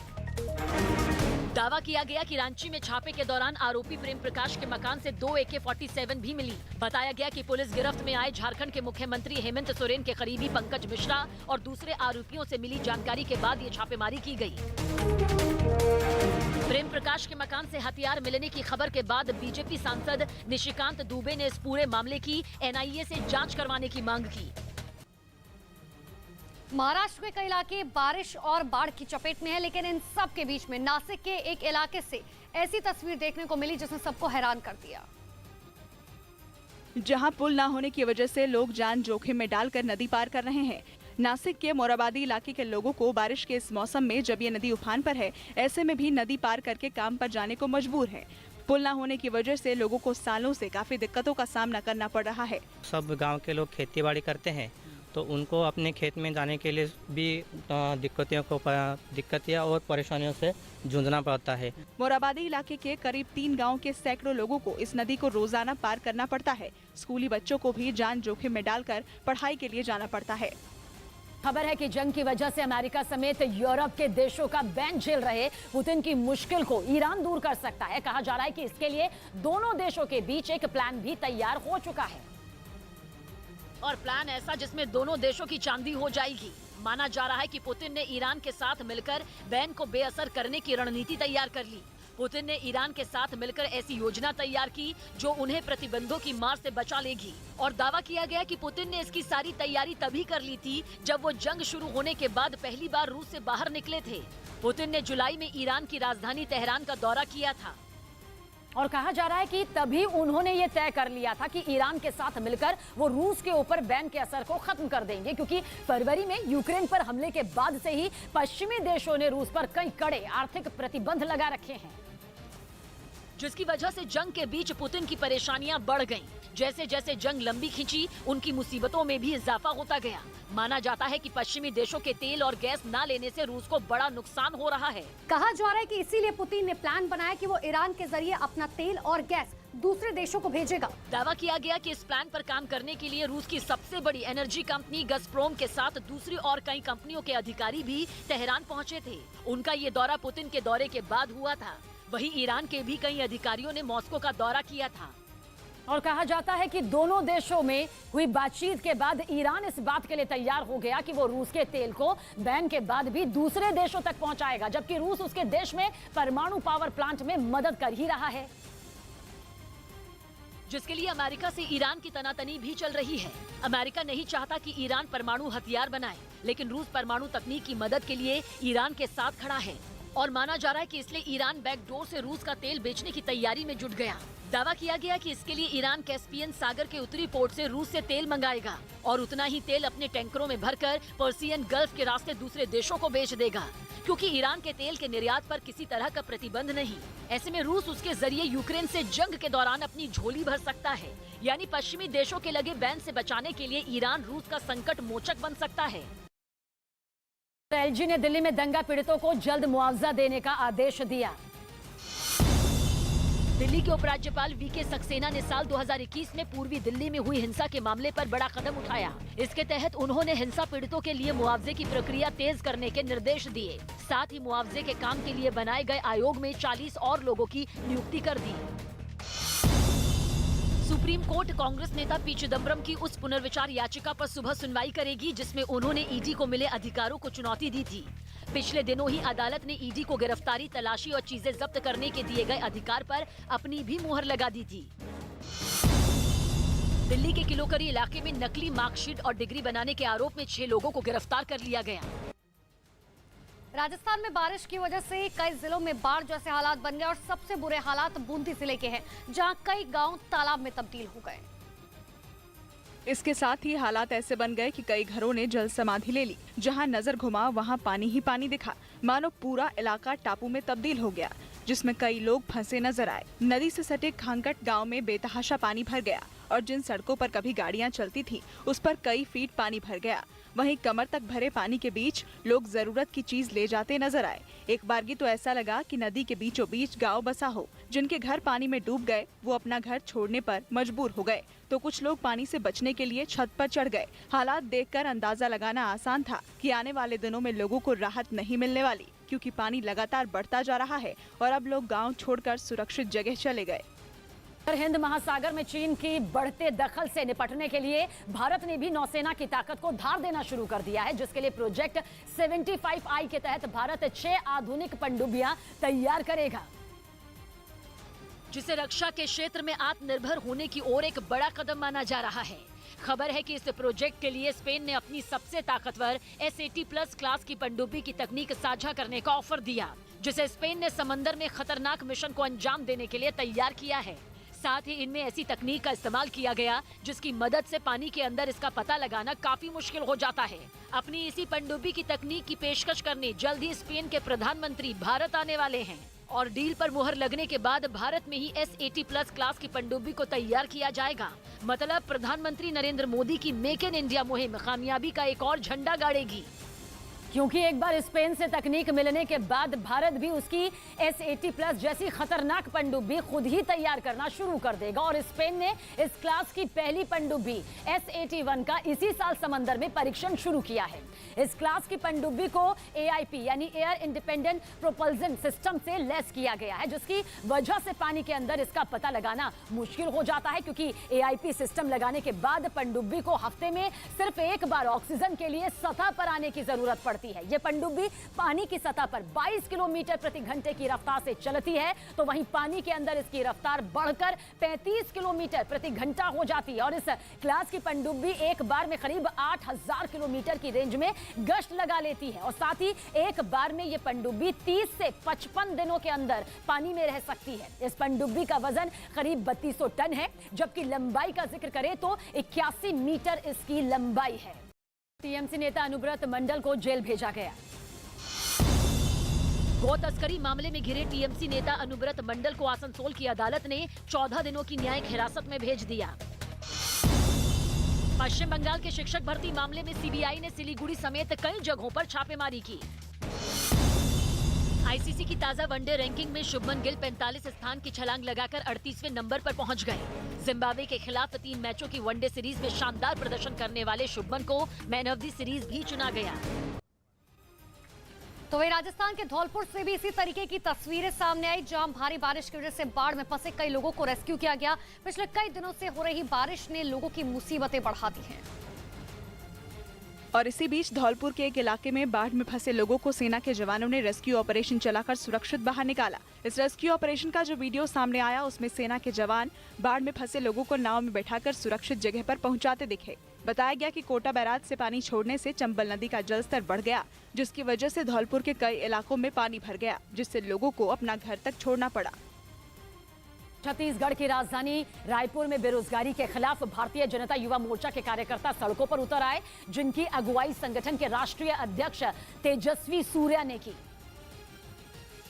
दावा किया गया कि रांची में छापे के दौरान आरोपी प्रेम प्रकाश के मकान से 2 AK-47 भी मिली। बताया गया कि पुलिस गिरफ्त में आए झारखंड के मुख्यमंत्री हेमंत सोरेन के करीबी पंकज मिश्रा और दूसरे आरोपियों से मिली जानकारी के बाद ये छापेमारी की गई। प्रेम प्रकाश के मकान से हथियार मिलने की खबर के बाद बीजेपी सांसद निशिकांत दुबे ने इस पूरे मामले की NIA से जांच करवाने की मांग की। महाराष्ट्र के कई इलाके बारिश और बाढ़ की चपेट में है, लेकिन इन सब के बीच में नासिक के एक इलाके से ऐसी तस्वीर देखने को मिली जिसने सबको हैरान कर दिया। जहां पुल ना होने की वजह से लोग जान जोखिम में डालकर नदी पार कर रहे हैं। नासिक के मोराबादी इलाके के लोगों को बारिश के इस मौसम में जब ये नदी उफान पर है, ऐसे में भी नदी पार करके काम पर जाने को मजबूर है। पुल ना होने की वजह से लोगों को सालों से काफी दिक्कतों का सामना करना पड़ रहा है। सब गांव के लोग खेती बाड़ी करते हैं, तो उनको अपने खेत में जाने के लिए भी दिक्कतें और परेशानियों से जूझना पड़ता है। मोराबादी इलाके के करीब 3 गांव के सैकड़ों लोगों को इस नदी को रोजाना पार करना पड़ता है। स्कूली बच्चों को भी जान जोखिम में डालकर पढ़ाई के लिए जाना पड़ता है। खबर है कि जंग की वजह से अमेरिका समेत यूरोप के देशों का बैन झेल रहे पुतिन की मुश्किल को ईरान दूर कर सकता है। कहा जा रहा है कि इसके लिए दोनों देशों के बीच एक प्लान भी तैयार हो चुका है, और प्लान ऐसा जिसमें दोनों देशों की चांदी हो जाएगी। माना जा रहा है कि पुतिन ने ईरान के साथ मिलकर बैन को बेअसर करने की रणनीति तैयार कर ली। पुतिन ने ईरान के साथ मिलकर ऐसी योजना तैयार की जो उन्हें प्रतिबंधों की मार से बचा लेगी। और दावा किया गया कि पुतिन ने इसकी सारी तैयारी तभी कर ली थी जब वो जंग शुरू होने के बाद पहली बार रूस से बाहर निकले थे। पुतिन ने जुलाई में ईरान की राजधानी तेहरान का दौरा किया था और कहा जा रहा है कि तभी उन्होंने ये तय कर लिया था कि ईरान के साथ मिलकर वो रूस के ऊपर बैन के असर को खत्म कर देंगे, क्योंकि फरवरी में यूक्रेन पर हमले के बाद से ही पश्चिमी देशों ने रूस पर कई कड़े आर्थिक प्रतिबंध लगा रखे हैं, जिसकी वजह से जंग के बीच पुतिन की परेशानियां बढ़ गईं। जैसे जैसे जंग लंबी खिंची, उनकी मुसीबतों में भी इजाफा होता गया। माना जाता है कि पश्चिमी देशों के तेल और गैस न लेने से रूस को बड़ा नुकसान हो रहा है। कहा जा रहा है कि इसीलिए पुतिन ने प्लान बनाया कि वो ईरान के जरिए अपना तेल और गैस दूसरे देशों को भेजेगा। दावा किया गया कि इस प्लान पर काम करने के लिए रूस की सबसे बड़ी एनर्जी कंपनी गज़प्रोम के साथ दूसरी और कई कंपनियों के अधिकारी भी तेहरान पहुँचे थे। उनका ये दौरा पुतिन के दौरे के बाद हुआ था। वहीं ईरान के भी कई अधिकारियों ने मॉस्को का दौरा किया था। और कहा जाता है कि दोनों देशों में हुई बातचीत के बाद ईरान इस बात के लिए तैयार हो गया कि वो रूस के तेल को बैन के बाद भी दूसरे देशों तक पहुंचाएगा, जबकि रूस उसके देश में परमाणु पावर प्लांट में मदद कर ही रहा है, जिसके लिए अमेरिका से ईरान की तनातनी भी चल रही है। अमेरिका नहीं चाहता कि ईरान परमाणु हथियार बनाए, लेकिन रूस परमाणु तकनीक की मदद के लिए ईरान के साथ खड़ा है और माना जा रहा है कि इसलिए ईरान बैकडोर से रूस का तेल बेचने की तैयारी में जुट गया। दावा किया गया कि इसके लिए ईरान कैस्पियन सागर के उत्तरी पोर्ट से रूस से तेल मंगाएगा और उतना ही तेल अपने टैंकरों में भरकर पर्सियन गल्फ के रास्ते दूसरे देशों को बेच देगा। क्योंकि ईरान के तेल के निर्यात पर किसी तरह का प्रतिबंध नहीं। ऐसे में रूस उसके जरिए यूक्रेन से जंग के दौरान अपनी झोली भर सकता है, यानी पश्चिमी देशों के लगे बैन से बचाने के लिए ईरान रूस का संकट मोचक बन सकता है। एलजी ने दिल्ली में दंगा पीड़ितों को जल्द मुआवजा देने का आदेश दिया। दिल्ली के उपराज्यपाल वीके सक्सेना ने साल 2021 में पूर्वी दिल्ली में हुई हिंसा के मामले पर बड़ा कदम उठाया। इसके तहत उन्होंने हिंसा पीड़ितों के लिए मुआवजे की प्रक्रिया तेज करने के निर्देश दिए। साथ ही मुआवजे के काम के लिए बनाए गए आयोग में 40 और लोगों की नियुक्ति कर दी। सुप्रीम कोर्ट कांग्रेस नेता पी चिदम्बरम की उस पुनर्विचार याचिका पर सुबह सुनवाई करेगी जिसमें उन्होंने ईडी को मिले अधिकारों को चुनौती दी थी। पिछले दिनों ही अदालत ने ईडी को गिरफ्तारी, तलाशी और चीजें जब्त करने के दिए गए अधिकार पर अपनी भी मुहर लगा दी थी। दिल्ली के किलोकरी इलाके में नकली मार्कशीट और डिग्री बनाने के आरोप में 6 लोगों को गिरफ्तार कर लिया गया। राजस्थान में बारिश की वजह से कई जिलों में बाढ़ जैसे हालात बन गए और सबसे बुरे हालात बूंदी जिले के हैं, जहां कई गांव तालाब में तब्दील हो गए। इसके साथ ही हालात ऐसे बन गए कि कई घरों ने जल समाधि ले ली। जहां नजर घुमा वहां पानी ही पानी दिखा, मानो पूरा इलाका टापू में तब्दील हो गया, जिसमें कई लोग फंसे नजर आए। नदी से सटे खांगट गांव में बेतहाशा पानी भर गया और जिन सड़कों पर कभी गाड़ियां चलती थी उस पर कई फीट पानी भर गया। वहीं कमर तक भरे पानी के बीच लोग जरूरत की चीज ले जाते नजर आए। एक बारगी तो ऐसा लगा कि नदी के बीचों बीच गांव बसा हो। जिनके घर पानी में डूब गए वो अपना घर छोड़ने पर मजबूर हो गए, तो कुछ लोग पानी से बचने के लिए छत पर चढ़ गए। हालात देखकर अंदाजा लगाना आसान था कि आने वाले दिनों में लोगों को राहत नहीं मिलने वाली, क्योंकि पानी लगातार बढ़ता जा रहा है और अब लोग गाँव छोड़कर सुरक्षित जगह चले गए। हिंद महासागर में चीन की बढ़ते दखल से निपटने के लिए भारत ने भी नौसेना की ताकत को धार देना शुरू कर दिया है, जिसके लिए प्रोजेक्ट 75I के तहत भारत 6 आधुनिक पनडुब्बियां तैयार करेगा, जिसे रक्षा के क्षेत्र में आत्मनिर्भर होने की ओर एक बड़ा कदम माना जा रहा है। खबर है कि इस प्रोजेक्ट के लिए स्पेन ने अपनी सबसे ताकतवर S80+ क्लास की पनडुब्बी की तकनीक साझा करने का ऑफर दिया, जिसे स्पेन ने समंदर में खतरनाक मिशन को अंजाम देने के लिए तैयार किया है। साथ ही इनमें ऐसी तकनीक का इस्तेमाल किया गया जिसकी मदद से पानी के अंदर इसका पता लगाना काफी मुश्किल हो जाता है। अपनी इसी पनडुब्बी की तकनीक की पेशकश करने जल्द ही स्पेन के प्रधानमंत्री भारत आने वाले हैं और डील पर मुहर लगने के बाद भारत में ही S80+ क्लास की पनडुब्बी को तैयार किया जाएगा। मतलब प्रधानमंत्री नरेंद्र मोदी की मेक इन इंडिया मुहिम कामयाबी का एक और झंडा गाड़ेगी, क्योंकि एक बार स्पेन से तकनीक मिलने के बाद भारत भी उसकी S80+ जैसी खतरनाक पनडुब्बी खुद ही तैयार करना शुरू कर देगा। और स्पेन ने इस क्लास की पहली पनडुब्बी S81 का इसी साल समंदर में परीक्षण शुरू किया है। इस क्लास की पनडुब्बी को AIP यानी एयर इंडिपेंडेंट प्रोपल्शन सिस्टम से लैस किया गया है, जिसकी वजह से पानी के अंदर इसका पता लगाना मुश्किल हो जाता है, क्योंकि AIP सिस्टम लगाने के बाद पनडुब्बी को हफ्ते में सिर्फ एक बार ऑक्सीजन के लिए सतह पर आने की जरूरत पड़ती है। ये पनडुब्बी पानी की सतह पर 22 किलोमीटर प्रति घंटे की रफ्तार से चलती है, तो वहीं पानी के अंदर इसकी रफ्तार बढ़कर 35 किलोमीटर प्रति घंटा हो जाती है। और इस क्लास की पनडुब्बी एक बार में करीब 8000 किलोमीटर की रेंज में गश्त लगा लेती है और साथ ही एक बार में ये पनडुब्बी 30 से 55 दिनों के अंदर पानी में रह सकती है। इस पनडुब्बी का वजन करीब 3200 टन है, जबकि लंबाई का जिक्र करें तो 81 मीटर इसकी लंबाई है। टीएमसी नेता अनुव्रत मंडल को जेल भेजा गया। गौ तस्करी मामले में घिरे टीएमसी नेता अनुव्रत मंडल को आसनसोल की अदालत ने 14 दिनों की न्यायिक हिरासत में भेज दिया। पश्चिम बंगाल के शिक्षक भर्ती मामले में सीबीआई ने सिलीगुड़ी समेत कई जगहों पर छापेमारी की। आईसीसी की ताजा वनडे रैंकिंग में शुभमन गिल 45 स्थान की छलांग लगाकर 38वें नंबर पर पहुंच गए। जिम्बाब्वे के खिलाफ 3 मैचों की वनडे सीरीज में शानदार प्रदर्शन करने वाले शुभमन को मैन ऑफ द सीरीज भी चुना गया। तो वही राजस्थान के धौलपुर से भी इसी तरीके की तस्वीरें सामने आई, जहां भारी बारिश की वजह से बाढ़ में फंसे कई लोगों को रेस्क्यू किया गया। पिछले कई दिनों से हो रही बारिश ने लोगों की मुसीबतें बढ़ा दी हैं। और इसी बीच धौलपुर के एक इलाके में बाढ़ में फंसे लोगों को सेना के जवानों ने रेस्क्यू ऑपरेशन चलाकर सुरक्षित बाहर निकाला। इस रेस्क्यू ऑपरेशन का जो वीडियो सामने आया उसमें सेना के जवान बाढ़ में फंसे लोगों को नाव में बैठाकर सुरक्षित जगह पर पहुंचाते दिखे। बताया गया कि कोटा बैराज से पानी छोड़ने से चंबल नदी का जलस्तर बढ़ गया, जिसकी वजह से धौलपुर के कई इलाकों में पानी भर गया, जिससे लोगों को अपना घर तक छोड़ना पड़ा। छत्तीसगढ़ की राजधानी रायपुर में बेरोजगारी के खिलाफ भारतीय जनता युवा मोर्चा के कार्यकर्ता सड़कों पर उतर आए, जिनकी अगुवाई संगठन के राष्ट्रीय अध्यक्ष तेजस्वी सूर्या ने की।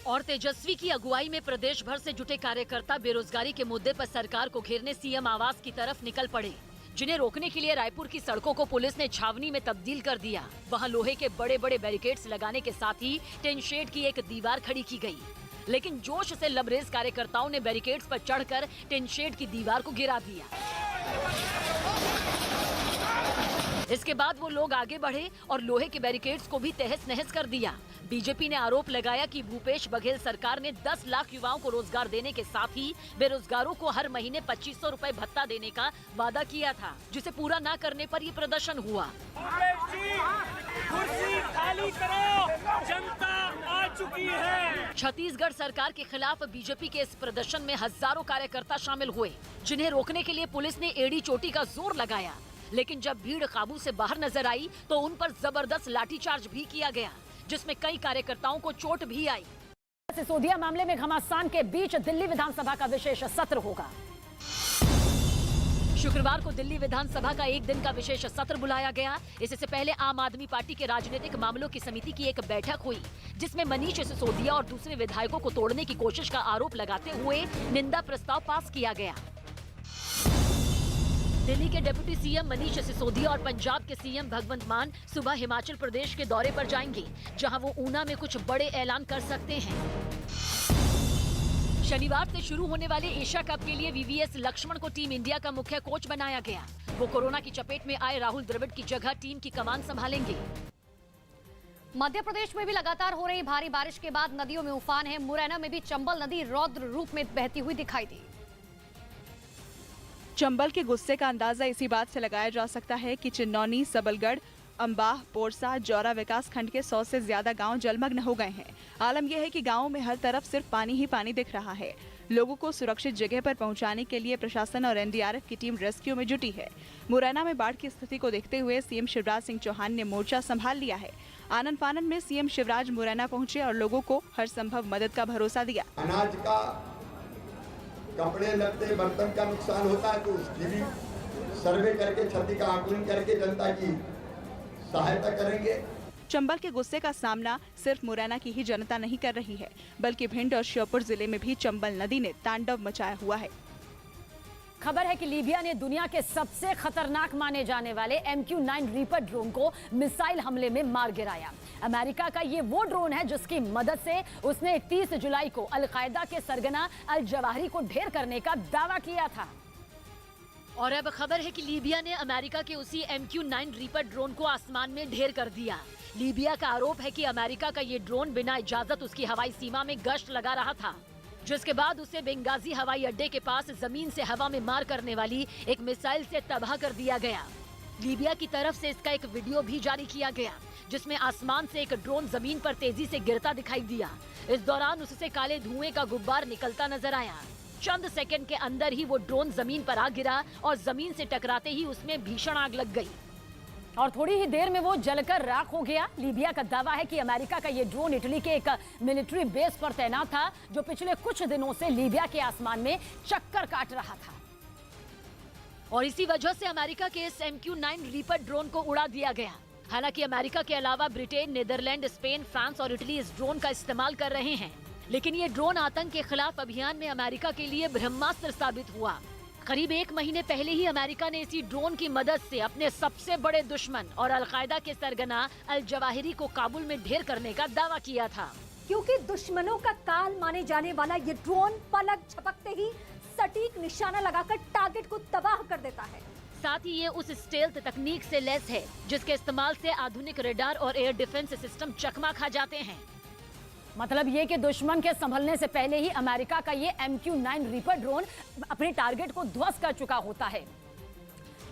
और तेजस्वी की अगुवाई में प्रदेश भर से जुटे कार्यकर्ता बेरोजगारी के मुद्दे पर सरकार को घेरने सीएम आवास की तरफ निकल पड़े, जिन्हें रोकने के लिए रायपुर की सड़कों को पुलिस ने छावनी में तब्दील कर दिया। वहां लोहे के बड़े बड़े बैरिकेड्स लगाने के साथ ही टिन शेड की एक दीवार खड़ी की गई। लेकिन जोश से लबरेज कार्यकर्ताओं ने बैरिकेड्स पर चढ़कर टिन शेड की दीवार को गिरा दिया। इसके बाद वो लोग आगे बढ़े और लोहे के बैरिकेड्स को भी तहस नहस कर दिया। बीजेपी ने आरोप लगाया कि भूपेश बघेल सरकार ने 10 लाख युवाओं को रोजगार देने के साथ ही बेरोजगारों को हर महीने 2500 रुपए भत्ता देने का वादा किया था, जिसे पूरा न करने पर ये प्रदर्शन हुआ। कुर्सी खाली करो, जनता आ चुकी है। छत्तीसगढ़ सरकार के खिलाफ बीजेपी के इस प्रदर्शन में हजारों कार्यकर्ता शामिल हुए, जिन्हें रोकने के लिए पुलिस ने एड़ी चोटी का जोर लगाया। लेकिन जब भीड़ काबू से बाहर नजर आई तो उन पर जबरदस्त लाठीचार्ज भी किया गया, जिसमें कई कार्यकर्ताओं को चोट भी आई। सिसोदिया मामले में घमासान के बीच दिल्ली विधानसभा का विशेष सत्र होगा। शुक्रवार को दिल्ली विधानसभा का एक दिन का विशेष सत्र बुलाया गया। इससे पहले आम आदमी पार्टी के राजनीतिक मामलों की समिति की एक बैठक हुई, जिसमें मनीष सिसोदिया और दूसरे विधायकों को तोड़ने की कोशिश का आरोप लगाते हुए निंदा प्रस्ताव पास किया गया। दिल्ली के डिप्टी सीएम मनीष सिसोदिया और पंजाब के सीएम भगवंत मान सुबह हिमाचल प्रदेश के दौरे पर जाएंगे, जहां वो ऊना में कुछ बड़े ऐलान कर सकते हैं। शनिवार से शुरू होने वाले एशिया कप के लिए वीवीएस लक्ष्मण को टीम इंडिया का मुख्य कोच बनाया गया। वो कोरोना की चपेट में आए राहुल द्रविड़ की जगह टीम की कमान संभालेंगे। मध्य प्रदेश में भी लगातार हो रही भारी बारिश के बाद नदियों में उफान है। मुरैना में भी चंबल नदी रौद्र रूप में बहती हुई दिखाई दी। चंबल के गुस्से का अंदाजा इसी बात से लगाया जा सकता है कि चिन्नौनी, सबलगढ़, अंबाह, पोरसा, जौरा विकास खंड के 100 से ज्यादा गांव जलमग्न हो गए हैं। आलम यह है कि गांवों में हर तरफ सिर्फ पानी ही पानी दिख रहा है। लोगों को सुरक्षित जगह पर पहुंचाने के लिए प्रशासन और एनडीआरएफ की टीम रेस्क्यू में जुटी है। मुरैना में बाढ़ की स्थिति को देखते हुए सीएम शिवराज सिंह चौहान ने मोर्चा संभाल लिया है। आनन फानन में सीएम शिवराज मुरैना पहुंचे और लोगों को हर संभव मदद का भरोसा दिया। अनाज का, कपड़े लत्ते, बर्तन का नुकसान होता है तो उसकी भी सर्वे करके, क्षति का आकलन करके जनता की सहायता करेंगे। चंबल के गुस्से का सामना सिर्फ मुरैना की ही जनता नहीं कर रही है, बल्कि भिंड और श्योपुर जिले में भी चंबल नदी ने तांडव मचाया हुआ है। खबर है कि लीबिया ने दुनिया के सबसे खतरनाक माने जाने वाले MQ-9 रीपर ड्रोन को मिसाइल हमले में मार गिराया। अमेरिका का ये वो ड्रोन है जिसकी मदद से उसने 30 जुलाई को अल-कायदा के सरगना अल जवाहिरी को ढेर करने का दावा किया था। और अब खबर है कि लीबिया ने अमेरिका के उसी MQ-9 रीपर ड्रोन को आसमान में ढेर कर दिया। लीबिया का आरोप है कि अमेरिका का ये ड्रोन बिना इजाजत उसकी हवाई सीमा में गश्त लगा रहा था, जिसके बाद उसे बेंगाजी हवाई अड्डे के पास जमीन से हवा में मार करने वाली एक मिसाइल से तबाह कर दिया गया। लीबिया की तरफ से इसका एक वीडियो भी जारी किया गया, जिसमें आसमान से एक ड्रोन जमीन पर तेजी से गिरता दिखाई दिया। इस दौरान उससे काले धुएं का गुब्बार निकलता नजर आया। चंद सेकंड के अंदर ही वो ड्रोन जमीन पर आ गिरा और जमीन से टकराते ही उसमें भीषण आग लग गई और थोड़ी ही देर में वो जलकर राख हो गया। लीबिया का दावा है कि अमेरिका का ये ड्रोन इटली के एक मिलिट्री बेस पर तैनात था, जो पिछले कुछ दिनों से लीबिया के आसमान में चक्कर काट रहा था। और इसी वजह से अमेरिका के इस MQ-9 रीपर ड्रोन को उड़ा दिया गया। हालांकि अमेरिका के अलावा ब्रिटेन, नीदरलैंड, स्पेन, फ्रांस और इटली इस ड्रोन का इस्तेमाल कर रहे हैं, लेकिन ये ड्रोन आतंक के खिलाफ अभियान में अमेरिका के लिए ब्रह्मास्त्र साबित हुआ। करीब 1 महीने पहले ही अमेरिका ने इसी ड्रोन की मदद से अपने सबसे बड़े दुश्मन और अल-कायदा के सरगना अल जवाहिरी को काबुल में ढेर करने का दावा किया था। क्योंकि दुश्मनों का काल माने जाने वाला ये ड्रोन पलक झपकते ही सटीक निशाना लगाकर टारगेट को तबाह कर देता है। साथ ही ये उस स्टेल्थ तकनीक से लैस है जिसके इस्तेमाल से आधुनिक रडार और एयर डिफेंस सिस्टम चकमा खा जाते हैं। मतलब ये कि दुश्मन के संभलने से पहले ही अमेरिका का ये MQ-9 रीपर ड्रोन अपने टारगेट को ध्वस्त कर चुका होता है,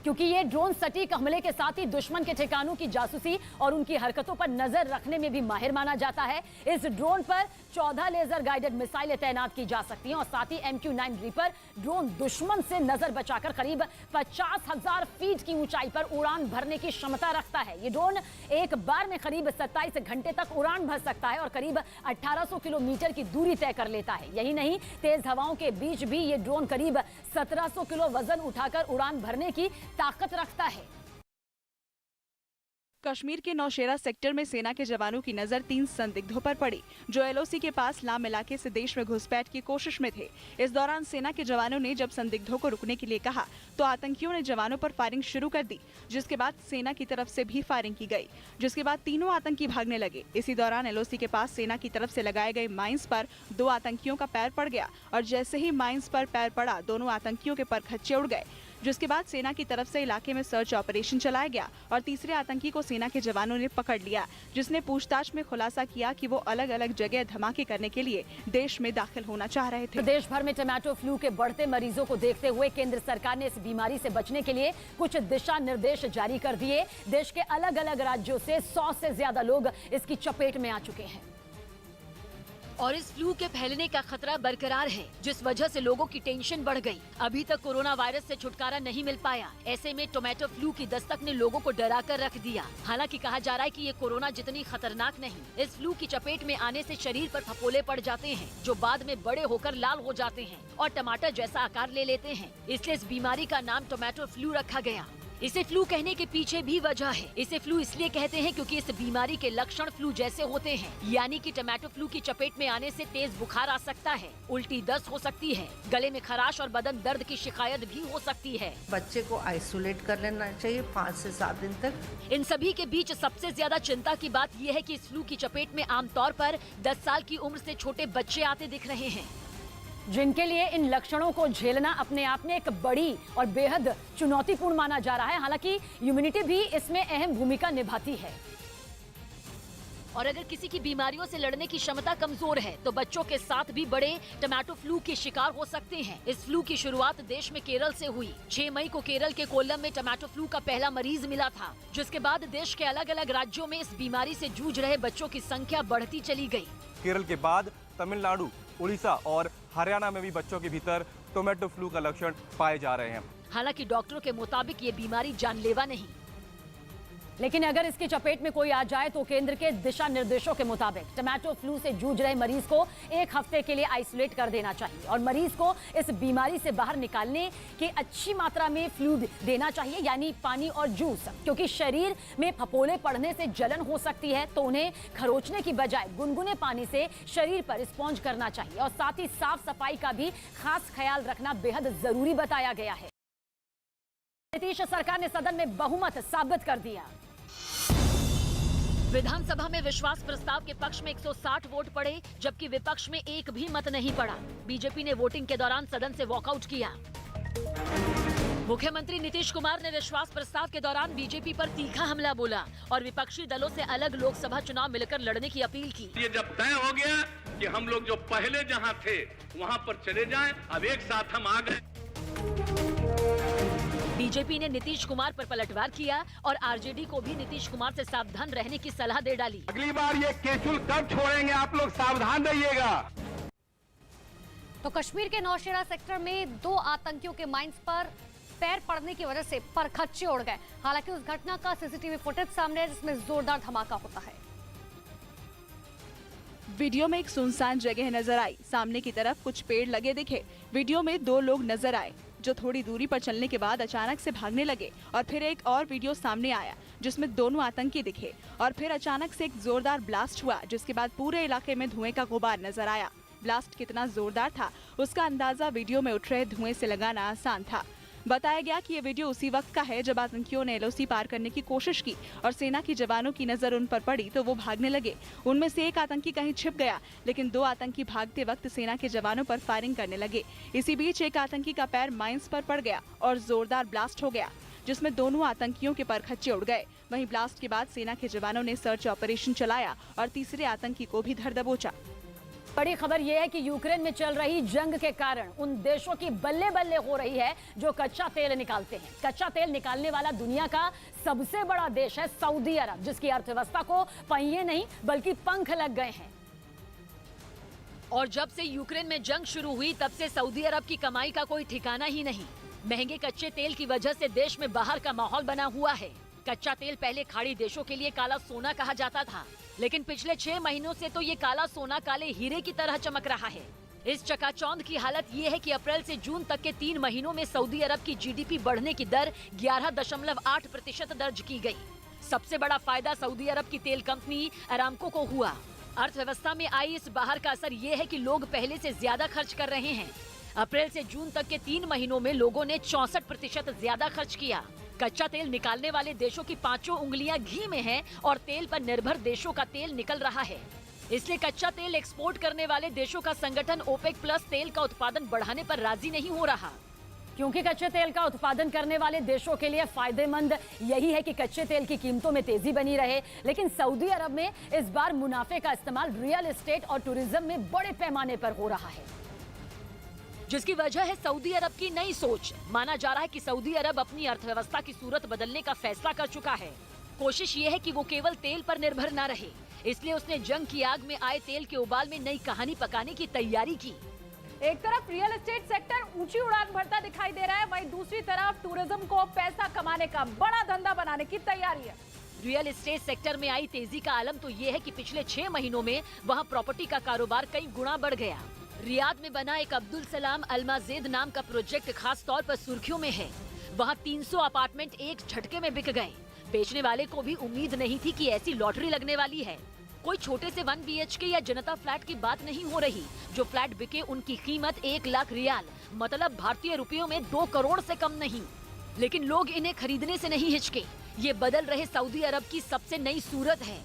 क्योंकि ये ड्रोन सटीक हमले के साथ ही दुश्मन के ठिकानों की जासूसी और उनकी हरकतों पर नजर रखने में भी माहिर माना जाता है। इस ड्रोन पर 14 लेजर गाइडेड मिसाइलें तैनात की जा सकती हैं और साथ ही MQ-9 रीपर ड्रोन दुश्मन से नजर बचाकर करीब 50,000 फीट की ऊंचाई पर उड़ान भरने की क्षमता रखता है। ये ड्रोन एक बार में करीब 27 घंटे तक उड़ान भर सकता है और करीब 1800 किलोमीटर की दूरी तय कर लेता है। यही नहीं, तेज हवाओं के बीच भी ये ड्रोन करीब 1700 किलो वजन उठाकर उड़ान भरने की ताकत रखता है। कश्मीर के नौशेरा सेक्टर में सेना के जवानों की नजर 3 संदिग्धों पर पड़ी जो एलओसी के पास लाम इलाके से देश में घुसपैठ की कोशिश में थे। इस दौरान सेना के जवानों ने जब संदिग्धों को रुकने के लिए कहा तो आतंकियों ने जवानों पर फायरिंग शुरू कर दी, जिसके बाद सेना की तरफ से भी फायरिंग की गई, जिसके बाद तीनों आतंकी भागने लगे। इसी दौरान एलओसी के पास सेना की तरफ से लगाए गए माइंस पर 2 आतंकियों का पैर पड़ गया और जैसे ही माइंस पर पैर पड़ा दोनों आतंकियों के परखच्चे उड़ गए, जिसके बाद सेना की तरफ से इलाके में सर्च ऑपरेशन चलाया गया और तीसरे आतंकी को सेना के जवानों ने पकड़ लिया, जिसने पूछताछ में खुलासा किया कि वो अलग अलग जगह धमाके करने के लिए देश में दाखिल होना चाह रहे थे। देश भर में टोमेटो फ्लू के बढ़ते मरीजों को देखते हुए केंद्र सरकार ने इस बीमारी से बचने के लिए कुछ दिशा निर्देश जारी कर दिए। देश के अलग अलग राज्यों से 100 से ज्यादा लोग इसकी चपेट में आ चुके हैं और इस फ्लू के फैलने का खतरा बरकरार है, जिस वजह से लोगों की टेंशन बढ़ गई। अभी तक कोरोना वायरस से छुटकारा नहीं मिल पाया। ऐसे में टोमेटो फ्लू की दस्तक ने लोगों को डरा कर रख दिया। हालांकि कहा जा रहा है कि ये कोरोना जितनी खतरनाक नहीं। इस फ्लू की चपेट में आने से शरीर पर फफोले पड़ जाते हैं जो बाद में बड़े होकर लाल हो जाते हैं और टमाटर जैसा आकार ले लेते हैं। इसलिए इस बीमारी का नाम टोमेटो फ्लू रखा गया। इसे फ्लू कहने के पीछे भी वजह है। इसे फ्लू इसलिए कहते हैं क्योंकि इस बीमारी के लक्षण फ्लू जैसे होते हैं, यानी कि टोमेटो फ्लू की चपेट में आने से तेज बुखार आ सकता है, उल्टी दस्त हो सकती है, गले में खराश और बदन दर्द की शिकायत भी हो सकती है। बच्चे को आइसोलेट कर लेना चाहिए 5 से 7 दिन तक। इन सभी के बीच सबसे ज्यादा चिंता की बात यह है कि इस फ्लू की चपेट में आमतौर पर 10 साल की उम्र से छोटे बच्चे आते दिख रहे हैं, जिनके लिए इन लक्षणों को झेलना अपने आप में एक बड़ी और बेहद चुनौतीपूर्ण माना जा रहा है। हालांकि इम्यूनिटी भी इसमें अहम भूमिका निभाती है। और अगर किसी की बीमारियों से लड़ने की क्षमता कमजोर है तो बच्चों के साथ भी बड़े टोमेटो फ्लू के शिकार हो सकते हैं। इस फ्लू की शुरुआत देश में केरल से हुई। 6 मई को केरल के कोल्लम में टोमेटो फ्लू का पहला मरीज मिला था, जिसके बाद देश के अलग अलग राज्यों में इस बीमारी से जूझ रहे बच्चों की संख्या बढ़ती चली गई। केरल के बाद तमिलनाडु, उड़ीसा और हरियाणा में भी बच्चों के भीतर टोमेटो फ्लू का लक्षण पाए जा रहे हैं। हालांकि डॉक्टरों के मुताबिक ये बीमारी जानलेवा नहीं, लेकिन अगर इसकी चपेट में कोई आ जाए तो केंद्र के दिशा निर्देशों के मुताबिक टोमेटो फ्लू से जूझ रहे मरीज को 1 हफ्ते के लिए आइसोलेट कर देना चाहिए और मरीज को इस बीमारी से बाहर निकालने के अच्छी मात्रा में फ्लूइड देना चाहिए, यानी पानी और जूस, क्योंकि शरीर में फफोले पड़ने से जलन हो सकती है तो उन्हें खरोचने की बजाय गुनगुने पानी से शरीर पर स्पॉन्ज करना चाहिए और साथ ही साफ सफाई का भी खास ख्याल रखना बेहद जरूरी बताया गया है। नीतीश सरकार ने सदन में बहुमत साबित कर दिया। विधानसभा में विश्वास प्रस्ताव के पक्ष में 160 वोट पड़े, जबकि विपक्ष में एक भी मत नहीं पड़ा। बीजेपी ने वोटिंग के दौरान सदन से वॉकआउट किया। मुख्यमंत्री नीतीश कुमार ने विश्वास प्रस्ताव के दौरान बीजेपी पर तीखा हमला बोला और विपक्षी दलों से अलग लोकसभा चुनाव मिलकर लड़ने की अपील की। ये जब तय हो गया कि हम लोग जो पहले जहां थे वहां पर चले जाएं, अब एक साथ हम आ गए। बीजेपी ने नीतीश कुमार पर पलटवार किया और आरजेडी को भी नीतीश कुमार से सावधान रहने की सलाह दे डाली। अगली बार ये केचुल कब छोड़ेंगे, आप लोग सावधान रहिएगा। तो कश्मीर के नौशेरा सेक्टर में 2 आतंकियों के माइंस पर पैर पड़ने की वजह से परखच्चे उड़ गए। हालांकि उस घटना का सीसीटीवी फुटेज सामने है जिसमें जोरदार धमाका होता है। वीडियो में एक सुनसान जगह नजर आई, सामने की तरफ कुछ पेड़ लगे दिखे। वीडियो में 2 लोग नजर आए जो थोड़ी दूरी पर चलने के बाद अचानक से भागने लगे और फिर एक और वीडियो सामने आया जिसमें दोनों आतंकी दिखे और फिर अचानक से एक जोरदार ब्लास्ट हुआ, जिसके बाद पूरे इलाके में धुएं का गुबार नजर आया। ब्लास्ट कितना जोरदार था उसका अंदाजा वीडियो में उठ रहे धुएं से लगाना आसान था। बताया गया कि ये वीडियो उसी वक्त का है जब आतंकियों ने एलओसी पार करने की कोशिश की और सेना के जवानों की नजर उन पर पड़ी तो वो भागने लगे। उनमें से एक आतंकी कहीं छिप गया, लेकिन 2 आतंकी भागते वक्त सेना के जवानों पर फायरिंग करने लगे। इसी बीच एक आतंकी का पैर माइंस पर पड़ गया और जोरदार ब्लास्ट हो गया, जिसमें दोनों आतंकियों के परखच्चे उड़ गए। वहीं ब्लास्ट के बाद सेना के जवानों ने सर्च ऑपरेशन चलाया और तीसरे आतंकी को भी धर दबोचा। बड़ी खबर यह है कि यूक्रेन में चल रही जंग के कारण उन देशों की बल्ले बल्ले हो रही है जो कच्चा तेल निकालते हैं। कच्चा तेल निकालने वाला दुनिया का सबसे बड़ा देश है सऊदी अरब, जिसकी अर्थव्यवस्था को पहिए नहीं बल्कि पंख लग गए हैं। और जब से यूक्रेन में जंग शुरू हुई तब से सऊदी अरब की कमाई का कोई ठिकाना ही नहीं। महंगे कच्चे तेल की वजह से देश में बाहर का माहौल बना हुआ है। कच्चा तेल पहले खाड़ी देशों के लिए काला सोना कहा जाता था, लेकिन पिछले 6 महीनों से तो ये काला सोना काले हीरे की तरह चमक रहा है। इस चकाचौंध की हालत ये है कि अप्रैल से जून तक के 3 महीनों में सऊदी अरब की जीडीपी बढ़ने की दर 11.8% दर्ज की गई। सबसे बड़ा फायदा सऊदी अरब की तेल कंपनी अरामको को हुआ। अर्थव्यवस्था में आई इस बाहर का असर ये है कि लोग पहले से ज्यादा खर्च कर रहे हैं। अप्रैल से जून तक के 3 महीनों में लोगों ने 64% ज्यादा खर्च किया। कच्चा तेल निकालने वाले देशों की 5 उंगलियां घी में हैं और तेल पर निर्भर देशों का तेल निकल रहा है। इसलिए कच्चा तेल एक्सपोर्ट करने वाले देशों का संगठन ओपेक प्लस तेल का उत्पादन बढ़ाने पर राजी नहीं हो रहा। क्योंकि कच्चे तेल का उत्पादन करने वाले देशों के लिए फायदेमंद यही है कि कच्चे तेल की कीमतों में तेजी बनी रहे। लेकिन सऊदी अरब में इस बार मुनाफे का इस्तेमाल रियल एस्टेट और टूरिज्म में बड़े पैमाने पर हो रहा है, जिसकी वजह है सऊदी अरब की नई सोच। माना जा रहा है कि सऊदी अरब अपनी अर्थव्यवस्था की सूरत बदलने का फैसला कर चुका है। कोशिश ये है कि वो केवल तेल पर निर्भर न रहे, इसलिए उसने जंग की आग में आए तेल के उबाल में नई कहानी पकाने की तैयारी की। एक तरफ रियल एस्टेट सेक्टर ऊंची उड़ान भरता दिखाई दे रहा है, वहीं दूसरी तरफ टूरिज्म को पैसा कमाने का बड़ा धंधा बनाने की तैयारी है। रियल एस्टेट सेक्टर में आई तेजी का आलम तो ये है कि पिछले 6 महीनों में वहाँ प्रॉपर्टी का कारोबार कई गुना बढ़ गया। रियाद में बना एक अब्दुल सलाम अल्माजेद नाम का प्रोजेक्ट खास तौर पर सुर्खियों में है। वहाँ 300 अपार्टमेंट एक झटके में बिक गए। बेचने वाले को भी उम्मीद नहीं थी कि ऐसी लॉटरी लगने वाली है। कोई छोटे से 1 BHK या जनता फ्लैट की बात नहीं हो रही। जो फ्लैट बिके उनकी कीमत 1 लाख रियाल, मतलब भारतीय रुपयों में 2 करोड़ से कम नहीं। लेकिन लोग इन्हें खरीदने से नहीं हिचके। ये बदल रहे सऊदी अरब की सबसे नई सूरत है।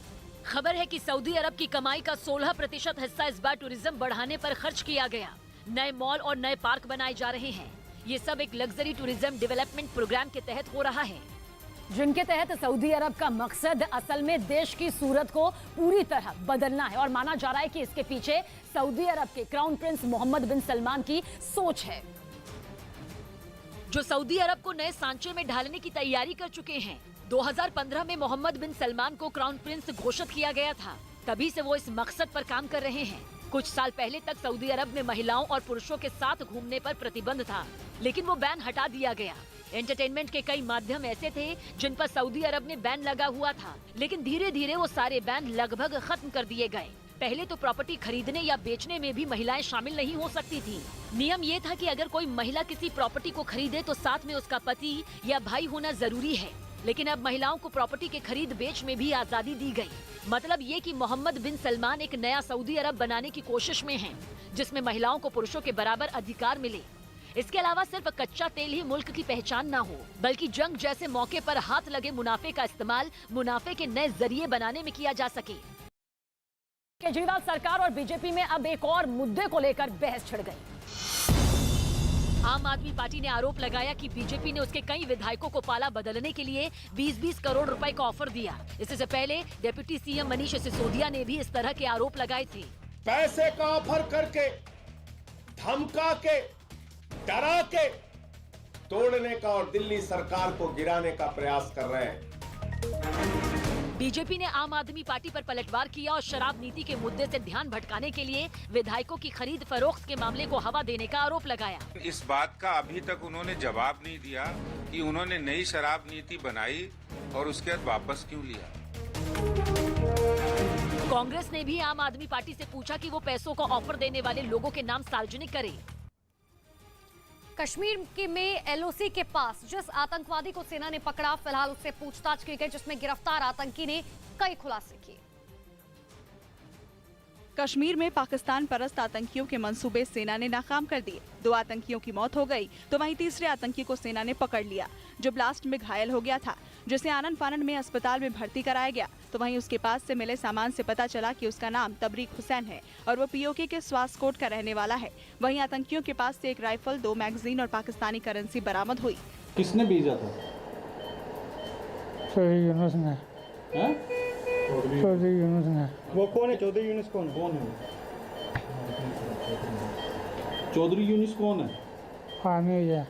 खबर है कि सऊदी अरब की कमाई का 16% हिस्सा इस बार टूरिज्म बढ़ाने पर खर्च किया गया। नए मॉल और नए पार्क बनाए जा रहे हैं। ये सब एक लग्जरी टूरिज्म डेवलपमेंट प्रोग्राम के तहत हो रहा है, जिनके तहत सऊदी अरब का मकसद असल में देश की सूरत को पूरी तरह बदलना है। और माना जा रहा है कि इसके पीछे सऊदी अरब के क्राउन प्रिंस मोहम्मद बिन सलमान की सोच है, जो सऊदी अरब को नए सांचे में ढालने की तैयारी कर चुके हैं। 2015 में मोहम्मद बिन सलमान को क्राउन प्रिंस घोषित किया गया था। तभी से वो इस मकसद पर काम कर रहे हैं। कुछ साल पहले तक सऊदी अरब में महिलाओं और पुरुषों के साथ घूमने पर प्रतिबंध था, लेकिन वो बैन हटा दिया गया। एंटरटेनमेंट के कई माध्यम ऐसे थे जिन पर सऊदी अरब में बैन लगा हुआ था, लेकिन धीरे धीरे वो सारे बैन लगभग खत्म कर दिए गए। पहले तो प्रॉपर्टी खरीदने या बेचने में भी महिलाएं शामिल नहीं हो सकती थी। नियम ये था कि अगर कोई महिला किसी प्रॉपर्टी को खरीदे तो साथ में उसका पति या भाई होना जरूरी है। लेकिन अब महिलाओं को प्रॉपर्टी के खरीद बेच में भी आजादी दी गई। मतलब ये कि मोहम्मद बिन सलमान एक नया सऊदी अरब बनाने की कोशिश में हैं, जिसमें महिलाओं को पुरुषों के बराबर अधिकार मिले। इसके अलावा सिर्फ कच्चा तेल ही मुल्क की पहचान ना हो, बल्कि जंग जैसे मौके पर हाथ लगे मुनाफे का इस्तेमाल मुनाफे के नए जरिए बनाने में किया जा सके। केजरीवाल सरकार और बीजेपी में अब एक और मुद्दे को लेकर बहस छिड़ गई। आम आदमी पार्टी ने आरोप लगाया कि बीजेपी ने उसके कई विधायकों को पाला बदलने के लिए 20-20 करोड़ रुपए का ऑफर दिया। इससे पहले डिप्टी सीएम मनीष सिसोदिया ने भी इस तरह के आरोप लगाए थे। पैसे का ऑफर करके, धमका के, डरा के तोड़ने का और दिल्ली सरकार को गिराने का प्रयास कर रहे हैं। बीजेपी ने आम आदमी पार्टी पर पलटवार किया और शराब नीति के मुद्दे से ध्यान भटकाने के लिए विधायकों की खरीद फरोख्त के मामले को हवा देने का आरोप लगाया। इस बात का अभी तक उन्होंने जवाब नहीं दिया कि उन्होंने नई शराब नीति बनाई और उसके बाद वापस क्यों लिया। कांग्रेस ने भी आम आदमी पार्टी से पूछा कि वो पैसों का ऑफर देने वाले लोगों के नाम सार्वजनिक करे। कश्मीर में LOC के पास जिस आतंकवादी को सेना ने पकड़ा, फिलहाल उससे पूछताछ की गई, जिसमें गिरफ्तार आतंकी ने कई खुलासे किए। कश्मीर में पाकिस्तान परस्त आतंकियों के मंसूबे सेना ने नाकाम कर दिए। 2 आतंकियों की मौत हो गई तो वहीं तीसरे आतंकी को सेना ने पकड़ लिया, जो ब्लास्ट में घायल हो गया था, जिसे आनन फानन में अस्पताल में भर्ती कराया गया। तो वहीं उसके पास से मिले सामान से पता चला कि उसका नाम तबरीक हुसैन है और वो POK के स्वासकोट का रहने वाला है। वहीं आतंकियों के पास से एक राइफल, 2 मैगजीन और पाकिस्तानी करेंसी बरामद हुई। किसने भेजा था? चौधरी यूनुस ने। वो कौन है चौधरी यूनुस? कौन है चौधरी यूनुस? कौन है? हामिद है।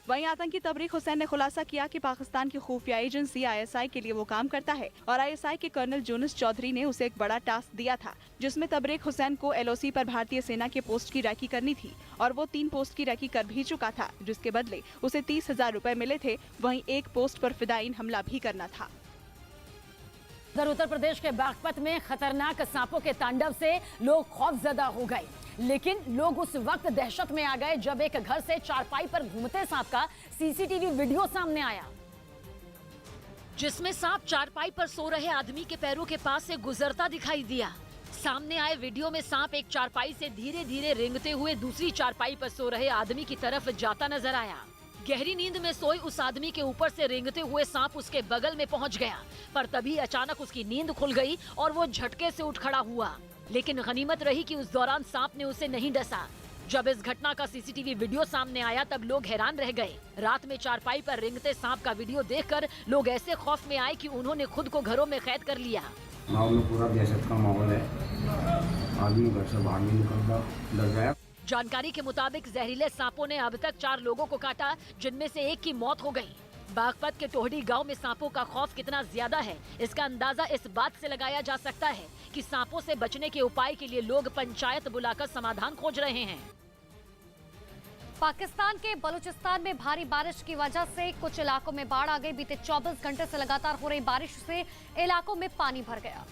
वहीं आतंकी तबरीक हुसैन ने खुलासा किया कि पाकिस्तान की खुफिया एजेंसी ISI के लिए वो काम करता है और ISI के कर्नल यूनुस चौधरी ने उसे एक बड़ा टास्क दिया था, जिसमें तबरीक हुसैन को LOC पर भारतीय सेना के पोस्ट की रैकी करनी थी और वो 3 पोस्ट की रैकी कर भी चुका था, जिसके बदले उसे 30,000 रुपए मिले थे। वहीं एक पोस्ट पर फिदायीन हमला भी करना था। उधर उत्तर प्रदेश के बागपत में खतरनाक सांपों के तांडव से लोग खौफजदा हो गए, लेकिन लोग उस वक्त दहशत में आ गए जब एक घर से चारपाई पर घूमते सांप का CCTV वीडियो सामने आया। जिसमें सांप चारपाई पर सो रहे आदमी के पैरों के पास से गुजरता दिखाई दिया। सामने आए वीडियो में सांप एक चारपाई से धीरे धीरे रेंगते हुए दूसरी चारपाई पर सो रहे आदमी की तरफ जाता नजर आया। गहरी नींद में सोए उस आदमी के ऊपर से रेंगते हुए सांप उसके बगल में पहुंच गया, पर तभी अचानक उसकी नींद खुल गई और वो झटके से उठ खड़ा हुआ। लेकिन गनीमत रही कि उस दौरान सांप ने उसे नहीं डसा। जब इस घटना का सीसीटीवी वीडियो सामने आया तब लोग हैरान रह गए। रात में चारपाई पर रेंगते सांप का वीडियो देखकर लोग ऐसे खौफ में आए कि उन्होंने खुद को घरों में कैद कर लिया। गाँव में पूरा दहशत का माहौल है, आदमी घर से बाहर नहीं निकलता, डर गया। जानकारी के मुताबिक जहरीले सांपों ने अब तक 4 लोगों को काटा, जिनमें से एक की मौत हो गई। बागपत के टोहडी गांव में सांपों का खौफ कितना ज्यादा है, इसका अंदाजा इस बात से लगाया जा सकता है कि सांपों से बचने के उपाय के लिए लोग पंचायत बुलाकर समाधान खोज रहे हैं। पाकिस्तान के बलूचिस्तान में भारी बारिश की वजह से कुछ इलाकों में बाढ़ आ गई। बीते 24 घंटे से लगातार हो रही बारिश से इलाकों में पानी भर गया,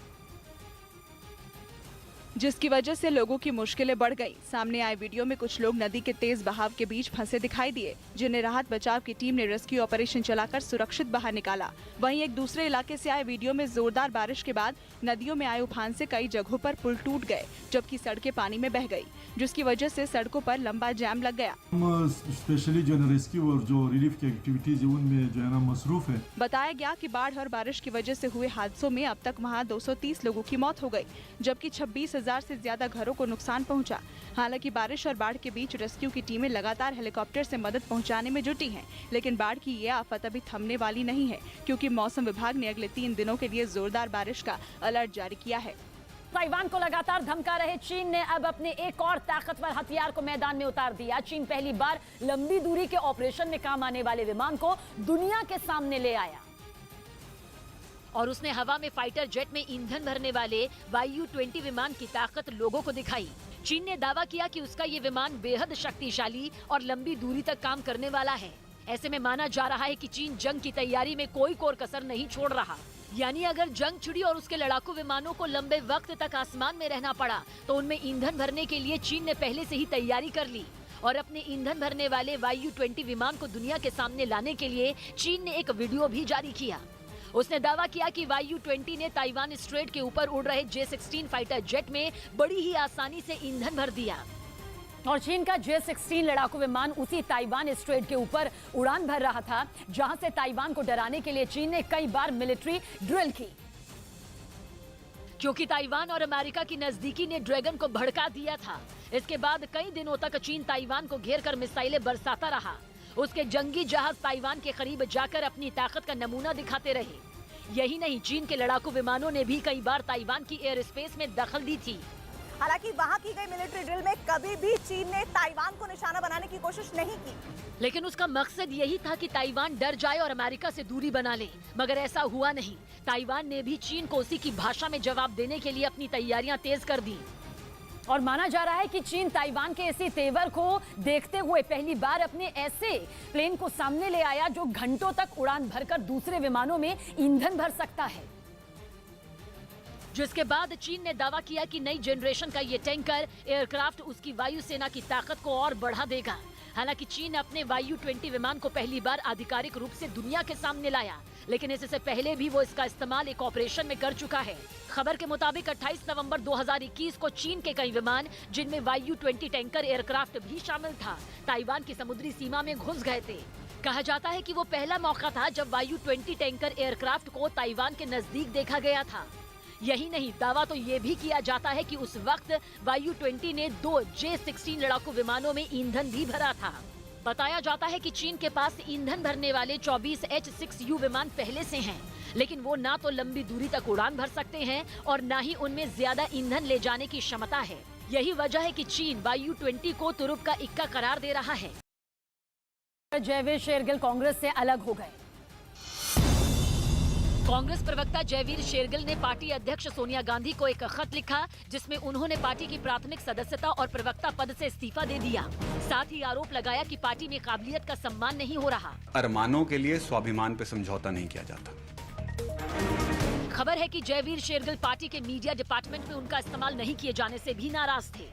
जिसकी वजह से लोगों की मुश्किलें बढ़ गई। सामने आए वीडियो में कुछ लोग नदी के तेज बहाव के बीच फंसे दिखाई दिए, जिन्हें राहत बचाव की टीम ने रेस्क्यू ऑपरेशन चलाकर सुरक्षित बाहर निकाला। वहीं एक दूसरे इलाके से आए वीडियो में जोरदार बारिश के बाद नदियों में आए उफान से कई जगहों पर पुल टूट गए, जबकि सड़कें पानी में बह गई, जिसकी वजह से सड़कों पर लंबा जाम लग गया। स्पेशली जो रेस्क्यू और जो रिलीफ की एक्टिविटीज उनमें जो है ना मसरूफ है। बताया गया कि बाढ़ और बारिश की वजह से हुए हादसों में अब तक वहां 230 लोगों की मौत हो गई, जबकि 26,000 से ज्यादा घरों को नुकसान पहुंचा। हालांकि बारिश और बाढ़ के बीच रेस्क्यू की टीमें लगातार हेलीकॉप्टर से मदद पहुंचाने में जुटी हैं, लेकिन बाढ़ की ये आफत अभी थमने वाली नहीं है, क्योंकि मौसम विभाग ने अगले 3 दिनों के लिए जोरदार बारिश का अलर्ट जारी किया है। ताइवान को लगातार धमका रहे चीन ने अब अपने एक और ताकतवर हथियार को मैदान में उतार दिया। चीन पहली बार लंबी दूरी के ऑपरेशन में काम आने वाले विमान को दुनिया के सामने ले आया और उसने हवा में फाइटर जेट में ईंधन भरने वाले YU-20 विमान की ताकत लोगों को दिखाई। चीन ने दावा किया कि उसका ये विमान बेहद शक्तिशाली और लंबी दूरी तक काम करने वाला है। ऐसे में माना जा रहा है कि चीन जंग की तैयारी में कोई कोर कसर नहीं छोड़ रहा। यानी अगर जंग छिड़ी और उसके लड़ाकू विमानों को लंबे वक्त तक आसमान में रहना पड़ा तो उनमें ईंधन भरने के लिए चीन ने पहले से ही तैयारी कर ली और अपने ईंधन भरने वाले YU-20 विमान को दुनिया के सामने लाने के लिए चीन ने एक वीडियो भी जारी किया। उसने दावा किया कि YU-20 ने ताइवान स्ट्रेट के ऊपर उड़ रहे J-16 फाइटर जेट में बड़ी ही आसानी से ईंधन भर दिया और चीन का J-16 लड़ाकू विमान उसी ताइवान स्ट्रेट के ऊपर उड़ान भर रहा था, जहां से ताइवान को डराने के लिए चीन ने कई बार मिलिट्री ड्रिल की। क्योंकि ताइवान और अमेरिका की नजदीकी ने ड्रैगन को भड़का दिया था। इसके बाद कई दिनों तक चीन ताइवान को घेर कर मिसाइलें बरसाता रहा। उसके जंगी जहाज ताइवान के करीब जाकर अपनी ताकत का नमूना दिखाते रहे। यही नहीं, चीन के लड़ाकू विमानों ने भी कई बार ताइवान की एयर स्पेस में दखल दी थी। हालांकि वहां की गई मिलिट्री ड्रिल में कभी भी चीन ने ताइवान को निशाना बनाने की कोशिश नहीं की, लेकिन उसका मकसद यही था कि ताइवान डर जाए और अमेरिका से दूरी बना ले, मगर ऐसा हुआ नहीं। ताइवान ने भी चीन को उसी की भाषा में जवाब देने के लिए अपनी तैयारियां तेज कर दी और माना जा रहा है कि चीन ताइवान के इसी तेवर को देखते हुए पहली बार अपने ऐसे प्लेन को सामने ले आया जो घंटों तक उड़ान भरकर दूसरे विमानों में ईंधन भर सकता है, जिसके बाद चीन ने दावा किया कि नई जनरेशन का ये टैंकर एयरक्राफ्ट उसकी वायुसेना की ताकत को और बढ़ा देगा। हालांकि चीन अपने YU-20 विमान को पहली बार आधिकारिक रूप से दुनिया के सामने लाया, लेकिन इससे पहले भी वो इसका इस्तेमाल एक ऑपरेशन में कर चुका है। खबर के मुताबिक 28 नवंबर 2021 को चीन के कई विमान, जिनमें YU-20 टैंकर एयरक्राफ्ट भी शामिल था, ताइवान की समुद्री सीमा में घुस गए थे। कहा जाता है कि वो पहला मौका था जब YU-20 टैंकर एयरक्राफ्ट को ताइवान के नजदीक देखा गया था। यही नहीं, दावा तो ये भी किया जाता है कि उस वक्त YU-20 ने 2 J-16 लड़ाकू विमानों में ईंधन भी भरा था। बताया जाता है कि चीन के पास ईंधन भरने वाले 24 H-6U विमान पहले से हैं, लेकिन वो ना तो लंबी दूरी तक उड़ान भर सकते हैं और ना ही उनमें ज्यादा ईंधन ले जाने की क्षमता है। यही वजह है कि चीन YU-20 को तुरुप का इक्का करार दे रहा है। जयवीर शेरगिल कांग्रेस से अलग हो गए। कांग्रेस प्रवक्ता जयवीर शेरगिल ने पार्टी अध्यक्ष सोनिया गांधी को एक खत लिखा, जिसमें उन्होंने पार्टी की प्राथमिक सदस्यता और प्रवक्ता पद से इस्तीफा दे दिया। साथ ही आरोप लगाया कि पार्टी में काबिलियत का सम्मान नहीं हो रहा। अरमानों के लिए स्वाभिमान पे समझौता नहीं किया जाता। खबर है कि जयवीर शेरगिल पार्टी के मीडिया डिपार्टमेंट में उनका इस्तेमाल नहीं किए जाने से भी नाराज थे।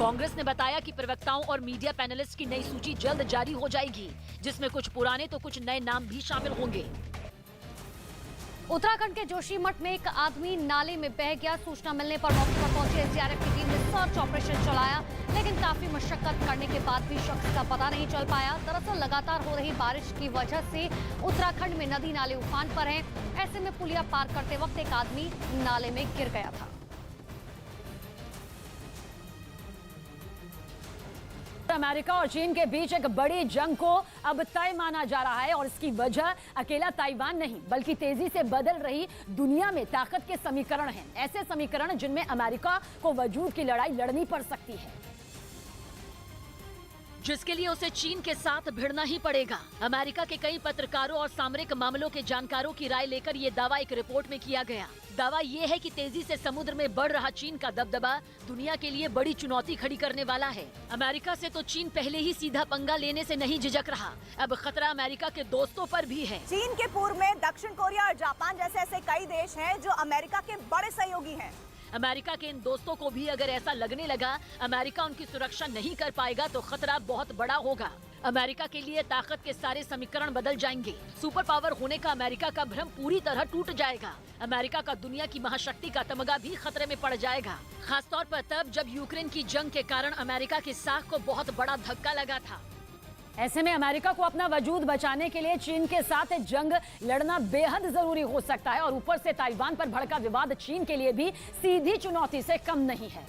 कांग्रेस ने बताया कि प्रवक्ताओं और मीडिया पैनलिस्ट की नई सूची जल्द जारी हो जाएगी, जिसमें कुछ पुराने तो कुछ नए नाम भी शामिल होंगे। उत्तराखंड के जोशीमठ में एक आदमी नाले में बह गया। सूचना मिलने पर मौके पर पहुंची एसडीआरएफ की टीम ने सर्च ऑपरेशन चलाया, लेकिन काफी मशक्कत करने के बाद भी शख्स का पता नहीं चल पाया। दरअसल लगातार हो रही बारिश की वजह से उत्तराखंड में नदी नाले उफान पर हैं। ऐसे में पुलिया पार करते वक्त एक आदमी नाले में गिर गया था। अमेरिका और चीन के बीच एक बड़ी जंग को अब तय माना जा रहा है और इसकी वजह अकेला ताइवान नहीं बल्कि तेजी से बदल रही दुनिया में ताकत के समीकरण हैं। ऐसे समीकरण जिनमें अमेरिका को वजूद की लड़ाई लड़नी पड़ सकती है, जिसके लिए उसे चीन के साथ भिड़ना ही पड़ेगा। अमेरिका के कई पत्रकारों और सामरिक मामलों के जानकारों की राय लेकर ये दावा एक रिपोर्ट में किया गया। दावा ये है कि तेजी से समुद्र में बढ़ रहा चीन का दबदबा दुनिया के लिए बड़ी चुनौती खड़ी करने वाला है। अमेरिका से तो चीन पहले ही सीधा पंगा लेने से नहीं झिझक रहा, अब खतरा अमेरिका के दोस्तों पर भी है। चीन के पूर्व में दक्षिण कोरिया और जापान जैसे ऐसे कई देश हैं जो अमेरिका के बड़े सहयोगी हैं। अमेरिका के इन दोस्तों को भी अगर ऐसा लगने लगा अमेरिका उनकी सुरक्षा नहीं कर पाएगा तो खतरा बहुत बड़ा होगा। अमेरिका के लिए ताकत के सारे समीकरण बदल जाएंगे। सुपर पावर होने का अमेरिका का भ्रम पूरी तरह टूट जाएगा। अमेरिका का दुनिया की महाशक्ति का तमगा भी खतरे में पड़ जाएगा, खासतौर पर तब जब यूक्रेन की जंग के कारण अमेरिका की साख को बहुत बड़ा धक्का लगा था। ऐसे में अमेरिका को अपना वजूद बचाने के लिए चीन के साथ जंग लड़ना बेहद जरूरी हो सकता है और ऊपर से ताइवान पर भड़का विवाद चीन के लिए भी सीधी चुनौती से कम नहीं है,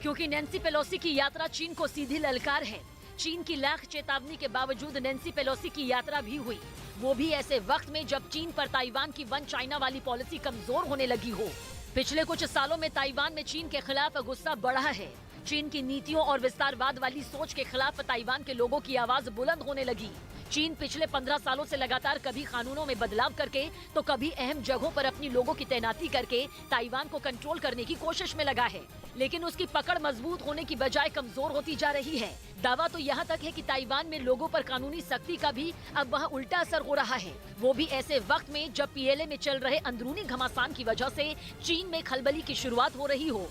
क्योंकि नैन्सी पेलोसी की यात्रा चीन को सीधी ललकार है। चीन की लाख चेतावनी के बावजूद नैन्सी पेलोसी की यात्रा भी हुई, वो भी ऐसे वक्त में जब चीन पर ताइवान की वन चाइना वाली पॉलिसी कमजोर होने लगी हो। पिछले कुछ सालों में ताइवान में चीन के खिलाफ गुस्सा बढ़ा है। चीन की नीतियों और विस्तारवाद वाली सोच के खिलाफ ताइवान के लोगों की आवाज बुलंद होने लगी। चीन पिछले 15 सालों से लगातार कभी कानूनों में बदलाव करके तो कभी अहम जगहों पर अपनी लोगों की तैनाती करके ताइवान को कंट्रोल करने की कोशिश में लगा है, लेकिन उसकी पकड़ मजबूत होने की बजाय कमजोर होती जा रही है। दावा तो यहाँ तक है कि ताइवान में लोगों पर कानूनी सख्ती का भी अब वहाँ उल्टा असर हो रहा है, वो भी ऐसे वक्त में जब पीएलए में चल रहे अंदरूनी घमासान की वजह से चीन में खलबली की शुरुआत हो रही हो।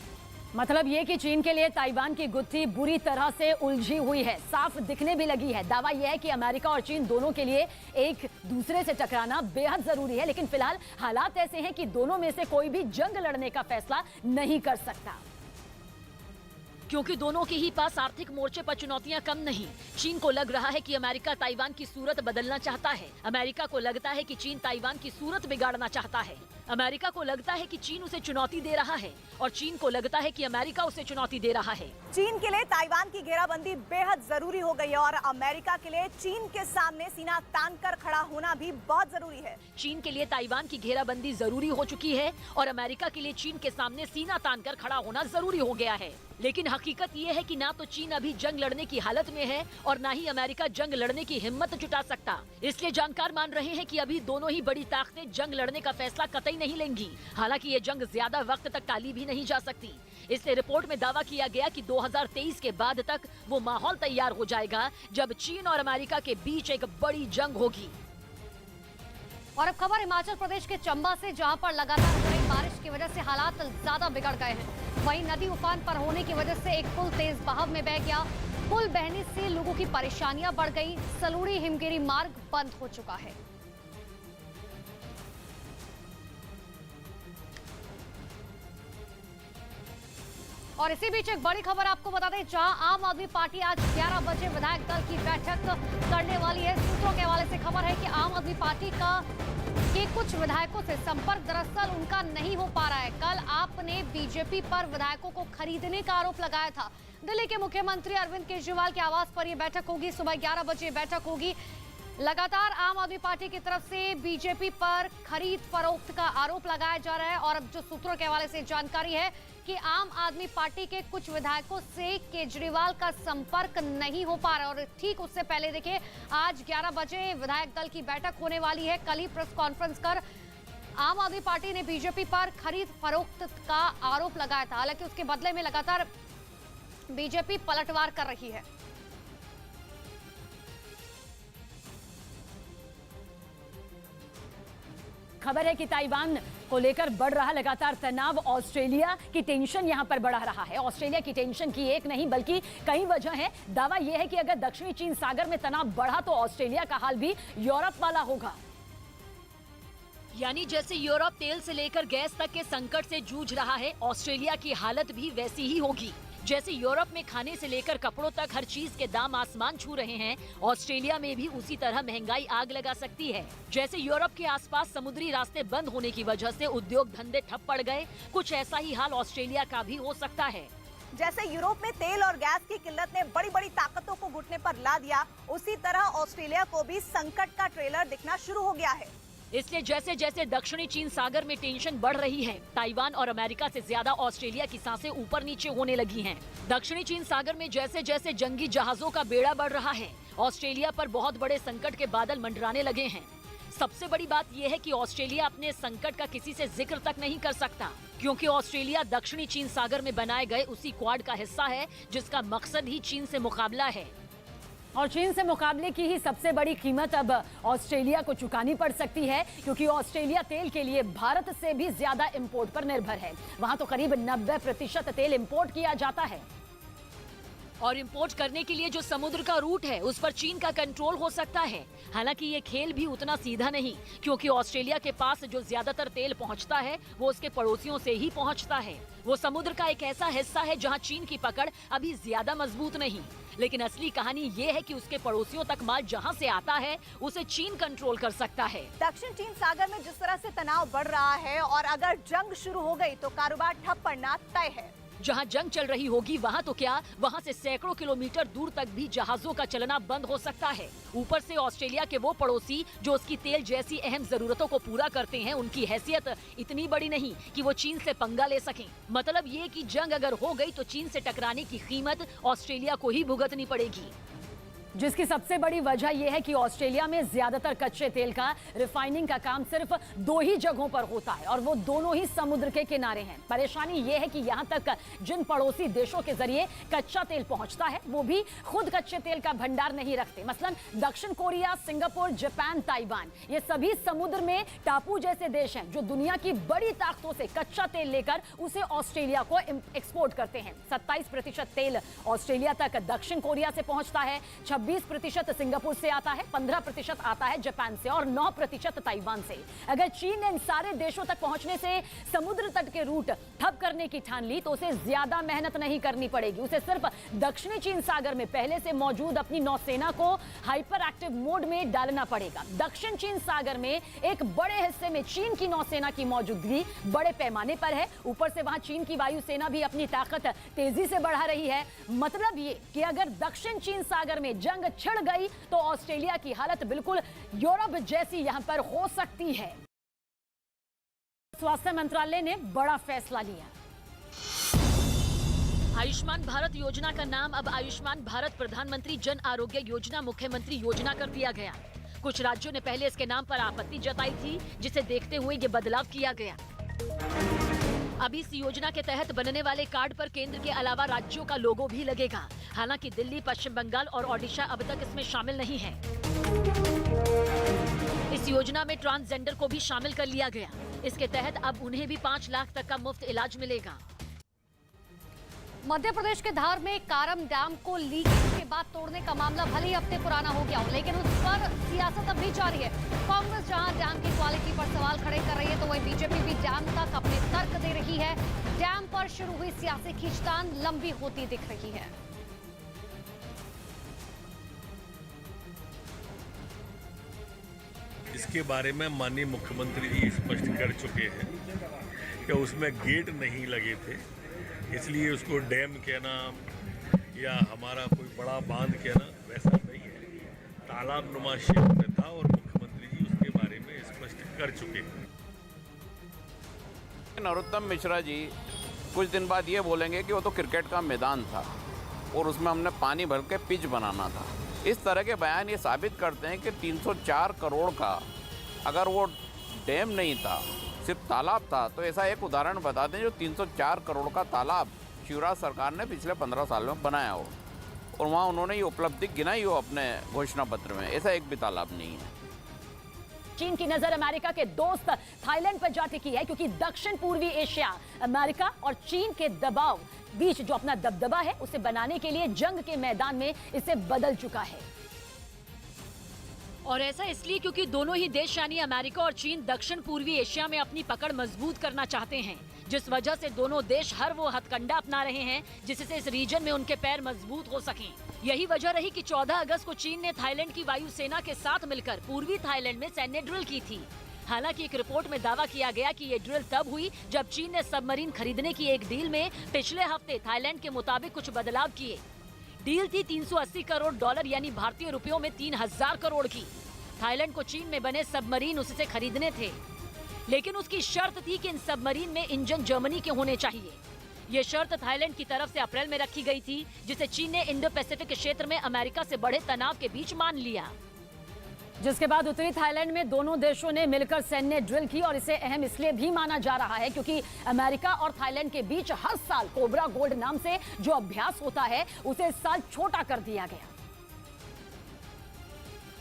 मतलब ये कि चीन के लिए ताइवान की गुत्थी बुरी तरह से उलझी हुई है, साफ दिखने भी लगी है। दावा यह है कि अमेरिका और चीन दोनों के लिए एक दूसरे से टकराना बेहद जरूरी है, लेकिन फिलहाल हालात ऐसे हैं कि दोनों में से कोई भी जंग लड़ने का फैसला नहीं कर सकता, क्योंकि दोनों के ही पास आर्थिक मोर्चे पर चुनौतियां कम नहीं। चीन को लग रहा है कि अमेरिका ताइवान की सूरत बदलना चाहता है, अमेरिका को लगता है कि चीन ताइवान की सूरत बिगाड़ना चाहता है। अमेरिका को लगता है कि चीन उसे चुनौती दे रहा है और चीन को लगता है कि अमेरिका उसे चुनौती दे रहा है। चीन के लिए ताइवान की घेराबंदी बेहद जरूरी हो गई है और अमेरिका के लिए चीन के सामने सीना तान कर खड़ा होना भी बहुत जरूरी है। चीन के लिए ताइवान की घेराबंदी जरूरी हो चुकी है और अमेरिका के लिए चीन के सामने सीना तान कर खड़ा होना जरूरी हो गया है। लेकिन हकीकत ये है कि ना तो चीन अभी जंग लड़ने की हालत में है और ना ही अमेरिका जंग लड़ने की हिम्मत जुटा सकता। इसलिए जानकार मान रहे हैं कि अभी दोनों ही बड़ी ताकतें जंग लड़ने का फैसला कतई नहीं लेंगी। हालांकि ये जंग ज्यादा वक्त तक टाली भी नहीं जा सकती। इसलिए रिपोर्ट में दावा किया गया कि 2023 के बाद तक वो माहौल तैयार हो जाएगा जब चीन और अमेरिका के बीच एक बड़ी जंग होगी। और अब खबर हिमाचल प्रदेश के चंबा से, जहां पर लगातार हो रही बारिश की वजह से हालात ज्यादा बिगड़ गए हैं। वहीं नदी उफान पर होने की वजह से एक पुल तेज बहाव में बह गया। पुल बहने से लोगों की परेशानियां बढ़ गई। सलूड़ी हिमगिरी मार्ग बंद हो चुका है। और इसी बीच एक बड़ी खबर आपको बता दें, जहां आम आदमी पार्टी आज 11 बजे विधायक दल की बैठक करने वाली है। सूत्रों के हवाले से खबर है कि आम आदमी पार्टी के कुछ विधायकों से संपर्क दरअसल उनका नहीं हो पा रहा है। कल आपने बीजेपी पर विधायकों को खरीदने का आरोप लगाया था। दिल्ली के मुख्यमंत्री अरविंद केजरीवाल के आवास पर यह बैठक होगी। सुबह 11 बजे बैठक होगी। लगातार आम आदमी पार्टी की तरफ से बीजेपी पर खरीद फरोख्त का आरोप लगाया जा रहा है और अब जो सूत्रों के हवाले से जानकारी है कि आम आदमी पार्टी के कुछ विधायकों से केजरीवाल का संपर्क नहीं हो पा रहा है। और ठीक उससे पहले देखिए, आज 11 बजे विधायक दल की बैठक होने वाली है। कल ही प्रेस कॉन्फ्रेंस कर आम आदमी पार्टी ने बीजेपी पर खरीद फरोख्त का आरोप लगाया था। हालांकि उसके बदले में लगातार बीजेपी पलटवार कर रही है। खबर है कि ताइवान को लेकर बढ़ रहा लगातार तनाव ऑस्ट्रेलिया की टेंशन यहां पर बढ़ा रहा है। ऑस्ट्रेलिया की टेंशन की एक नहीं बल्कि कई वजह है। दावा यह है कि अगर दक्षिणी चीन सागर में तनाव बढ़ा तो ऑस्ट्रेलिया का हाल भी यूरोप वाला होगा। यानी जैसे यूरोप तेल से लेकर गैस तक के संकट से जूझ रहा है, ऑस्ट्रेलिया की हालत भी वैसी ही होगी। जैसे यूरोप में खाने से लेकर कपड़ों तक हर चीज के दाम आसमान छू रहे हैं, ऑस्ट्रेलिया में भी उसी तरह महंगाई आग लगा सकती है। जैसे यूरोप के आसपास समुद्री रास्ते बंद होने की वजह से उद्योग धंधे ठप पड़ गए, कुछ ऐसा ही हाल ऑस्ट्रेलिया का भी हो सकता है। जैसे यूरोप में तेल और गैस की किल्लत ने बड़ी बड़ी ताकतों को घुटने पर ला दिया, उसी तरह ऑस्ट्रेलिया को भी संकट का ट्रेलर दिखना शुरू हो गया है। इसलिए जैसे जैसे दक्षिणी चीन सागर में टेंशन बढ़ रही है, ताइवान और अमेरिका से ज्यादा ऑस्ट्रेलिया की सांसें ऊपर नीचे होने लगी हैं। दक्षिणी चीन सागर में जैसे जैसे जंगी जहाजों का बेड़ा बढ़ रहा है, ऑस्ट्रेलिया पर बहुत बड़े संकट के बादल मंडराने लगे हैं। सबसे बड़ी बात यह है कि ऑस्ट्रेलिया अपने संकट का किसी से जिक्र तक नहीं कर सकता, क्योंकि ऑस्ट्रेलिया दक्षिणी चीन सागर में बनाए गए उसी क्वाड का हिस्सा है जिसका मकसद ही चीन से मुकाबला है। और चीन से मुकाबले की ही सबसे बड़ी कीमत अब ऑस्ट्रेलिया को चुकानी पड़ सकती है, क्योंकि ऑस्ट्रेलिया तेल के लिए भारत से भी ज्यादा इंपोर्ट पर निर्भर है। वहां तो करीब 90% तेल इंपोर्ट किया जाता है। और इंपोर्ट करने के लिए जो समुद्र का रूट है, उस पर चीन का कंट्रोल हो सकता है। हालांकि ये खेल भी उतना सीधा नहीं, क्योंकि ऑस्ट्रेलिया के पास जो ज्यादातर तेल पहुंचता है वो उसके पड़ोसियों से ही पहुंचता है। वो समुद्र का एक ऐसा हिस्सा है जहां चीन की पकड़ अभी ज्यादा मजबूत नहीं, लेकिन असली कहानी ये है कि उसके पड़ोसियों तक माल जहां से आता है उसे चीन कंट्रोल कर सकता है। दक्षिण चीन सागर में जिस तरह से तनाव बढ़ रहा है और अगर जंग शुरू हो गई तो कारोबार ठप पड़ना तय है। जहां जंग चल रही होगी वहां तो क्या, वहां से सैकड़ों किलोमीटर दूर तक भी जहाजों का चलना बंद हो सकता है। ऊपर से ऑस्ट्रेलिया के वो पड़ोसी जो उसकी तेल जैसी अहम जरूरतों को पूरा करते हैं, उनकी हैसियत इतनी बड़ी नहीं कि वो चीन से पंगा ले सकें। मतलब ये कि जंग अगर हो गई तो चीन से टकराने की कीमत ऑस्ट्रेलिया को ही भुगतनी पड़ेगी। जिसकी सबसे बड़ी वजह यह है कि ऑस्ट्रेलिया में ज्यादातर कच्चे तेल का रिफाइनिंग का काम सिर्फ 2 ही जगहों पर होता है, और वो दोनों ही समुद्र के किनारे हैं। परेशानी यह है कि यहाँ तक जिन पड़ोसी देशों के जरिए कच्चा तेल पहुंचता है, वो भी खुद कच्चे तेल का भंडार नहीं रखते। मसलन दक्षिण कोरिया, सिंगापुर, जापान, ताइवान, ये सभी समुद्र में टापू जैसे देश हैं जो दुनिया की बड़ी ताकतों से कच्चा तेल लेकर उसे ऑस्ट्रेलिया को एक्सपोर्ट करते हैं। 27% तेल ऑस्ट्रेलिया तक दक्षिण कोरिया से पहुंचता है, 20% सिंगापुर से आता है, 15% आता है जापान से और 9% ताइवान से। अगर चीन ने इन सारे देशों तक पहुंचने से समुद्र तट के रूट ठप करने की ठान ली तो उसे ज्यादा मेहनत नहीं करनी पड़ेगी। उसे सिर्फ दक्षिणी चीन सागर में पहले से मौजूद अपनी नौसेना को हाइपर एक्टिव मोड में डालना पड़ेगा। दक्षिण चीन सागर में एक बड़े हिस्से में चीन की नौसेना की मौजूदगी बड़े पैमाने पर है। ऊपर से वहां चीन की वायुसेना भी अपनी ताकत तेजी से बढ़ा रही है। मतलब ये कि अगर दक्षिण चीन सागर में जंग छिड़ गई तो ऑस्ट्रेलिया की हालत बिल्कुल यूरोप जैसी यहां पर हो सकती है। स्वास्थ्य मंत्रालय ने बड़ा फैसला लिया। आयुष्मान भारत योजना का नाम अब आयुष्मान भारत प्रधानमंत्री जन आरोग्य योजना मुख्यमंत्री योजना कर दिया गया। कुछ राज्यों ने पहले इसके नाम पर आपत्ति जताई थी, जिसे देखते हुए ये बदलाव किया गया। अभी इस योजना के तहत बनने वाले कार्ड पर केंद्र के अलावा राज्यों का लोगो भी लगेगा। हालांकि दिल्ली, पश्चिम बंगाल और ओडिशा अब तक इसमें शामिल नहीं है। इस योजना में ट्रांसजेंडर को भी शामिल कर लिया गया। इसके तहत अब उन्हें भी 5 लाख तक का मुफ्त इलाज मिलेगा। मध्य प्रदेश के धार में कारम डैम को लीकेज के बाद तोड़ने का मामला भले ही हफ्ते पुराना हो गया हो, लेकिन उस पर सियासत अब भी जारी है। कांग्रेस जहां डैम की क्वालिटी पर सवाल खड़े कर रही है, तो वहीं बीजेपी भी डैम तक अपने तर्क दे रही है। डैम पर शुरू हुई सियासी खींचतान लंबी होती दिख रही है। इसके बारे में माननीय मुख्यमंत्री जी स्पष्ट कर चुके हैं कि उसमें गेट नहीं लगे थे, इसलिए उसको डैम कहना या हमारा कोई बड़ा बांध कहना वैसा नहीं है। तालाब नुमा शेप में था और मुख्यमंत्री जी उसके बारे में स्पष्ट कर चुके हैं। नरोत्तम मिश्रा जी कुछ दिन बाद ये बोलेंगे कि वो तो क्रिकेट का मैदान था और उसमें हमने पानी भर के पिच बनाना था। इस तरह के बयान ये साबित करते हैं कि 304 करोड़ का अगर वो डैम नहीं था, सिर्फ तालाब था, तो ऐसा एक उदाहरण बता दें जो 304 करोड़ का तालाब शिवराज सरकार ने पिछले 15 साल में बनाया हो और वहाँ उन्होंने ये उपलब्धि गिनाई हो अपने घोषणा पत्र में। ऐसा एक भी तालाब नहीं है। चीन की नजर अमेरिका के दोस्त थाईलैंड पर जा टिकी है, क्योंकि दक्षिण पूर्वी एशिया अमेरिका और चीन के दबाव बीच जो अपना दबदबा है उसे बनाने के लिए जंग के मैदान में इसे बदल चुका है। और ऐसा इसलिए क्योंकि दोनों ही देश यानी अमेरिका और चीन दक्षिण पूर्वी एशिया में अपनी पकड़ मजबूत करना चाहते हैं, जिस वजह से दोनों देश हर वो हथकंडा अपना रहे हैं जिससे इस रीजन में उनके पैर मजबूत हो सकें। यही वजह रही कि 14 अगस्त को चीन ने थाईलैंड की वायुसेना के साथ मिलकर पूर्वी थाईलैंड में सैन्य ड्रिल की थी। हालांकि एक रिपोर्ट में दावा किया गया कि ये ड्रिल तब हुई जब चीन ने सबमरीन खरीदने की एक डील में पिछले हफ्ते थाईलैंड के मुताबिक कुछ बदलाव किए। डील थी 380 करोड़ डॉलर यानी भारतीय रुपयों में 3000 करोड़ की। थाईलैंड को चीन में बने सबमरीन उससे खरीदने थे, लेकिन उसकी शर्त थी कि इन सबमरीन में इंजन जर्मनी के होने चाहिए। ये शर्त थाईलैंड की तरफ से अप्रैल में रखी गई थी, जिसे चीन ने इंडो पैसिफिक क्षेत्र में अमेरिका से बढ़े तनाव के बीच मान लिया। जिसके बाद उत्तरी थाईलैंड में दोनों देशों ने मिलकर सैन्य ड्रिल की, और इसे अहम इसलिए भी माना जा रहा है क्योंकि अमेरिका और थाईलैंड के बीच हर साल कोबरा गोल्ड नाम से जो अभ्यास होता है उसे इस साल छोटा कर दिया गया।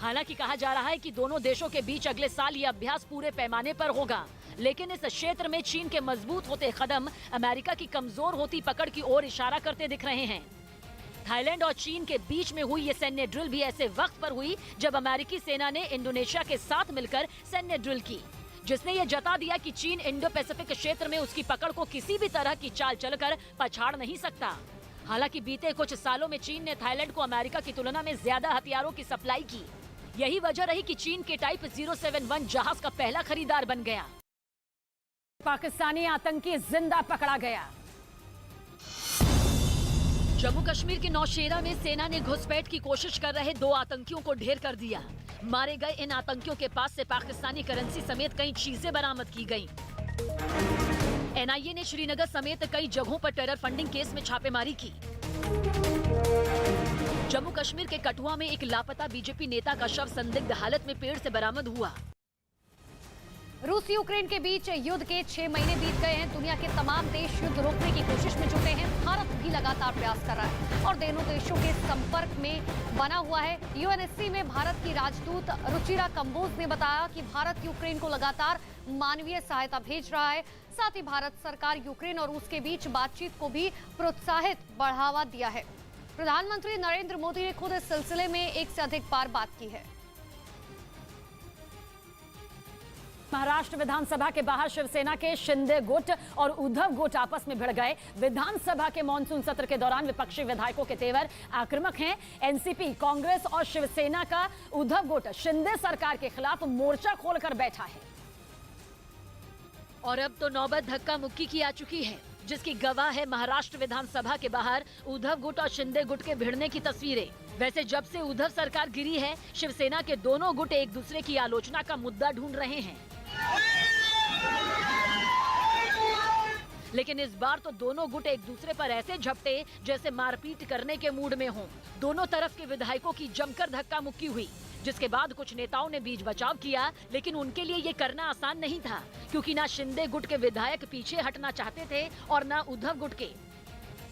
हालांकि कहा जा रहा है कि दोनों देशों के बीच अगले साल ये अभ्यास पूरे पैमाने पर होगा, लेकिन इस क्षेत्र में चीन के मजबूत होते कदम अमेरिका की कमजोर होती पकड़ की ओर इशारा करते दिख रहे हैं। थाईलैंड और चीन के बीच में हुई ये सैन्य ड्रिल भी ऐसे वक्त पर हुई जब अमेरिकी सेना ने इंडोनेशिया के साथ मिलकर सैन्य ड्रिल की, जिसने ये जता दिया कि चीन इंडो पैसिफिक क्षेत्र में उसकी पकड़ को किसी भी तरह की चाल चलकर पछाड़ नहीं सकता। हालांकि बीते कुछ सालों में चीन ने थाईलैंड को अमेरिका की तुलना में ज्यादा हथियारों की सप्लाई की। यही वजह रही कि चीन के टाइप 071 जहाज का पहला खरीदार बन गया। पाकिस्तानी आतंकी जिंदा पकड़ा गया। जम्मू कश्मीर के नौशेरा में सेना ने घुसपैठ की कोशिश कर रहे 2 आतंकियों को ढेर कर दिया। मारे गए इन आतंकियों के पास से पाकिस्तानी करेंसी समेत कई चीजें बरामद की गईं। एनआईए ने श्रीनगर समेत कई जगहों पर टेरर फंडिंग केस में छापेमारी की। जम्मू कश्मीर के कठुआ में एक लापता बीजेपी नेता का शव संदिग्ध हालत में पेड़ से बरामद हुआ। रूस यूक्रेन के बीच युद्ध के 6 महीने बीत गए हैं। दुनिया के तमाम देश युद्ध रोकने की कोशिश में जुटे हैं। भारत भी लगातार प्रयास कर रहा है और दोनों देशों के संपर्क में बना हुआ है। यूएनएससी में भारत की राजदूत रुचिरा कंबोज ने बताया कि भारत यूक्रेन को लगातार मानवीय सहायता भेज रहा है। साथ ही भारत सरकार यूक्रेन और रूस के बीच बातचीत को भी प्रोत्साहित बढ़ावा दिया है। प्रधानमंत्री नरेंद्र मोदी ने खुद इस सिलसिले में एक से अधिक बार बात की है। महाराष्ट्र विधानसभा के बाहर शिवसेना के शिंदे गुट और उद्धव गुट आपस में भिड़ गए। विधानसभा के मानसून सत्र के दौरान विपक्षी विधायकों के तेवर आक्रामक हैं। एनसीपी, कांग्रेस और शिवसेना का उद्धव गुट शिंदे सरकार के खिलाफ मोर्चा खोलकर बैठा है। और अब तो नौबत धक्का मुक्की की आ चुकी है, जिसकी गवाह है महाराष्ट्र विधानसभा के बाहर उद्धव गुट और शिंदे गुट के भिड़ने की तस्वीरें। वैसे जब से उद्धव सरकार गिरी है, शिवसेना के दोनों गुट एक दूसरे की आलोचना का मुद्दा ढूंढ रहे हैं। लेकिन इस बार तो दोनों गुट एक दूसरे पर ऐसे झपटे जैसे मारपीट करने के मूड में हों। दोनों तरफ के विधायकों की जमकर धक्का मुक्की हुई, जिसके बाद कुछ नेताओं ने बीच बचाव किया, लेकिन उनके लिए ये करना आसान नहीं था, क्योंकि ना शिंदे गुट के विधायक पीछे हटना चाहते थे और ना उद्धव गुट के।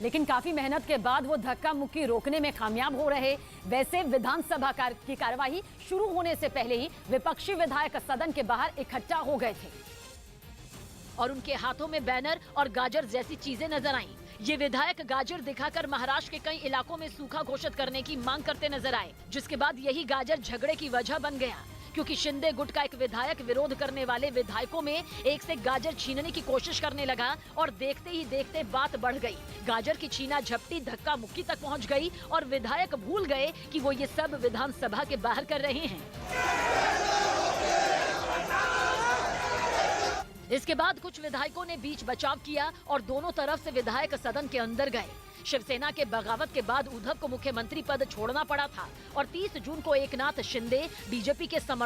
लेकिन काफी मेहनत के बाद वो धक्का मुक्की रोकने में कामयाब हो रहे। वैसे विधानसभा की कार्यवाही शुरू होने से पहले ही विपक्षी विधायक सदन के बाहर इकट्ठा हो गए थे और उनके हाथों में बैनर और गाजर जैसी चीजें नजर आईं। ये विधायक गाजर दिखाकर महाराष्ट्र के कई इलाकों में सूखा घोषित करने की मांग करते नजर आए, जिसके बाद यही गाजर झगड़े की वजह बन गया, क्योंकि शिंदे गुट का एक विधायक विरोध करने वाले विधायकों में एक से गाजर छीनने की कोशिश करने लगा और देखते ही देखते बात बढ़ गई। गाजर की छीना झपटी धक्का मुक्की तक पहुंच गई और विधायक भूल गए कि वो ये सब विधानसभा के बाहर कर रहे हैं। इसके बाद कुछ विधायकों ने बीच बचाव किया और दोनों तरफ से विधायक सदन के अंदर गए। शिवसेना के बगावत के बाद उद्धव को मुख्यमंत्री पद छोड़ना पड़ा था और 30 जून को एकनाथ शिंदे बीजेपी के समर्थक